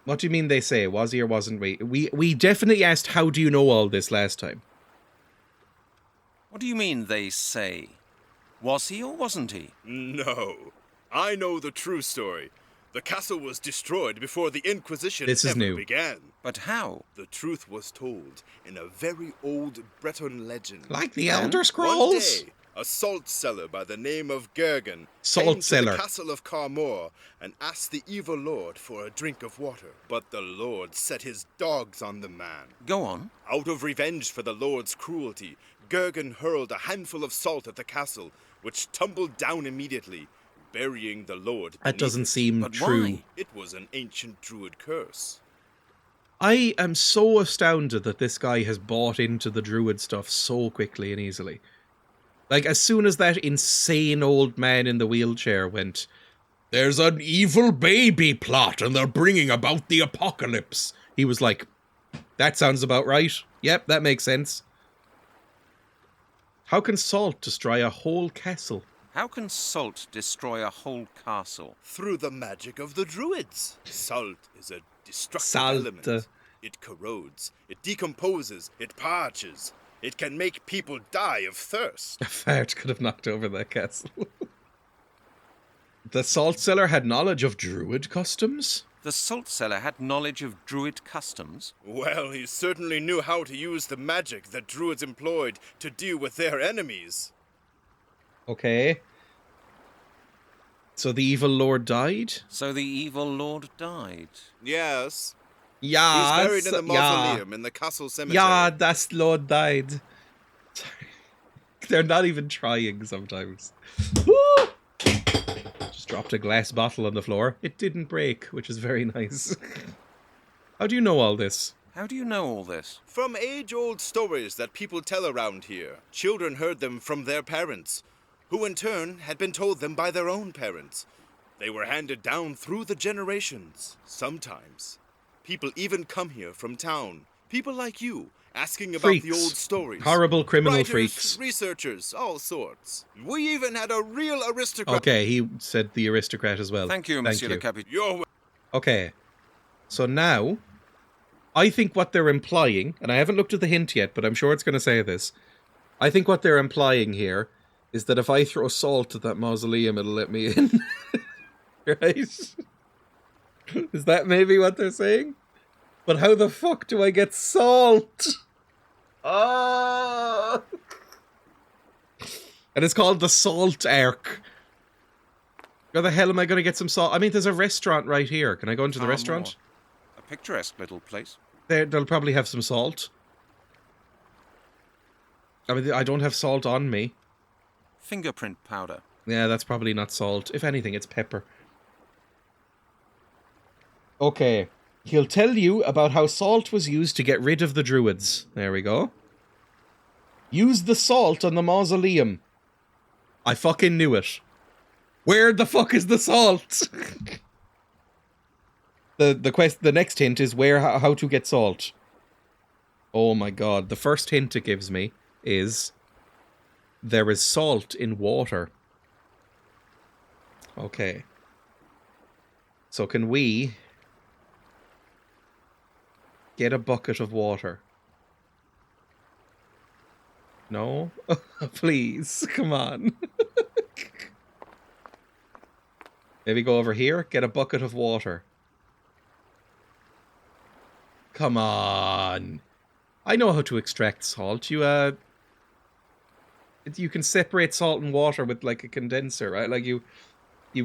What do you mean they say? Was he or wasn't we? We definitely asked, how do you know all this last time? What do you mean they say? Was he or wasn't he? No, I know the true story. The castle was destroyed before the Inquisition This is ever new. began. But how? The truth was told in a very old Breton legend. Like the And Elder One Scrolls? day, a salt seller by the name of Gergen Salt came to seller. the castle of Carmore and asked the evil lord for a drink of water. But the lord set his dogs on the man. Go on. Out of revenge for the lord's cruelty, Gergen hurled a handful of salt at the castle, which tumbled down immediately, burying the lord That beneath doesn't it. seem But true. why? It was an ancient druid curse. I am so astounded that this guy has bought into the druid stuff so quickly and easily. Like, as soon as that insane old man in the wheelchair went, there's an evil baby plot and they're bringing about the apocalypse, he was like, that sounds about right. Yep, that makes sense. How can salt destroy a whole castle? How can salt destroy a whole castle? Through the magic of the druids. Salt is a destructive Salt. element. It corrodes, it decomposes, it parches. It can make people die of thirst. A fart could have knocked over that castle. The salt seller had knowledge of druid customs? The salt seller had knowledge of druid customs? Well, he certainly knew how to use the magic that druids employed to deal with their enemies. Okay. So the evil lord died? So the evil lord died. Yes. Yeah. He's buried in the mausoleum in the castle cemetery. Yeah, that lord died. Sorry. They're not even trying sometimes. Woo! Just dropped a glass bottle on the floor. It didn't break, which is very nice. How do you know all this? How do you know all this? From age-old stories that people tell around here. Children heard them from their parents, who in turn had been told them by their own parents. They were handed down through the generations. Sometimes people even come here from town. People like you, asking about the old stories. Horrible criminal Writers, freaks. Researchers, all sorts. We even had a real aristocrat. Okay, he said the aristocrat as well. Thank you, Monsieur le Capitaine. You're Okay. So now, I think what they're implying, and I haven't looked at the hint yet, but I'm sure it's going to say this. I think what they're implying here is that if I throw salt at that mausoleum, it'll let me in. Right? Is that maybe what they're saying? But how the fuck do I get salt? Oh! And it's called the Salt Ark. Where the hell am I going to get some salt? I mean, there's a restaurant right here. Can I go into the restaurant? A picturesque little place. They'll probably have some salt. I mean, I don't have salt on me. Fingerprint powder. Yeah, that's probably not salt. If anything, it's pepper. Okay. He'll tell you about how salt was used to get rid of the Druids. There we go. Use the salt on the mausoleum. I fucking knew it. Where the fuck is the salt? The next hint is how to get salt. Oh my god. The first hint it gives me is there is salt in water. Okay. So can we get a bucket of water? No? Please, come on. Maybe go over here, get a bucket of water. Come on. I know how to extract salt. You can separate salt and water with like a condenser, right? Like you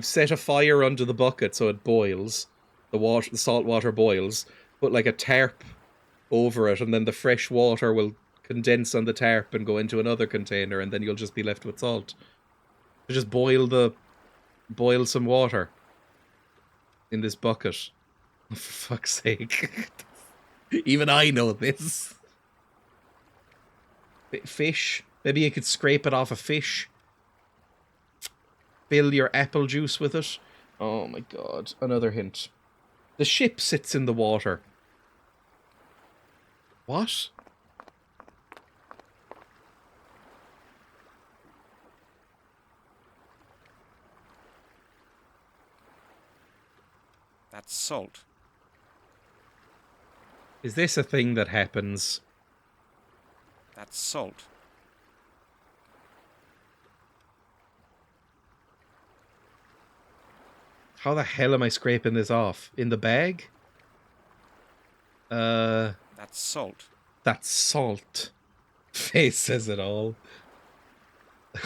set a fire under the bucket so it boils. The salt water boils. Put like a tarp over it, and then the fresh water will condense on the tarp and go into another container, and then you'll just be left with salt. So just boil some water in this bucket. For fuck's sake. Even I know this. Fish. Maybe you could scrape it off a fish. Fill your apple juice with it. Oh my god. Another hint. The ship sits in the water. What? That's salt. Is this a thing that happens? That's salt. How the hell am I scraping this off? In the bag? That's salt. That's salt. Face says it all.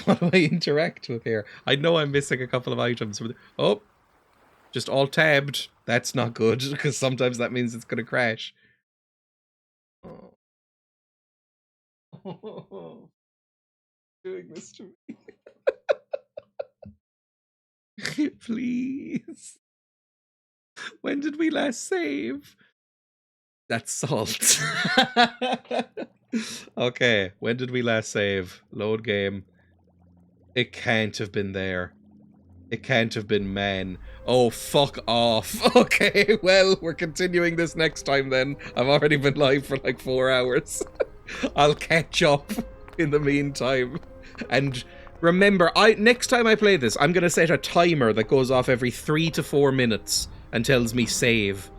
What do I interact with here? I know I'm missing a couple of items. Oh! Just all tabbed. That's not good, because sometimes that means it's going to crash. Oh. Doing this to me. Please. When did we last save? That's salt. Okay, when did we last save? Load game. It can't have been there. It can't have been man. Oh, fuck off. Okay, well, we're continuing this next time then. I've already been live for like 4 hours. I'll catch up in the meantime. And remember, next time I play this, I'm going to set a timer that goes off every 3 to 4 minutes and tells me save.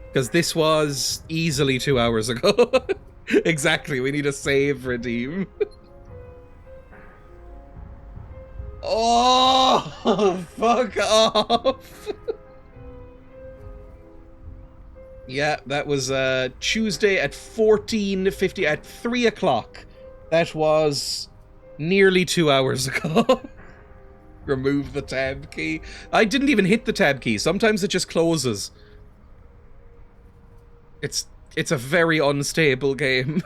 Because this was easily 2 hours ago. Exactly, we need a save redeem. Oh, fuck off. Yeah, that was Tuesday at 14:50 at 3 o'clock. That was nearly 2 hours ago. Remove the tab key. I didn't even hit the tab key. Sometimes it just closes. It's a very unstable game.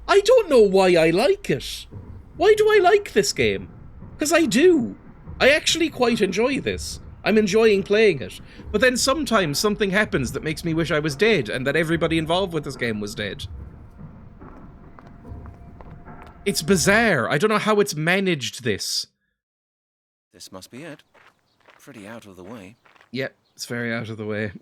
I don't know why I like it. Why do I like this game? Because I do. I actually quite enjoy this. I'm enjoying playing it. But then sometimes something happens that makes me wish I was dead and that everybody involved with this game was dead. It's bizarre. I don't know how it's managed this. This must be it. Pretty out of the way. Yep, it's very out of the way.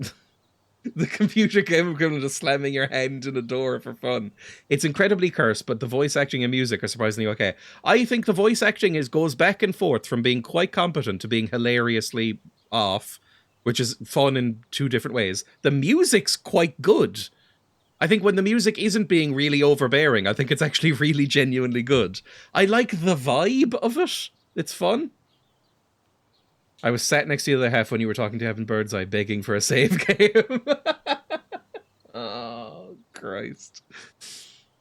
The computer game equivalent of slamming your hand in a door for fun. It's incredibly cursed, but the voice acting and music are surprisingly okay. I think the voice acting goes back and forth from being quite competent to being hilariously off, which is fun in 2 different ways. The music's quite good. I think when the music isn't being really overbearing, I think it's actually really genuinely good. I like the vibe of it. It's fun. I was sat next to the other half when you were talking to Evan Birdseye begging for a save game. Oh, Christ.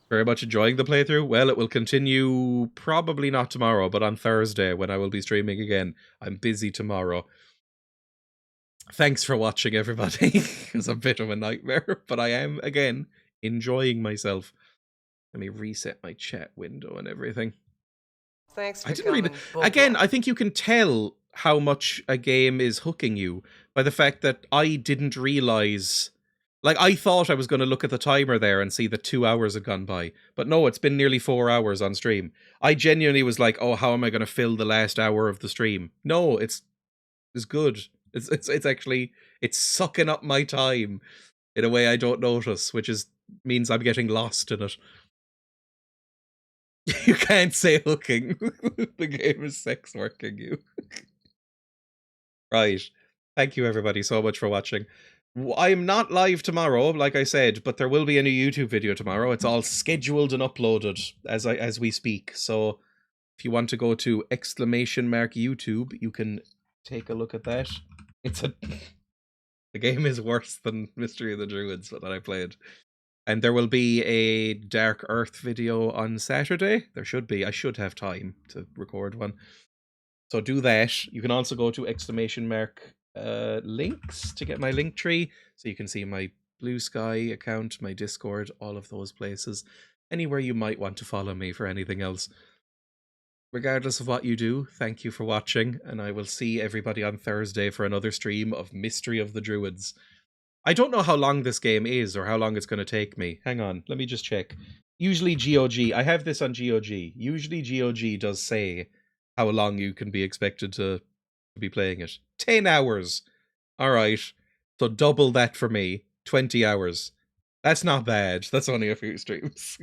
Very much enjoying the playthrough. Well, it will continue probably not tomorrow, but on Thursday when I will be streaming again. I'm busy tomorrow. Thanks for watching, everybody. It's a bit of a nightmare, but I am, again, enjoying myself. Let me reset my chat window and everything. Thanks for I didn't read it. coming, Again, I think you can tell how much a game is hooking you by the fact that I didn't realize... Like, I thought I was going to look at the timer there and see that 2 hours had gone by. But no, it's been nearly 4 hours on stream. I genuinely was like, oh, how am I going to fill the last hour of the stream? No, it's good. It's actually... It's sucking up my time in a way I don't notice, which means I'm getting lost in it. You can't say hooking. The game is sex working you. Right. Thank you, everybody, so much for watching. I am not live tomorrow, like I said, but there will be a new YouTube video tomorrow. It's all scheduled and uploaded as we speak. So if you want to go to !YouTube, you can take a look at that. The game is worse than Mystery of the Druids that I played. And there will be a Dark Earth video on Saturday. There should be. I should have time to record one. So do that. You can also go to links to get my link tree. So you can see my Blue Sky account, my Discord, all of those places. Anywhere you might want to follow me for anything else. Regardless of what you do, thank you for watching. And I will see everybody on Thursday for another stream of Mystery of the Druids. I don't know how long this game is or how long it's going to take me. Hang on, let me just check. Usually GOG, I have this on GOG. Usually GOG does say how long you can be expected to be playing it. 10 hours. All right. So double that for me. 20 hours. That's not bad. That's only a few streams.